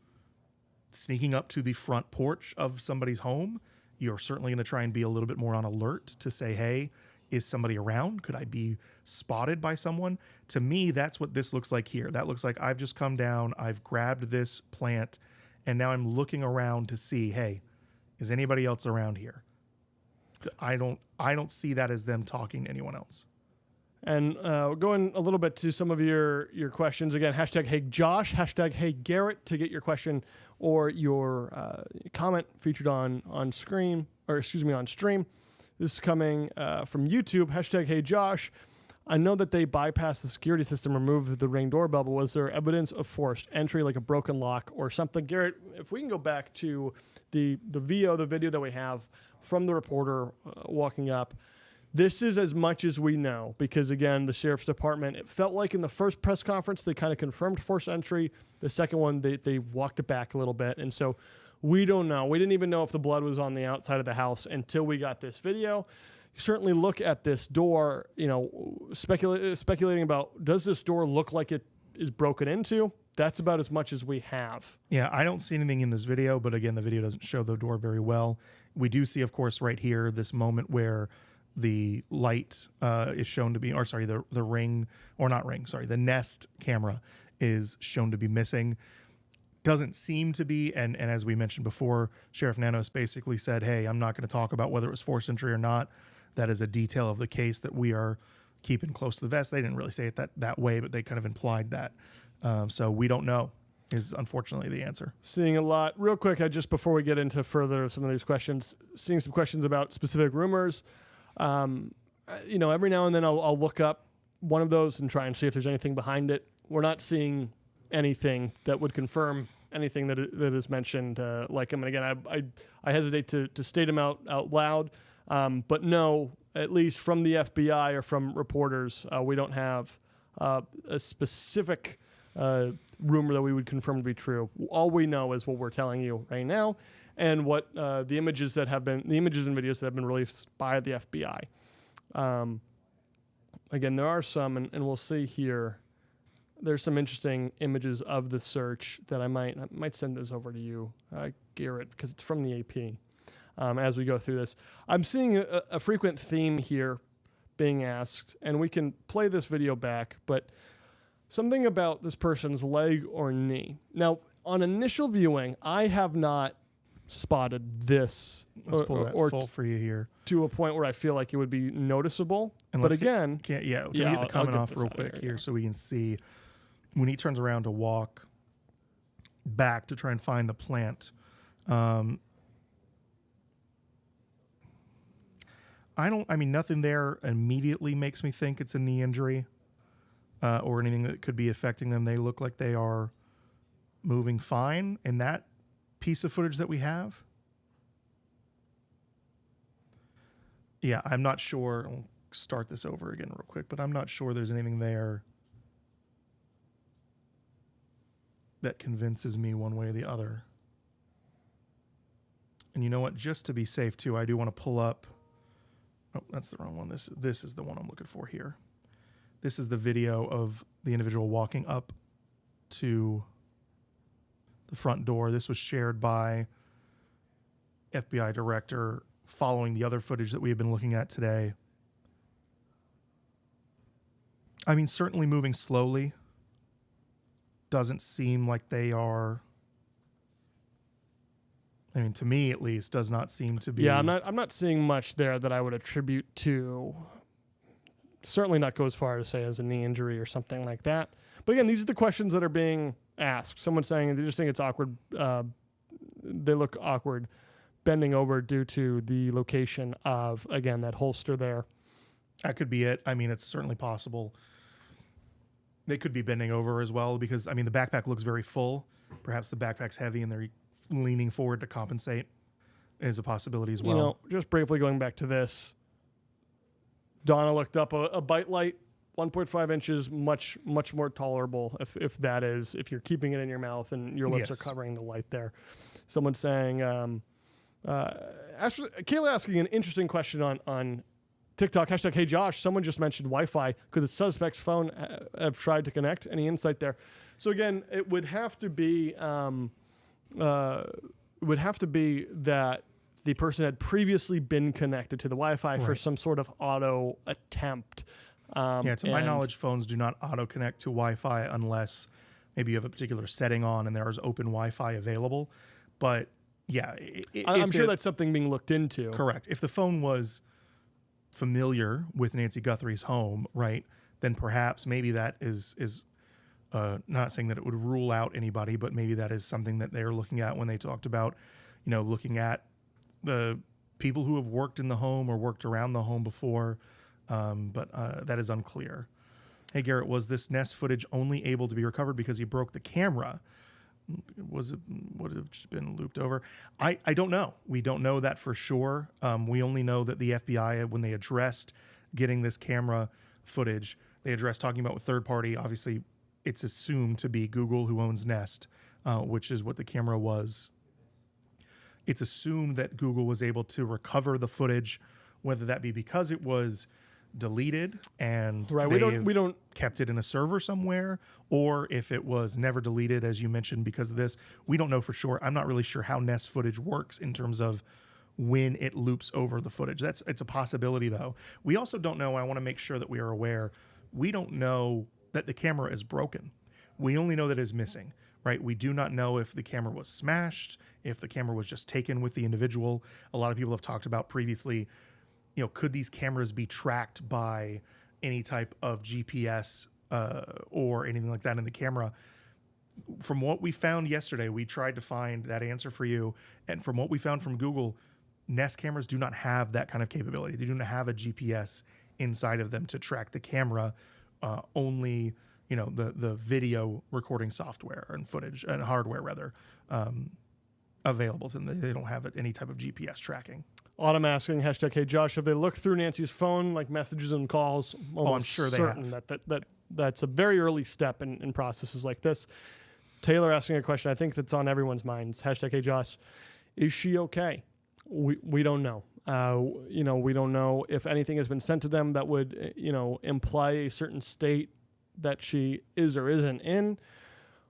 S2: sneaking up to the front porch of somebody's home, you're certainly going to try and be a little bit more on alert to say, hey, is somebody around? Could I be spotted by someone? To me, that's what this looks like here. That looks like I've just come down, I've grabbed this plant, and now I'm looking around to see, hey, is anybody else around here? I don't see that as them talking to anyone else.
S3: And going a little bit to some of your questions. Again, hashtag Hey Josh, hashtag Hey Garrett to get your question or your comment featured on stream. This is coming from YouTube. Hashtag Hey Josh. I know that they bypassed the security system, removed the Ring doorbell, but was there evidence of forced entry, like a broken lock or something? Garrett, if we can go back to the video that we have from the reporter walking up, This is as much as we know because, again, the sheriff's department, it felt like in the first press conference, they kind of confirmed forced entry. The second one, they walked it back a little bit. And so we don't know. We didn't even know if the blood was on the outside of the house until we got this video. You certainly look at this door, speculating about, does this door look like it is broken into? That's about as much as we have.
S2: Yeah, I don't see anything in this video, but again, the video doesn't show the door very well. We do see, of course, right here, this moment where the light is shown to be, or sorry, the ring, or not ring, sorry, the Nest camera is shown to be missing. Doesn't seem to be, and as we mentioned before, Sheriff Nanos basically said, hey, I'm not going to talk about whether it was forced entry or not. That is a detail of the case that we are keeping close to the vest. They didn't really say it that way, but they kind of implied that. So we don't know is unfortunately the answer.
S3: Seeing a lot. Real quick, just before we get into further some of these questions, seeing some questions about specific rumors. Every now and then I'll look up one of those and try and see if there's anything behind it. We're not seeing anything that would confirm anything that is mentioned like him. And again, I hesitate to state them out loud. But no, at least from the FBI or from reporters, we don't have a specific rumor that we would confirm to be true. All we know is what we're telling you right now, and what the images and videos that have been released by the FBI. Again, there are some, and we'll see here. There's some interesting images of the search that I might send this over to you, Garrett, because it's from the AP. As we go through this, I'm seeing a frequent theme here being asked, and we can play this video back, but something about this person's leg or knee. Now, on initial viewing, I have not spotted this
S2: Let's pull that full for you here
S3: to a point where I feel like it would be noticeable.
S2: And
S3: but again,
S2: can we get the comment off real quick here so we can see when he turns around to walk back to try and find the plant. Nothing there immediately makes me think it's a knee injury or anything that could be affecting them. They look like they are moving fine in that piece of footage that we have. Yeah, I'm not sure. I'll start this over again real quick, but I'm not sure there's anything there that convinces me one way or the other. And you know what? Just to be safe, too, I do want to pull up. Oh, that's the wrong one. This is the one I'm looking for here. This is the video of the individual walking up to the front door. This was shared by FBI director following the other footage that we have been looking at today. I mean, certainly moving slowly. Doesn't seem like they are. I mean, to me at least, does not seem to be.
S3: Yeah, I'm not seeing much there that I would attribute to. Certainly not go as far as say as a knee injury or something like that. But again, these are the questions that are being asked. Someone's saying they just think it's awkward. They look awkward bending over due to the location of, again, that holster there.
S2: That could be it. I mean, it's certainly possible. They could be bending over as well because, I mean, the backpack looks very full. Perhaps the backpack's heavy and they're leaning forward to compensate is a possibility as well.
S3: You know, just briefly going back to this, Donna looked up a bite light, 1.5 inches, much more tolerable if you're keeping it in your mouth and your lips are covering the light there. Someone's saying, actually, Kayla asking an interesting question on TikTok, hashtag Hey Josh, someone just mentioned Wi-Fi. Could the suspect's phone have tried to connect? Any insight there? So again, it would have to be that the person had previously been connected to the Wi-Fi for some sort of auto attempt.
S2: To my knowledge, phones do not auto connect to Wi-Fi unless maybe you have a particular setting on and there is open Wi-Fi available. But yeah,
S3: I'm sure that's something being looked into.
S2: Correct. If the phone was familiar with Nancy Guthrie's home, right, then perhaps maybe that is not saying that it would rule out anybody, but maybe that is something that they're looking at when they talked about, looking at the people who have worked in the home or worked around the home before. But that is unclear. Hey, Garrett, was this Nest footage only able to be recovered because he broke the camera? would have just been looped over? I don't know. We don't know that for sure. We only know that the FBI, when they addressed getting this camera footage, they addressed talking about with third party. Obviously, it's assumed to be Google, who owns Nest, which is what the camera was. It's assumed that Google was able to recover the footage, whether that be because it was deleted and
S3: we don't
S2: kept it in a server somewhere, or if it was never deleted, as you mentioned, because of this. We don't know for sure. I'm not really sure how Nest footage works in terms of when it loops over the footage. It's a possibility, though. We also don't know, and I want to make sure that we are aware, we don't know that the camera is broken. We only know that it is missing, right? We do not know if the camera was smashed, if the camera was just taken with the individual. A lot of people have talked about previously, could these cameras be tracked by any type of GPS or anything like that in the camera? From what we found yesterday, we tried to find that answer for you. And from what we found from Google, Nest cameras do not have that kind of capability. They do not have a GPS inside of them to track the camera. Only, the video recording software and footage and hardware rather available to them. They don't have any type of GPS tracking.
S3: Autumn asking, hashtag, hey Josh, have they looked through Nancy's phone, like messages and calls?
S2: I'm sure they have.
S3: That's a very early step in processes like this. Taylor asking a question, I think that's on everyone's minds. Hashtag, hey Josh, is she okay? We don't know. We don't know if anything has been sent to them that would, imply a certain state that she is or isn't in.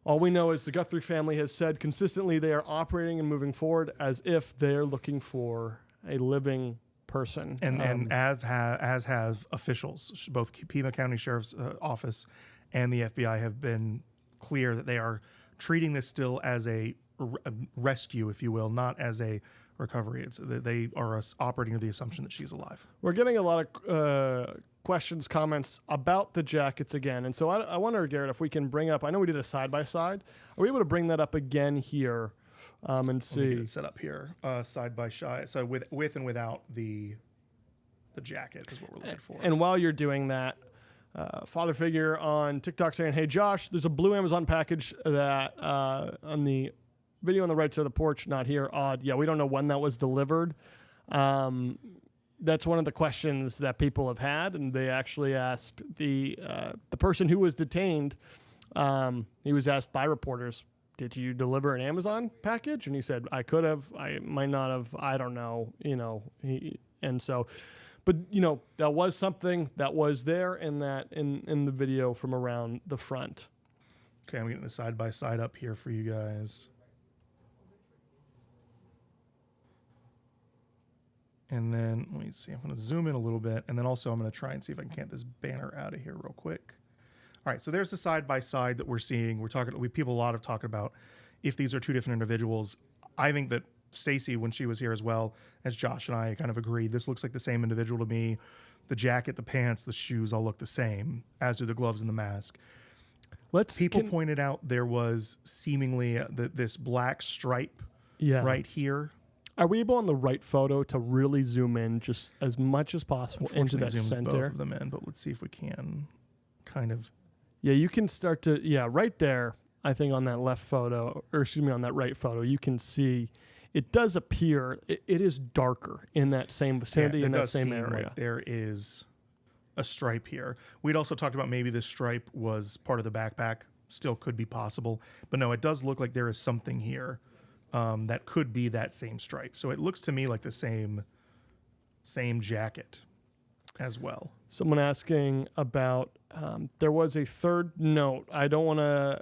S3: All we know is the Guthrie family has said consistently they are operating and moving forward as if they're looking for a living person.
S2: And as have officials, both Pima County Sheriff's Office and the FBI have been clear that they are treating this still as a rescue, if you will, not as a recovery. They are operating with the assumption that she's alive.
S3: We're getting a lot of questions, comments about the jackets again. And so I wonder, Garrett, if we can bring up, I know we did a side-by-side. Are we able to bring that up again here and see?
S2: Let me get it set up here, side-by-side. So with and without the jacket is what we're looking for.
S3: And while you're doing that, father figure on TikTok saying, hey, Josh, there's a blue Amazon package that on the video on the right side of the porch, not here, odd. Yeah, we don't know when that was delivered. That's one of the questions that people have had, and they actually asked the person who was detained. He was asked by reporters, "Did you deliver an Amazon package?" And he said, "I could have. I might not have. I don't know. But that was something that was there in the video from around the front."
S2: Okay, I'm getting the side by side up here for you guys. And then, let me see, I'm going to zoom in a little bit. And then also I'm going to try and see if I can get this banner out of here real quick. All right, so there's the side-by-side that we're seeing. People a lot have talked about if these are two different individuals. I think that Stacy, when she was here as well, as Josh and I kind of agreed, this looks like the same individual to me. The jacket, the pants, the shoes all look the same, as do the gloves and the mask. People pointed out there was seemingly this black stripe right here.
S3: Are we able on the right photo to really zoom in just as much as possible into that center?
S2: Both of them in, but let's see if we can kind of.
S3: Yeah, you can start to, right there, I think on that left photo, on that right photo, you can see it does appear, it is darker in that same vicinity, in that same area.
S2: Like there is a stripe here. We'd also talked about maybe this stripe was part of the backpack. Still could be possible. But no, it does look like there is something here. That could be that same stripe. So it looks to me like the same jacket as well.
S3: Someone asking about, there was a third note. I don't want to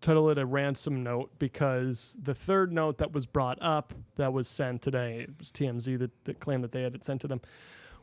S3: title it a ransom note because the third note that was brought up that was sent today, it was TMZ that claimed that they had it sent to them,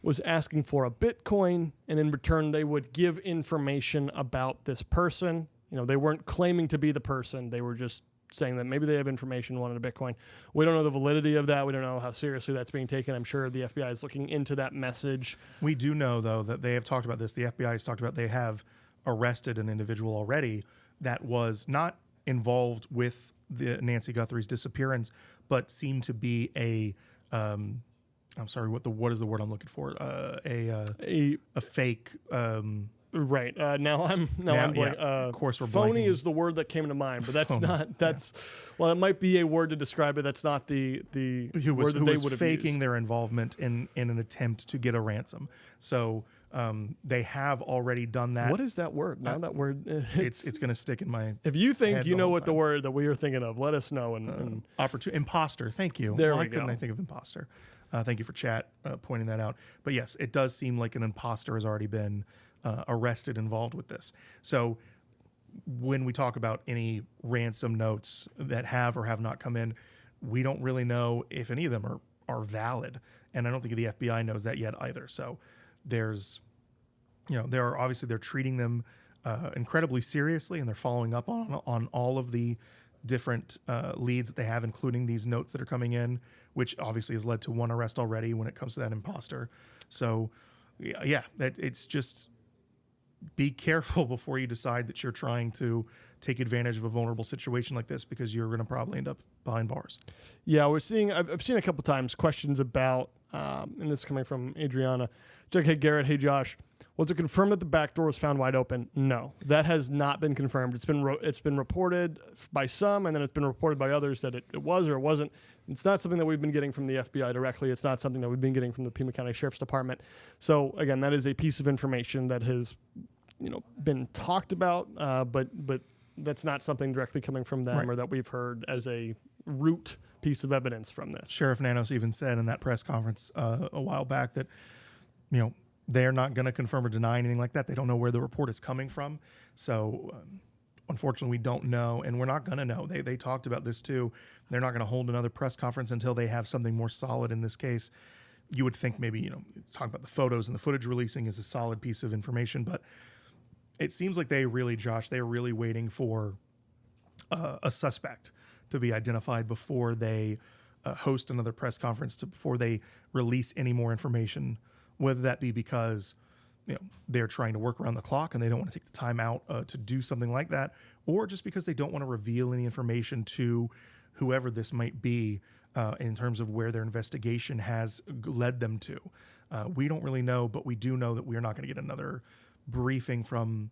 S3: was asking for a Bitcoin, and in return they would give information about this person. They weren't claiming to be the person. They were just saying that maybe they have information, wanted a Bitcoin. We don't know the validity of that. We don't know how seriously that's being taken. I'm sure the FBI is looking into that message.
S2: We do know, though, that they have talked about this. The FBI has talked about they have arrested an individual already that was not involved with the Nancy Guthrie's disappearance, but seemed to be I'm sorry, what is the word I'm looking for? A fake
S3: Right. Now I'm blank.
S2: yeah, of course we're
S3: phony
S2: blanking.
S3: is the word that came to mind, but that's
S2: Phony,
S3: not. That's well, it might be a word to describe it. That's not the
S2: who
S3: word that
S2: was
S3: they would have
S2: faking
S3: used.
S2: their involvement in an attempt to get a ransom. So they have already done that.
S3: What is that word? Now that word.
S2: It's going to stick in my.
S3: If you think
S2: head
S3: you
S2: the
S3: know
S2: whole
S3: what the
S2: time.
S3: word that we are thinking of, let us know. And
S2: Imposter. Thank you.
S3: There
S2: Why
S3: we
S2: couldn't
S3: go.
S2: I think of imposter? Thank you for chat pointing that out. But yes, it does seem like an imposter has already been arrested involved with this. So when we talk about any ransom notes that have or have not come in, we don't really know if any of them are valid. And I don't think the FBI knows that yet either. So there's, they're treating them incredibly seriously, and they're following up on all of the different leads that they have, including these notes that are coming in, which obviously has led to one arrest already when it comes to that imposter. So it's just be careful before you decide that you're trying to take advantage of a vulnerable situation like this, because you're going to probably end up behind bars.
S3: Yeah, I've seen a couple times questions about, and this is coming from Adriana. Hey Garrett, hey Josh, was it confirmed that the back door was found wide open? No, that has not been confirmed. It's been reported by some, and then it's been reported by others that it was or it wasn't. It's not something that we've been getting from the FBI directly. It's not something that we've been getting from the Pima County Sheriff's Department. So again, that is a piece of information that has, been talked about, but that's not something directly coming from them,
S2: Right.
S3: or that we've heard as a root piece of evidence from this.
S2: Sheriff Nanos even said in that press conference a while back that, they're not going to confirm or deny anything like that. They don't know where the report is coming from. So unfortunately, we don't know, and we're not going to know. They talked about this too. They're not going to hold another press conference until they have something more solid in this case. You would think maybe, talk about the photos and the footage releasing is a solid piece of information, but it seems like they're really waiting for a suspect to be identified before they host another press conference, before they release any more information, whether that be because they're trying to work around the clock and they don't want to take the time out to do something like that, or just because they don't want to reveal any information to whoever this might be in terms of where their investigation has led them to. We don't really know, but we do know that we're not going to get another briefing from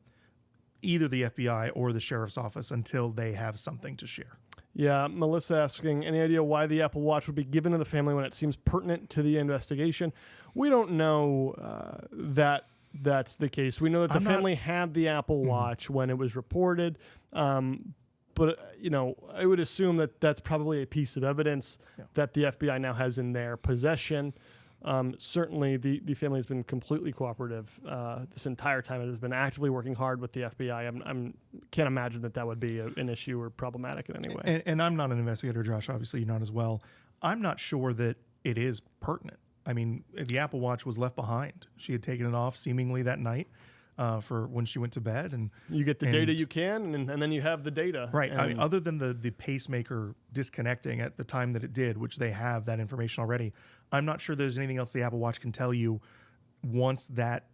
S2: either the FBI or the sheriff's office until they have something to share.
S3: Yeah, Melissa asking, any idea why the Apple Watch would be given to the family when it seems pertinent to the investigation? We don't know that that's the case. We know that the family had the Apple Watch when it was reported, but I would assume that that's probably a piece of evidence that the FBI now has in their possession. Certainly, the family has been completely cooperative this entire time. It has been actively working hard with the FBI. I can't imagine that would be an issue or problematic in any way.
S2: And I'm not an investigator, Josh. Obviously, you're not as well. I'm not sure that it is pertinent. I mean, the Apple Watch was left behind. She had taken it off seemingly that night for when she went to bed. And
S3: you get the data you can, and then you have the data.
S2: Right. I mean, other than the pacemaker disconnecting at the time that it did, which they have that information already, I'm not sure there's anything else the Apple Watch can tell you once that,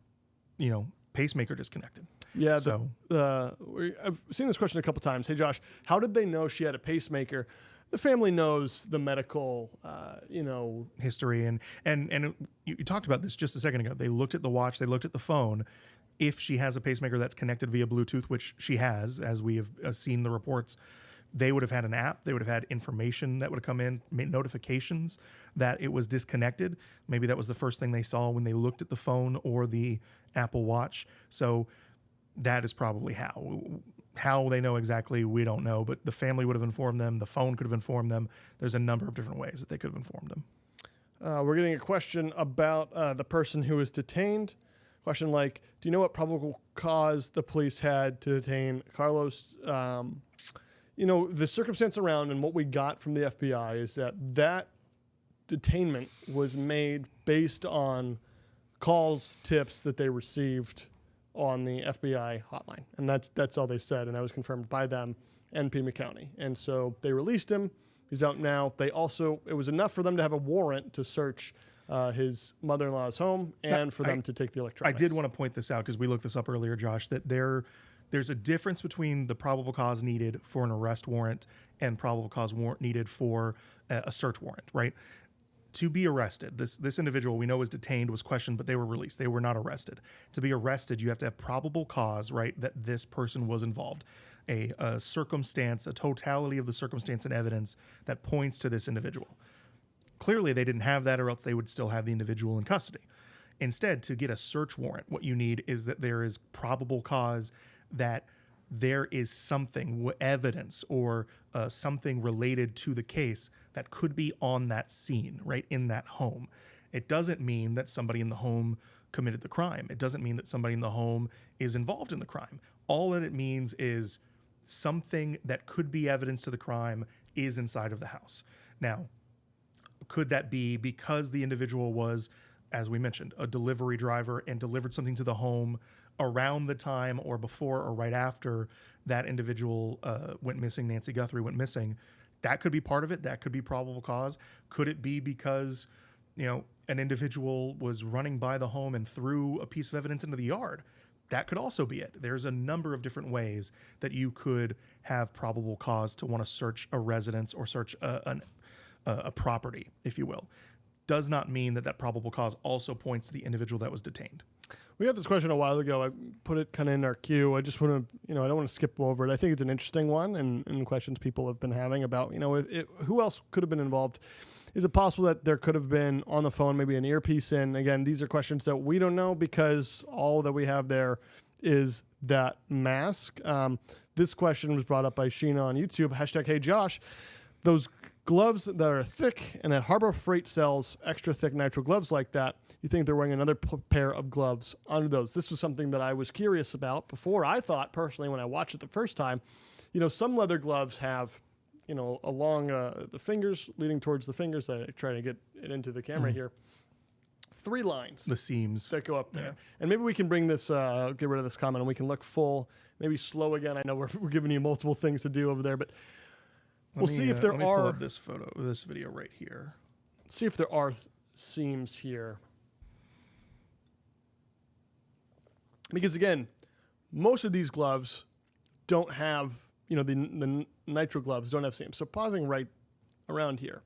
S2: pacemaker disconnected.
S3: Yeah.
S2: So
S3: I've seen this question a couple times. Hey, Josh, how did they know she had a pacemaker? The family knows the medical,
S2: history and you talked about this just a second ago. They looked at the watch, they looked at the phone. If she has a pacemaker that's connected via Bluetooth, which she has, as we have seen the reports, they would have had an app. They would have had information that would have come in, notifications that it was disconnected. Maybe that was the first thing they saw when they looked at the phone or the Apple Watch. So that is probably how they know exactly, we don't know, but the family would have informed them. The phone could have informed them. There's a number of different ways that they could have informed them.
S3: We're getting a question about the person who was detained. Question like, do you know what probable cause the police had to detain Carlos? The circumstance around and what we got from the FBI is that detainment was made based on calls, tips that they received on the FBI hotline. And that's all they said. And that was confirmed by them and Pima County. And so they released him. He's out now. It was enough for them to have a warrant to search his mother-in-law's home and for them to take the electronics.
S2: I did want to point this out because we looked this up earlier, Josh, that there's a difference between the probable cause needed for an arrest warrant and probable cause warrant needed for a search warrant, right? to be arrested, this individual we know was detained, was questioned, but they were released. They were not arrested. To be arrested, you have to have probable cause, right, that this person was involved. A circumstance, a totality of the circumstance and evidence that points to this individual. Clearly, they didn't have that, or else they would still have the individual in custody. Instead, to get a search warrant, what you need is that there is probable cause that there is something, evidence, or something related to the case that could be on that scene, right, in that home. It doesn't mean that somebody in the home committed the crime. It doesn't mean that somebody in the home is involved in the crime. All that it means is something that could be evidence to the crime is inside of the house. Now, could that be because the individual was, as we mentioned, a delivery driver and delivered something to the home around the time or before or right after that individual went missing, Nancy Guthrie went missing? That could be part of it. That could be probable cause. Could it be because, an individual was running by the home and threw a piece of evidence into the yard? That could also be it. There's a number of different ways that you could have probable cause to want to search a residence or search a property, if you will. Does not mean that probable cause also points to the individual that was detained.
S3: We got this question a while ago. I put it kind of in our queue. I just want to, I don't want to skip over it. I think it's an interesting one, and questions people have been having about, who else could have been involved. Is it possible that there could have been on the phone, maybe an earpiece in? Again, these are questions that we don't know because all that we have there is that mask. This question was brought up by Sheena on YouTube. #HeyJosh. Those gloves that are thick and that Harbor Freight sells extra thick nitrile gloves like that, you think they're wearing another pair of gloves under those. This was something that I was curious about before. I thought personally when I watched it the first time, some leather gloves have, along the fingers, leading towards the fingers, I try to get it into the camera here, 3 lines.
S2: The seams.
S3: That go up there. Yeah. And maybe we can bring this, get rid of this comment, and we can look full, maybe slow again. I know we're giving you multiple things to do over there, but we'll see if there
S2: let me pull up this video right here.
S3: See if there are seams here. Because again, most of these gloves don't have, the nitrile gloves don't have seams. So pausing right around here.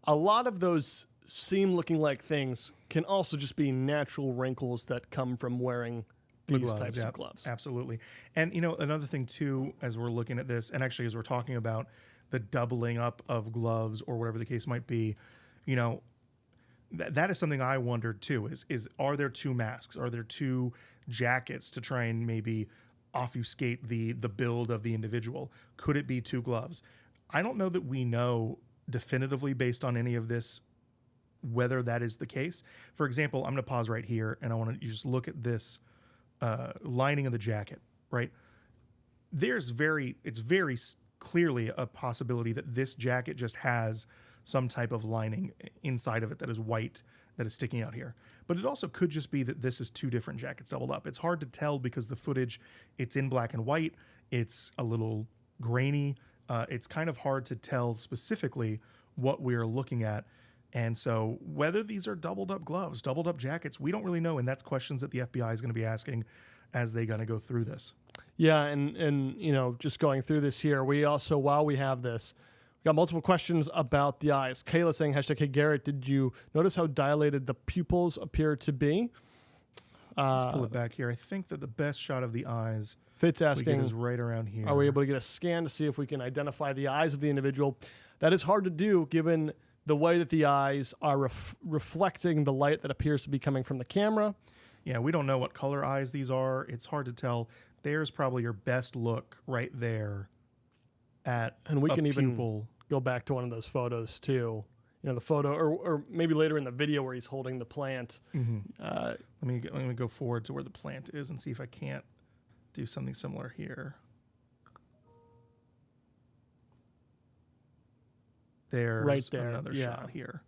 S3: A lot of those seam-looking like things can also just be natural wrinkles that come from wearing these types of gloves. Absolutely.
S2: And, another thing, too, as we're looking at this, and actually as we're talking about the doubling up of gloves or whatever the case might be, that is something I wondered, too, is are there 2 masks? Are there 2 jackets to try and maybe obfuscate the build of the individual? Could it be 2 gloves? I don't know that we know definitively based on any of this whether that is the case. For example, I'm going to pause right here, and I want to just look at this lining of the jacket, right? It's very clearly a possibility that this jacket just has some type of lining inside of it that is white, that is sticking out here. But it also could just be that this is 2 different jackets doubled up. It's hard to tell because the footage, it's in black and white. It's a little grainy. It's kind of hard to tell specifically what we're looking at. And so whether these are doubled up gloves, doubled up jackets, we don't really know. And that's questions that the FBI is going to be asking as they're going to go through this.
S3: Yeah. And just going through this here, we also, while we have this, we got multiple questions about the eyes. Kayla saying, #HeyGarrett, did you notice how dilated the pupils appear to be?
S2: Let's pull it back here. I think that the best shot of the eyes
S3: Fitz asking,
S2: is right around here.
S3: Are we able to get a scan to see if we can identify the eyes of the individual? That is hard to do given the way that the eyes are reflecting the light that appears to be coming from the camera.
S2: Yeah, we don't know what color eyes these are. It's hard to tell. There's probably your best look right there at
S3: and we can
S2: pupil.
S3: Even go back to one of those photos too. The photo, or maybe later in the video where he's holding the plant.
S2: Mm-hmm. Let me go forward to where the plant is and see if I can't do something similar here. There's
S3: right there.
S2: Another shot here.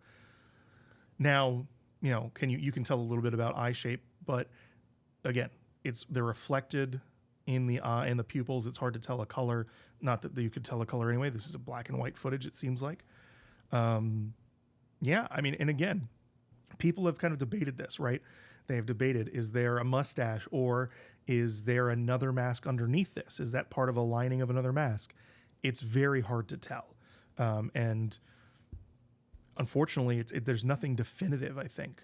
S2: Now, you can tell a little bit about eye shape, but again, they're reflected in the eye and the pupils. It's hard to tell a color. Not that you could tell a color anyway. This is a black and white footage, it seems like. Yeah, and again, people have kind of debated this, right? They have debated, is there a mustache or is there another mask underneath this? Is that part of a lining of another mask? It's very hard to tell. And unfortunately, there's nothing definitive, I think.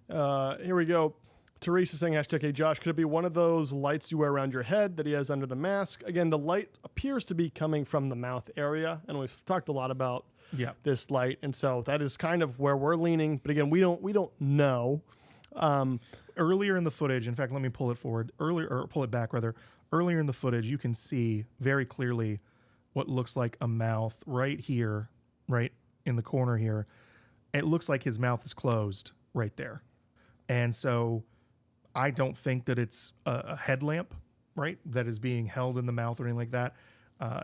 S3: Here we go. Teresa saying, hashtag, hey, Josh, could it be one of those lights you wear around your head that he has under the mask? Again, the light appears to be coming from the mouth area, and we've talked a lot about this light, and so that is kind of where we're leaning. But again, we don't know.
S2: Earlier in the footage, in fact, let me pull it forward. Pull it back, rather. Earlier in the footage, you can see very clearly what looks like a mouth right here, right in the corner here. It looks like his mouth is closed right there. And so I don't think that it's a headlamp, right, that is being held in the mouth or anything like that.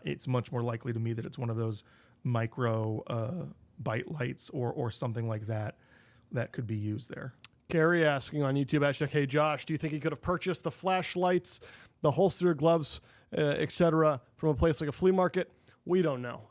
S2: It's much more likely to me that it's one of those micro bite lights or something like that that could be used there.
S3: Gary asking on YouTube, hashtag, hey, Josh, do you think he could have purchased the flashlights, the holster, gloves, etc., from a place like a flea market? We don't know.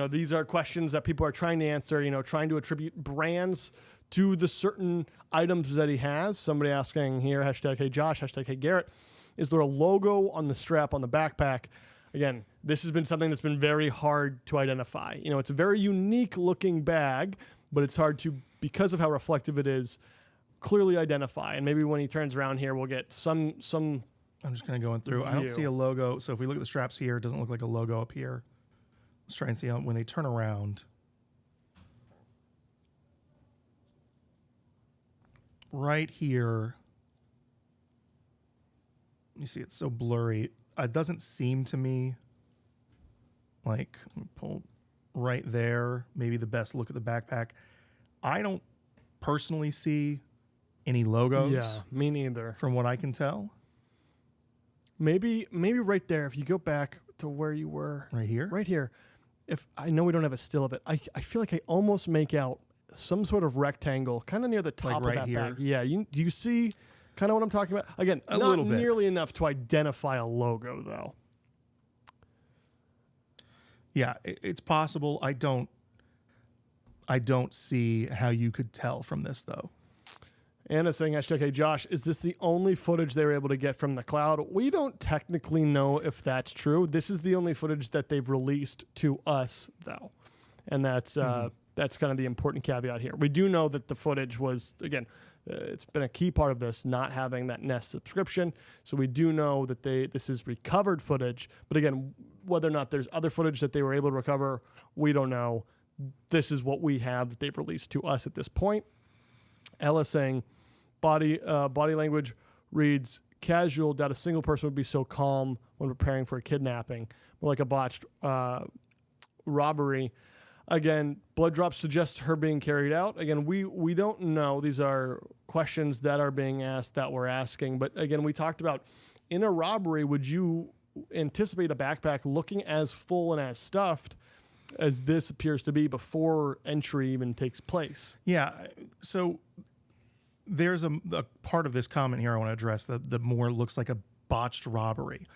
S3: These are questions that people are trying to answer, trying to attribute brands to the certain items that he has. Somebody asking here, hashtag, hey, Josh, hashtag, hey, Garrett, is there a logo on the strap on the backpack? Again, this has been something that's been very hard to identify. It's a very unique looking bag, but it's hard to, because of how reflective it is, clearly identify. And maybe when he turns around here, we'll get some.
S2: I'm just kind of going through.
S3: View.
S2: I don't see a logo. So if we look at the straps here, it doesn't look like a logo up here. Let's try and see how, when they turn around. Right here. You see, it's so blurry. It doesn't seem to me like, let me pull right there, maybe the best look at the backpack. I don't personally see any logos.
S3: Yeah, me neither.
S2: From what I can tell.
S3: Maybe right there, if you go back to where you were.
S2: Right here?
S3: Right here. If I know we don't have a still of it, I feel like I almost make out some sort of rectangle kind of near the top
S2: like right
S3: of that
S2: here.
S3: bag. Yeah, do you see kind of what I'm talking about? Again,
S2: A
S3: not
S2: little bit.
S3: nearly enough to identify a logo, though.
S2: Yeah, it's possible. I don't see how you could tell from this, though.
S3: Anna saying, hashtag, hey, Josh, is this the only footage they were able to get from the cloud? We don't technically know if that's true. This is the only footage that they've released to us, though. And that's kind of the important caveat here. We do know that the footage was, again, it's been a key part of this, not having that Nest subscription. So we do know that this is recovered footage. But again, whether or not there's other footage that they were able to recover, we don't know. This is what we have that they've released to us at this point. Ella saying, body language reads casual, that a single person would be so calm when preparing for a kidnapping, more like a botched robbery. Again, blood drops suggest her being carried out. Again, we don't know. These are questions that are being asked that we're asking. But again, we talked about in a robbery, would you anticipate a backpack looking as full and as stuffed as this appears to be before entry even takes place?
S2: Yeah. So there's a part of this comment here I want to address that more looks like a botched robbery.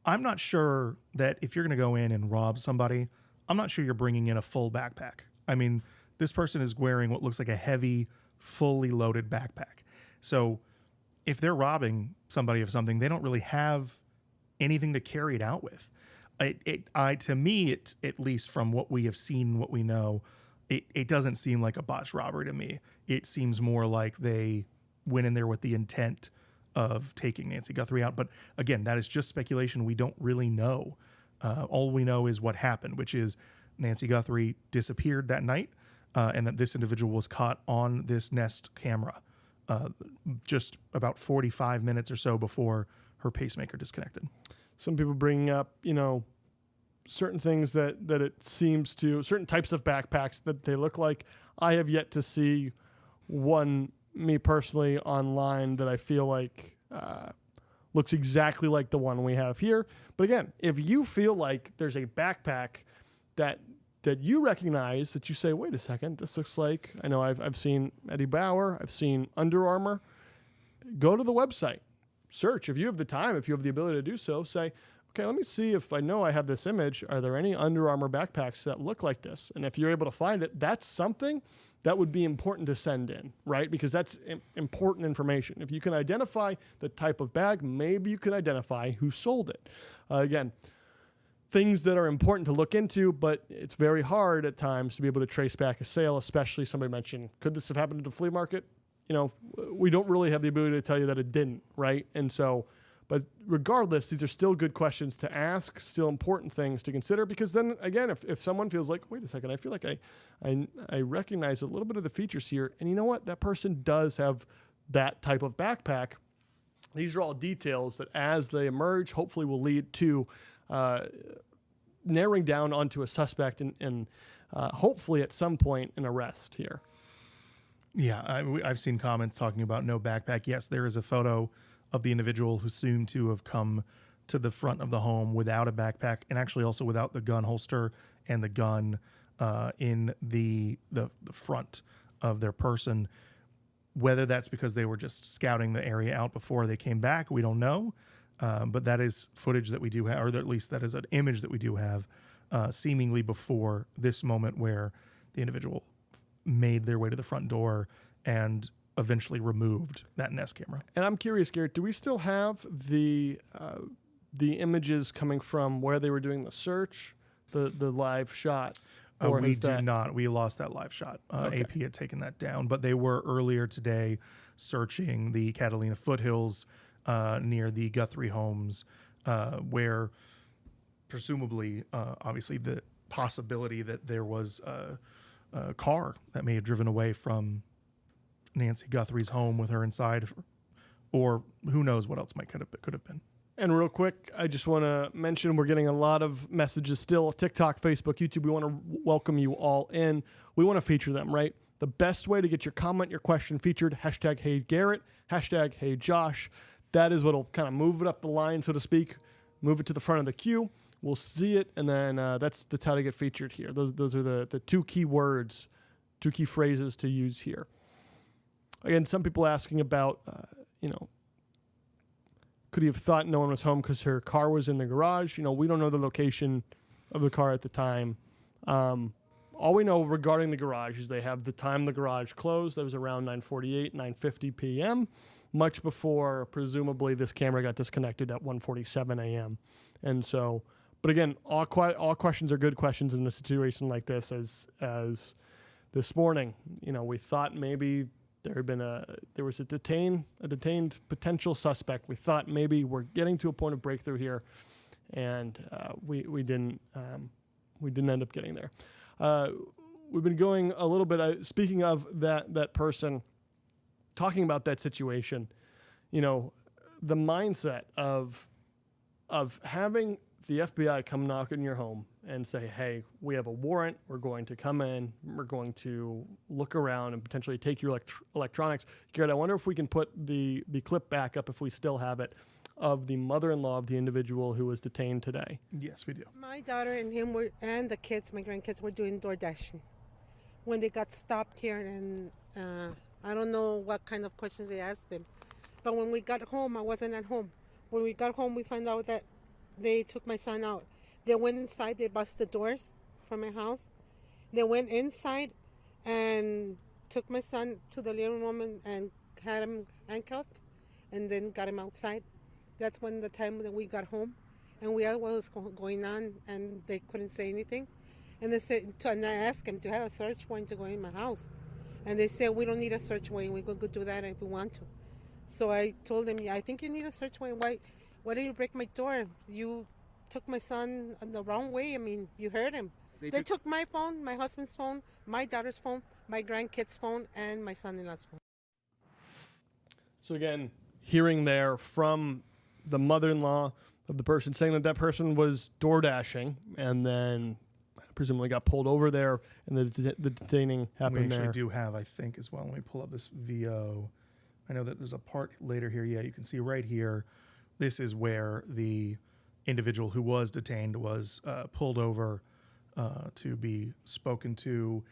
S2: I'm not sure that if you're going to go in and rob somebody, I'm not sure you're bringing in a full backpack. I mean, this person is wearing what looks like a heavy, fully loaded backpack. So if they're robbing somebody of something, they don't really have anything to carry it out with. To me, at least from what we have seen, what we know, it doesn't seem like a botched robbery to me. It seems more like they went in there with the intent of taking Nancy Guthrie out. But again, that is just speculation. We don't really know. All we know is what happened, which is Nancy Guthrie disappeared that night, and that this individual was caught on this Nest camera just about 45 minutes or so before her pacemaker disconnected.
S3: Some people bringing up, certain things that it seems to, certain types of backpacks that they look like. I have yet to see one, me personally, online that I feel like looks exactly like the one we have here. But again, if you feel like there's a backpack that you recognize, that you say, wait a second, this looks like, I know I've seen Eddie Bauer, I've seen Under Armour, go to the website, search. If you have the time, if you have the ability to do so, say, okay, let me see if I know I have this image. Are there any Under Armour backpacks that look like this? And if you're able to find it, that's something that would be important to send in, right? Because that's important information. If you can identify the type of bag, maybe you can identify who sold it. Again, things that are important to look into, but it's very hard at times to be able to trace back a sale, especially somebody mentioned, could this have happened at the flea market? You know, we don't really have the ability to tell you that it didn't, right? And so, but regardless, these are still good questions to ask, still important things to consider, because then again, if someone feels like, wait a second, I feel like I recognize a little bit of the features here, and you know what, that person does have that type of backpack. These are all details that as they emerge, hopefully will lead to narrowing down onto a suspect and hopefully at some point an arrest here.
S2: Yeah, I've seen comments talking about no backpack. Yes, there is a photo of the individual who seemed to have come to the front of the home without a backpack, and actually also without the gun holster and the gun in the front of their person. Whether that's because they were just scouting the area out before they came back, we don't know. But that is footage that we do have, or at least that is an image that we do have, seemingly before this moment where the individual made their way to the front door and eventually removed that Nest camera.
S3: And I'm curious, Garrett, do we still have the images coming from where they were doing the search, the live shot? Or
S2: we do not. We lost that live shot.
S3: Okay.
S2: AP had taken that down, but they were earlier today searching the Catalina foothills near the Guthrie homes, where presumably, obviously, the possibility that there was a car that may have driven away from Nancy Guthrie's home with her inside, or who knows what else could have been.
S3: And real quick, I just want to mention we're getting a lot of messages still. TikTok, Facebook, YouTube. We want to welcome you all in. We want to feature them, right? The best way to get your comment, your question featured, hashtag HeyGarrett, hashtag HeyJosh. That is what will kind of move it up the line, so to speak, move it to the front of the queue. We'll see it, and then that's how to get featured here. Those are the two key words, two key phrases to use here. Again, some people asking about, could he have thought no one was home because her car was in the garage? We don't know the location of the car at the time. All we know regarding the garage is they have the time the garage closed. That was around 9:48, 9:50 p.m., much before, presumably, this camera got disconnected at 1:47 a.m. And so, but again, all questions are good questions in a situation like this. As this morning, we thought maybe there was a detained potential suspect. We thought maybe we're getting to a point of breakthrough here, and we didn't end up getting there. We've been going a little bit. Speaking of that person, talking about that situation, the mindset of having the FBI come knock on your home and say, hey, we have a warrant. We're going to come in. We're going to look around and potentially take your electronics. Garrett, I wonder if we can put the clip back up, if we still have it, of the mother-in-law of the individual who was detained today.
S2: Yes, we do.
S4: My daughter and him and the kids, my grandkids, were doing DoorDashing when they got stopped here, and I don't know what kind of questions they asked them. But when we got home, I wasn't at home. When we got home, we found out that they took my son out. They went inside, they busted the doors from my house. They went inside and took my son to the living room and had him handcuffed, and then got him outside. That's when the time that we got home, and we asked what was going on, and they couldn't say anything. And they said, and I asked them to have a search warrant to go in my house, and they said, we don't need a search warrant. We could go do that if we want to. So I told them, yeah, I think you need a search warrant. Why did you break my door? You took my son the wrong way. I mean, you heard him. They took my phone, my husband's phone, my daughter's phone, my grandkid's phone, and my son-in-law's phone.
S3: So again, hearing there from the mother-in-law of the person saying that person was door dashing, and then presumably got pulled over there, and the detaining happened there.
S2: We actually do have, I think, as well. Let me pull up this VO. I know that there's a part later here. Yeah, you can see right here. This is where the individual who was detained was pulled over to be spoken to.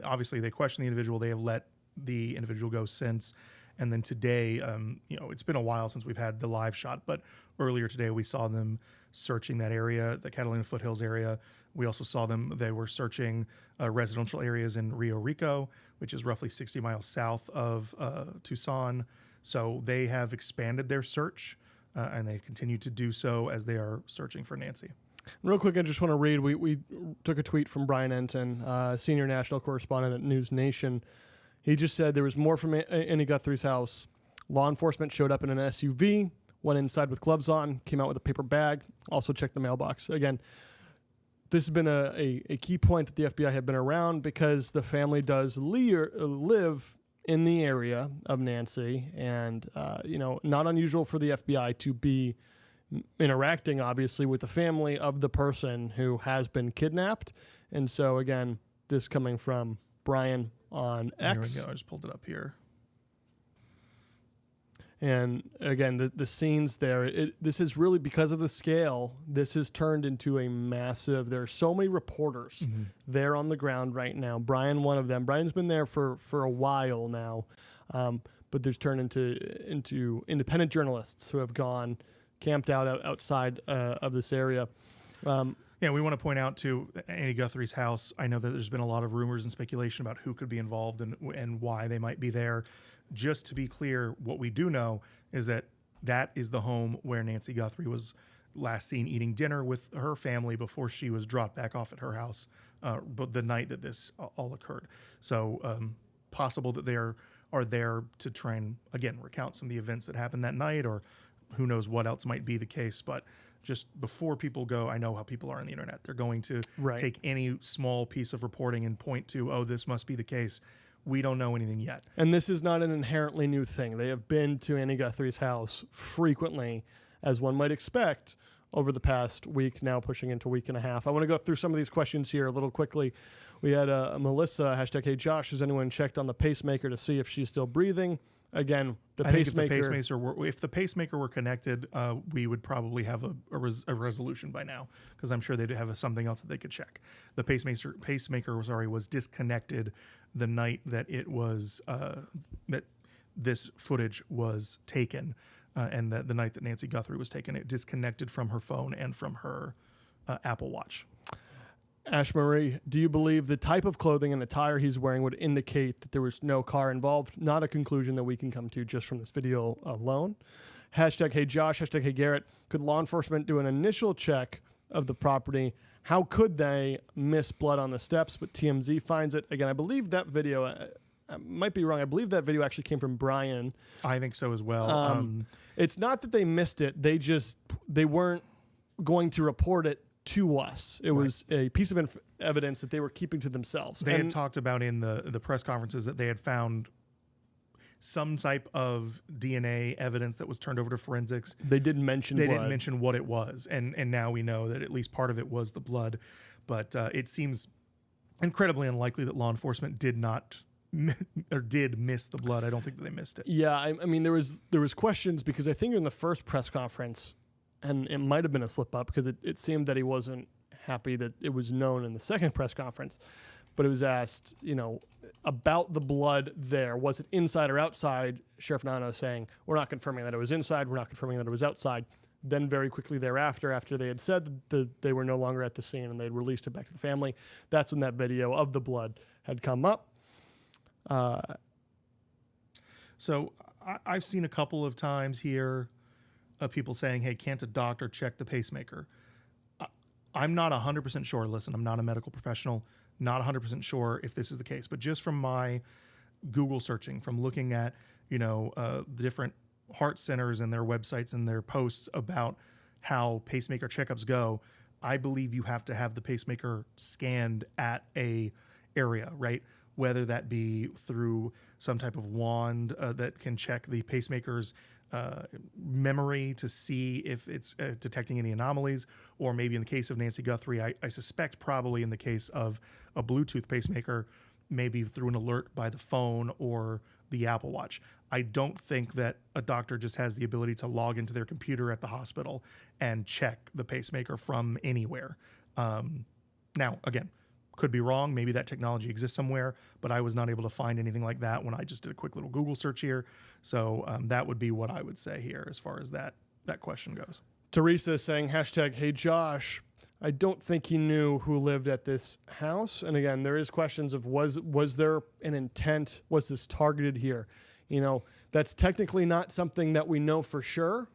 S2: Obviously they questioned the individual. They have let the individual go since. And then today, it's been a while since we've had the live shot, but earlier today we saw them searching that area, the Catalina foothills area. We also saw they were searching residential areas in Rio Rico, which is roughly 60 miles south of Tucson. So they have expanded their search and they continue to do so as they are searching for Nancy.
S3: Real quick, I just want to read. We took a tweet from Brian Enton, senior national correspondent at News Nation. He just said there was more from Annie Guthrie's house. Law enforcement showed up in an SUV, went inside with gloves on, came out with a paper bag, also checked the mailbox. Again, this has been a key point that the FBI have been around because the family does live in the area of Nancy, and not unusual for the FBI to be interacting, obviously, with the family of the person who has been kidnapped. And so, again, this coming from Brian on X.
S2: Here we go. I just pulled it up here.
S3: And again, the scenes there, this is really, because of the scale, this has turned into a massive, there are so many reporters there on the ground right now. Brian, one of them. Brian's been there for a while now, but there's turned into independent journalists who have gone, camped out outside of this area.
S2: Yeah, we want to point out to Annie Guthrie's house. I know that there's been a lot of rumors and speculation about who could be involved and why they might be there. Just to be clear, what we do know is that is the home where Nancy Guthrie was last seen eating dinner with her family before she was dropped back off at her house, but the night that this all occurred. So possible that they are there to try and, again, recount some of the events that happened that night, or who knows what else might be the case. But just before people go, I know how people are on the internet. They're going to take any small piece of reporting and point to, oh, this must be the case. We don't know anything yet.
S3: And this is not an inherently new thing. They have been to Annie Guthrie's house frequently, as one might expect, over the past week, now pushing into a week and a half. I want to go through some of these questions here a little quickly. We had Melissa, hashtag, hey Josh, has anyone checked on the pacemaker to see if she's still breathing? Again, if the pacemaker were connected, we would probably have a resolution by now, because I'm sure they'd have something else that they could check. The pacemaker was disconnected the night that it was that this footage was taken, and the night that Nancy Guthrie was taken, it disconnected from her phone and from her Apple Watch. Ash Marie, do you believe the type of clothing and attire he's wearing would indicate that there was no car involved? Not a conclusion that we can come to just from this video alone. Hashtag, hey Josh, hashtag, hey Garrett. Could law enforcement do an initial check of the property? How could they miss blood on the steps, but TMZ finds it? Again, I believe that video, I might be wrong, I believe that video actually came from Brian.
S2: I think so as well.
S3: It's not that they missed it. They weren't going to report it to us. It was a piece of evidence that they were keeping to themselves.
S2: They had talked about in the press conferences that they had found some type of DNA evidence that was turned over to forensics.
S3: They didn't mention
S2: didn't mention what it was, and now we know that at least part of it was the blood. But it seems incredibly unlikely that law enforcement did miss the blood. I don't think that they missed it.
S3: Yeah, I mean there was questions, because I think in the first press conference, and it might have been a slip up, because it seemed that he wasn't happy that it was known in the second press conference, but it was asked, about the blood there. Was it inside or outside? Sheriff Nano saying, we're not confirming that it was inside. We're not confirming that it was outside. Then very quickly thereafter, after they had said that they were no longer at the scene and they'd released it back to the family, that's when that video of the blood had come up.
S2: So I've seen a couple of times here people saying, hey, can't a doctor check the pacemaker? I'm not 100% sure. Listen, I'm not a medical professional, not 100% sure if this is the case, but just from my Google searching, from looking at, the different heart centers and their websites and their posts about how pacemaker checkups go, I believe you have to have the pacemaker scanned at a area, right? Whether that be through some type of wand that can check the pacemaker's memory to see if it's detecting any anomalies, or maybe in the case of Nancy Guthrie, I suspect probably in the case of a Bluetooth pacemaker, maybe through an alert by the phone or the Apple Watch. I don't think that a doctor just has the ability to log into their computer at the hospital and check the pacemaker from anywhere. Now, again, could be wrong. Maybe that technology exists somewhere, but I was not able to find anything like that when I just did a quick little Google search here. So that would be what I would say here as far as that question goes.
S3: Teresa is saying, hashtag, hey Josh, I don't think he knew who lived at this house. And again, there is questions of was there an intent? Was this targeted here? That's technically not something that we know for sure.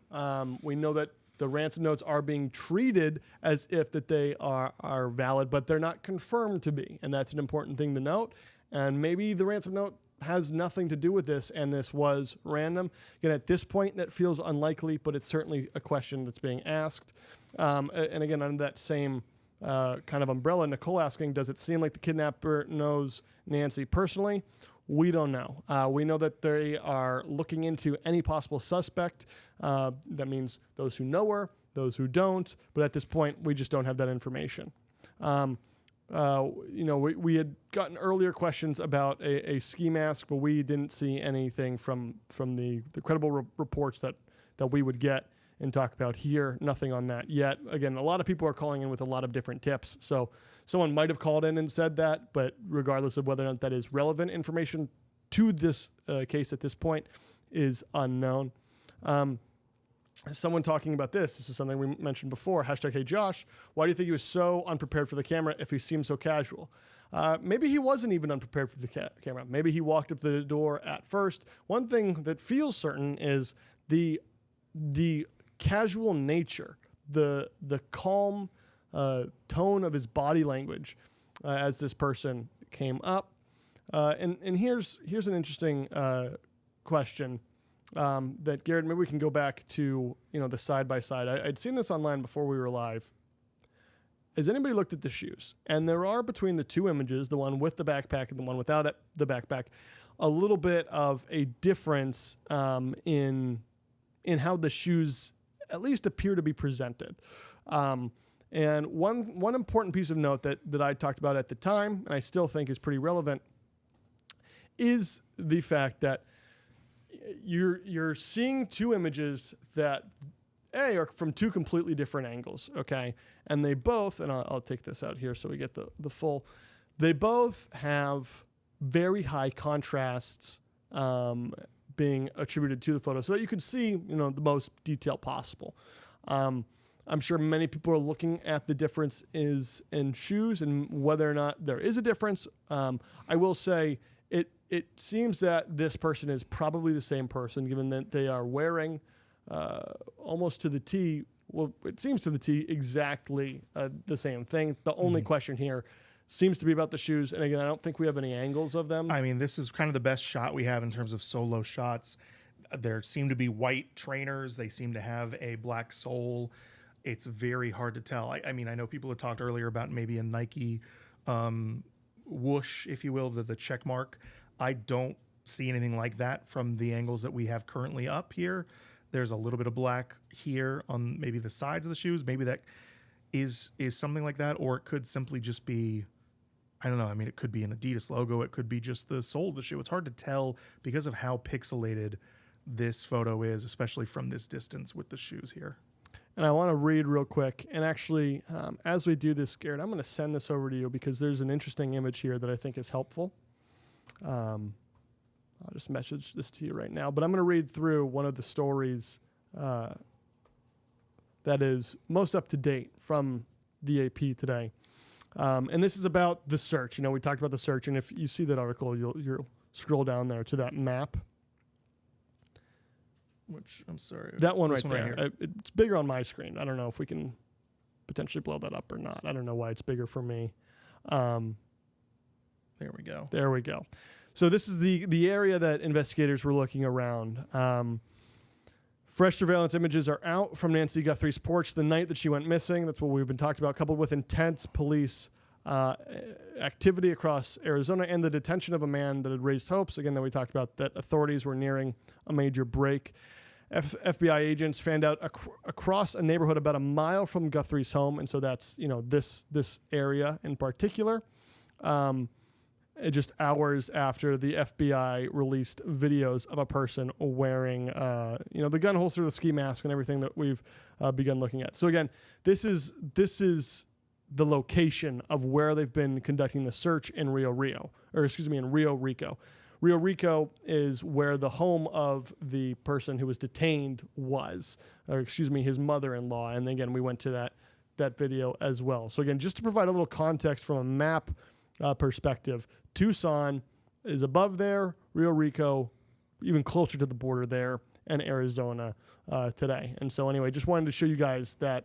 S3: We know that the ransom notes are being treated as if that they are valid, but they're not confirmed to be. And that's an important thing to note. And maybe the ransom note has nothing to do with this, and this was random. Again, at this point, that feels unlikely, but it's certainly a question that's being asked. And again, under that same kind of umbrella, Nicole asking, does it seem like the kidnapper knows Nancy personally? We don't know. We know that they are looking into any possible suspect. That means those who know her, those who don't. But at this point, we just don't have that information. We had gotten earlier questions about a ski mask, but we didn't see anything from the credible reports that we would get and talk about here. Nothing on that yet. Again, a lot of people are calling in with a lot of different tips. So someone might have called in and said that, but regardless of whether or not that is relevant information to this case at this point is unknown. Someone talking about this is something we mentioned before, #HeyJosh, why do you think he was so unprepared for the camera if he seemed so casual? Maybe he wasn't even unprepared for the camera. Maybe he walked up the door at first. One thing that feels certain is the casual nature, the calm tone of his body language as this person came up. And here's an interesting question. That Garrett, maybe we can go back to, the side by side. I'd seen this online before we were live. Has anybody looked at the shoes? And there are, between the two images, the one with the backpack and the one without the backpack, a little bit of a difference in how the shoes at least appear to be presented. And one important piece of note that I talked about at the time, and I still think is pretty relevant, is the fact that you're seeing two images that are from two completely different angles, okay? And they both, and I'll take this out here so we get the full, they both have very high contrasts being attributed to the photo so that you can see, the most detail possible. I'm sure many people are looking at the difference is in shoes and whether or not there is a difference. I will say it seems that this person is probably the same person, given that they are wearing almost to the T. Well, it seems to the T exactly the same thing. The only question here seems to be about the shoes. And again, I don't think we have any angles of them.
S2: I mean, this is kind of the best shot we have in terms of solo shots. There seem to be white trainers. They seem to have a black sole. It's very hard to tell. I mean, I know people had talked earlier about maybe a Nike whoosh, if you will, the check mark. I don't see anything like that from the angles that we have currently up here. There's a little bit of black here on maybe the sides of the shoes. Maybe that is something like that, or it could simply just be, I don't know. I mean, it could be an Adidas logo. It could be just the sole of the shoe. It's hard to tell because of how pixelated this photo is, especially from this distance with the shoes here.
S3: And I want to read real quick. And actually, as we do this, Garrett, I'm going to send this over to you because there's an interesting image here that I think is helpful. I'll just message this to you right now. But I'm going to read through one of the stories that is most up to date from the AP today. And this is about the search. We talked about the search. And if you see that article, you'll scroll down there to that map.
S2: Which, I'm sorry.
S3: That one right there. It's bigger on my screen. I don't know if we can potentially blow that up or not. I don't know why it's bigger for me.
S2: There we go.
S3: There we go. So this is the area that investigators were looking around. Fresh surveillance images are out from Nancy Guthrie's porch the night that she went missing. That's what we've been talking about, coupled with intense police activity across Arizona and the detention of a man that had raised hopes, again, that we talked about, that authorities were nearing a major break. FBI agents fanned out across a neighborhood about a mile from Guthrie's home, and so that's this area in particular. Just hours after the FBI released videos of a person wearing, the gun holster, the ski mask, and everything that we've begun looking at. So again, this is the location of where they've been conducting the search in Rio Rico. Rio Rico is where the home of the person who was detained was, his mother-in-law. And again, we went to that video as well. So again, just to provide a little context from a map perspective, Tucson is above there. Rio Rico, even closer to the border there in Arizona today. And so anyway, just wanted to show you guys that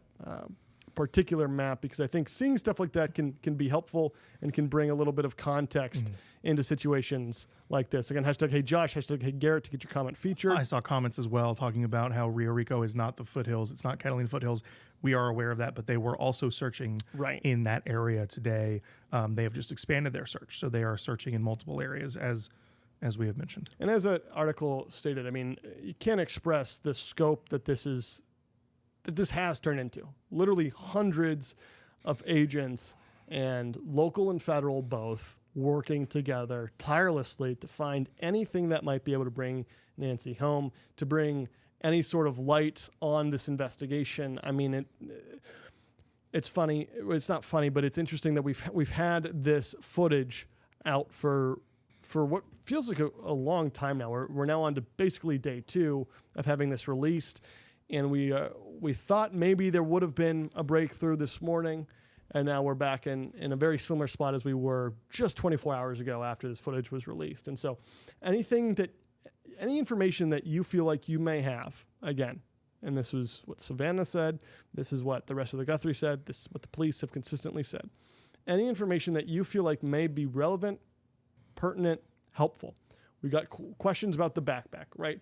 S3: particular map, because I think seeing stuff like that can be helpful and can bring a little bit of context into situations like this. Again, hashtag Hey Josh, hashtag Hey Garrett to get your comment featured.
S2: I saw comments as well talking about how Rio Rico is not the foothills. It's not Catalina foothills. We are aware of that, but they were also searching in that area today. They have just expanded their search. So they are searching in multiple areas as we have mentioned.
S3: And as an article stated, I mean, you can't express the scope that this has turned into. Literally hundreds of agents, and local and federal both, working together tirelessly to find anything that might be able to bring Nancy home, to bring any sort of light on this investigation. I mean, it's funny. It's not funny, but it's interesting that we've had this footage out for what feels like a long time now. We're now on to basically day 2 of having this released. And we thought maybe there would have been a breakthrough this morning, and now we're back in a very similar spot as we were just 24 hours ago after this footage was released. And so any information that you feel like you may have, again, and this was what Savannah said, this is what the rest of the Guthrie said, this is what the police have consistently said. Any information that you feel like may be relevant, pertinent, helpful. We got questions about the backpack, right?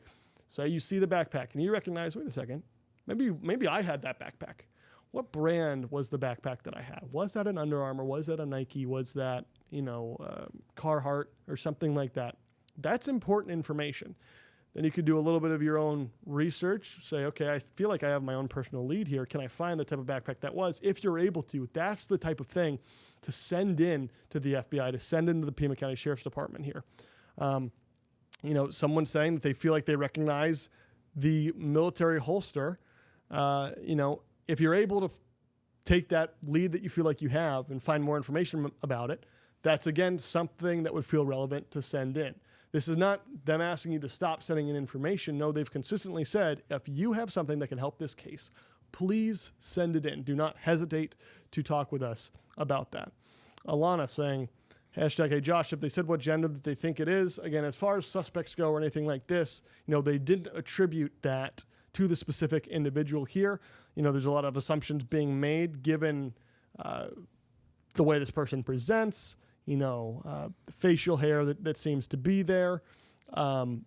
S3: So you see the backpack and you recognize, wait a second, maybe I had that backpack. What brand was the backpack that I had? Was that an Under Armour? Was that a Nike? Was that, Carhartt or something like that? That's important information. Then you could do a little bit of your own research. Say, okay, I feel like I have my own personal lead here. Can I find the type of backpack that was? If you're able to, that's the type of thing to send in to the FBI, to send into the Pima County Sheriff's Department here. Someone saying that they feel like they recognize the military holster. If you're able to take that lead that you feel like you have and find more information about it, that's, again, something that would feel relevant to send in. This is not them asking you to stop sending in information. No, they've consistently said, if you have something that can help this case, please send it in. Do not hesitate to talk with us about that. Alana saying, hashtag Hey Josh, if they said what gender that they think it is, again, as far as suspects go or anything like this, they didn't attribute that to the specific individual here. There's a lot of assumptions being made given the way this person presents, facial hair that seems to be there,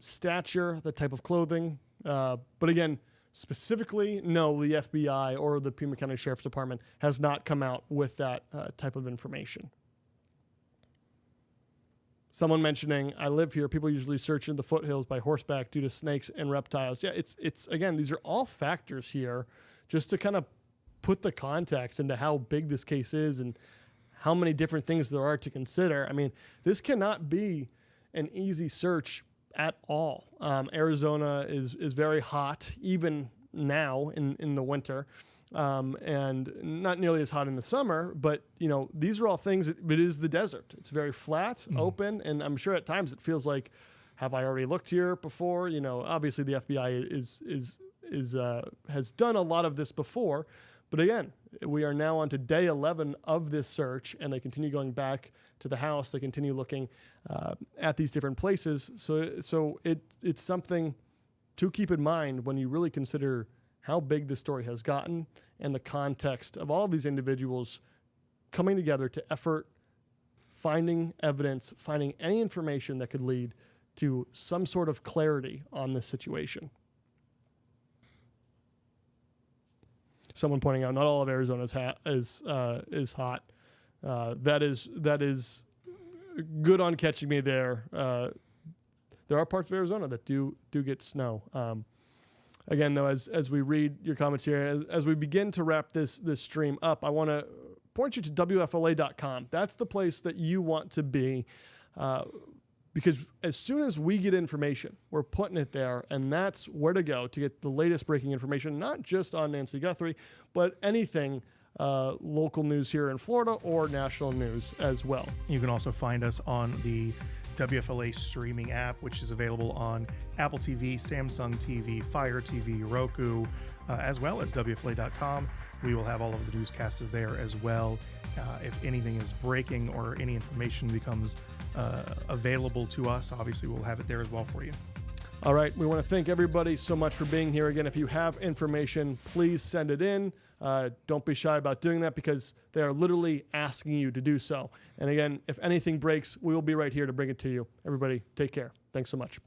S3: stature, the type of clothing. But again, specifically, no, the FBI or the Pima County Sheriff's Department has not come out with that type of information. Someone mentioning, I live here. People usually search in the foothills by horseback due to snakes and reptiles. Yeah, it's again, these are all factors here just to kind of put the context into how big this case is and how many different things there are to consider. I mean, this cannot be an easy search at all. Arizona is very hot, even now in the winter. And not nearly as hot in the summer, but these are all things it is the desert. It's very flat, open, and I'm sure at times it feels like, have I already looked here before? Obviously the FBI has done a lot of this before, but again, we are now on to day 11 of this search, and they continue going back to the house. They continue looking at these different places. So it's something to keep in mind when you really consider how big this story has gotten and the context of all of these individuals coming together to effort, finding evidence, finding any information that could lead to some sort of clarity on this situation. Someone pointing out, not all of Arizona is hot. That is good on catching me there. There are parts of Arizona that do get snow. Again, though, as we read your comments here, as we begin to wrap this stream up, I want to point you to WFLA.com. That's the place that you want to be, because as soon as we get information, we're putting it there, and that's where to go to get the latest breaking information, not just on Nancy Guthrie, but anything local news here in Florida or national news as well.
S2: You can also find us on the WFLA streaming app, which is available on Apple TV, Samsung TV, Fire TV, Roku, as well as WFLA.com. We will have all of the newscasts there as well. If anything is breaking or any information becomes available to us, obviously we'll have it there as well for you.
S3: All right. We want to thank everybody so much for being here. Again, if you have information, please send it in. Don't be shy about doing that because they are literally asking you to do so. And again, if anything breaks, we will be right here to bring it to you. Everybody, take care. Thanks so much.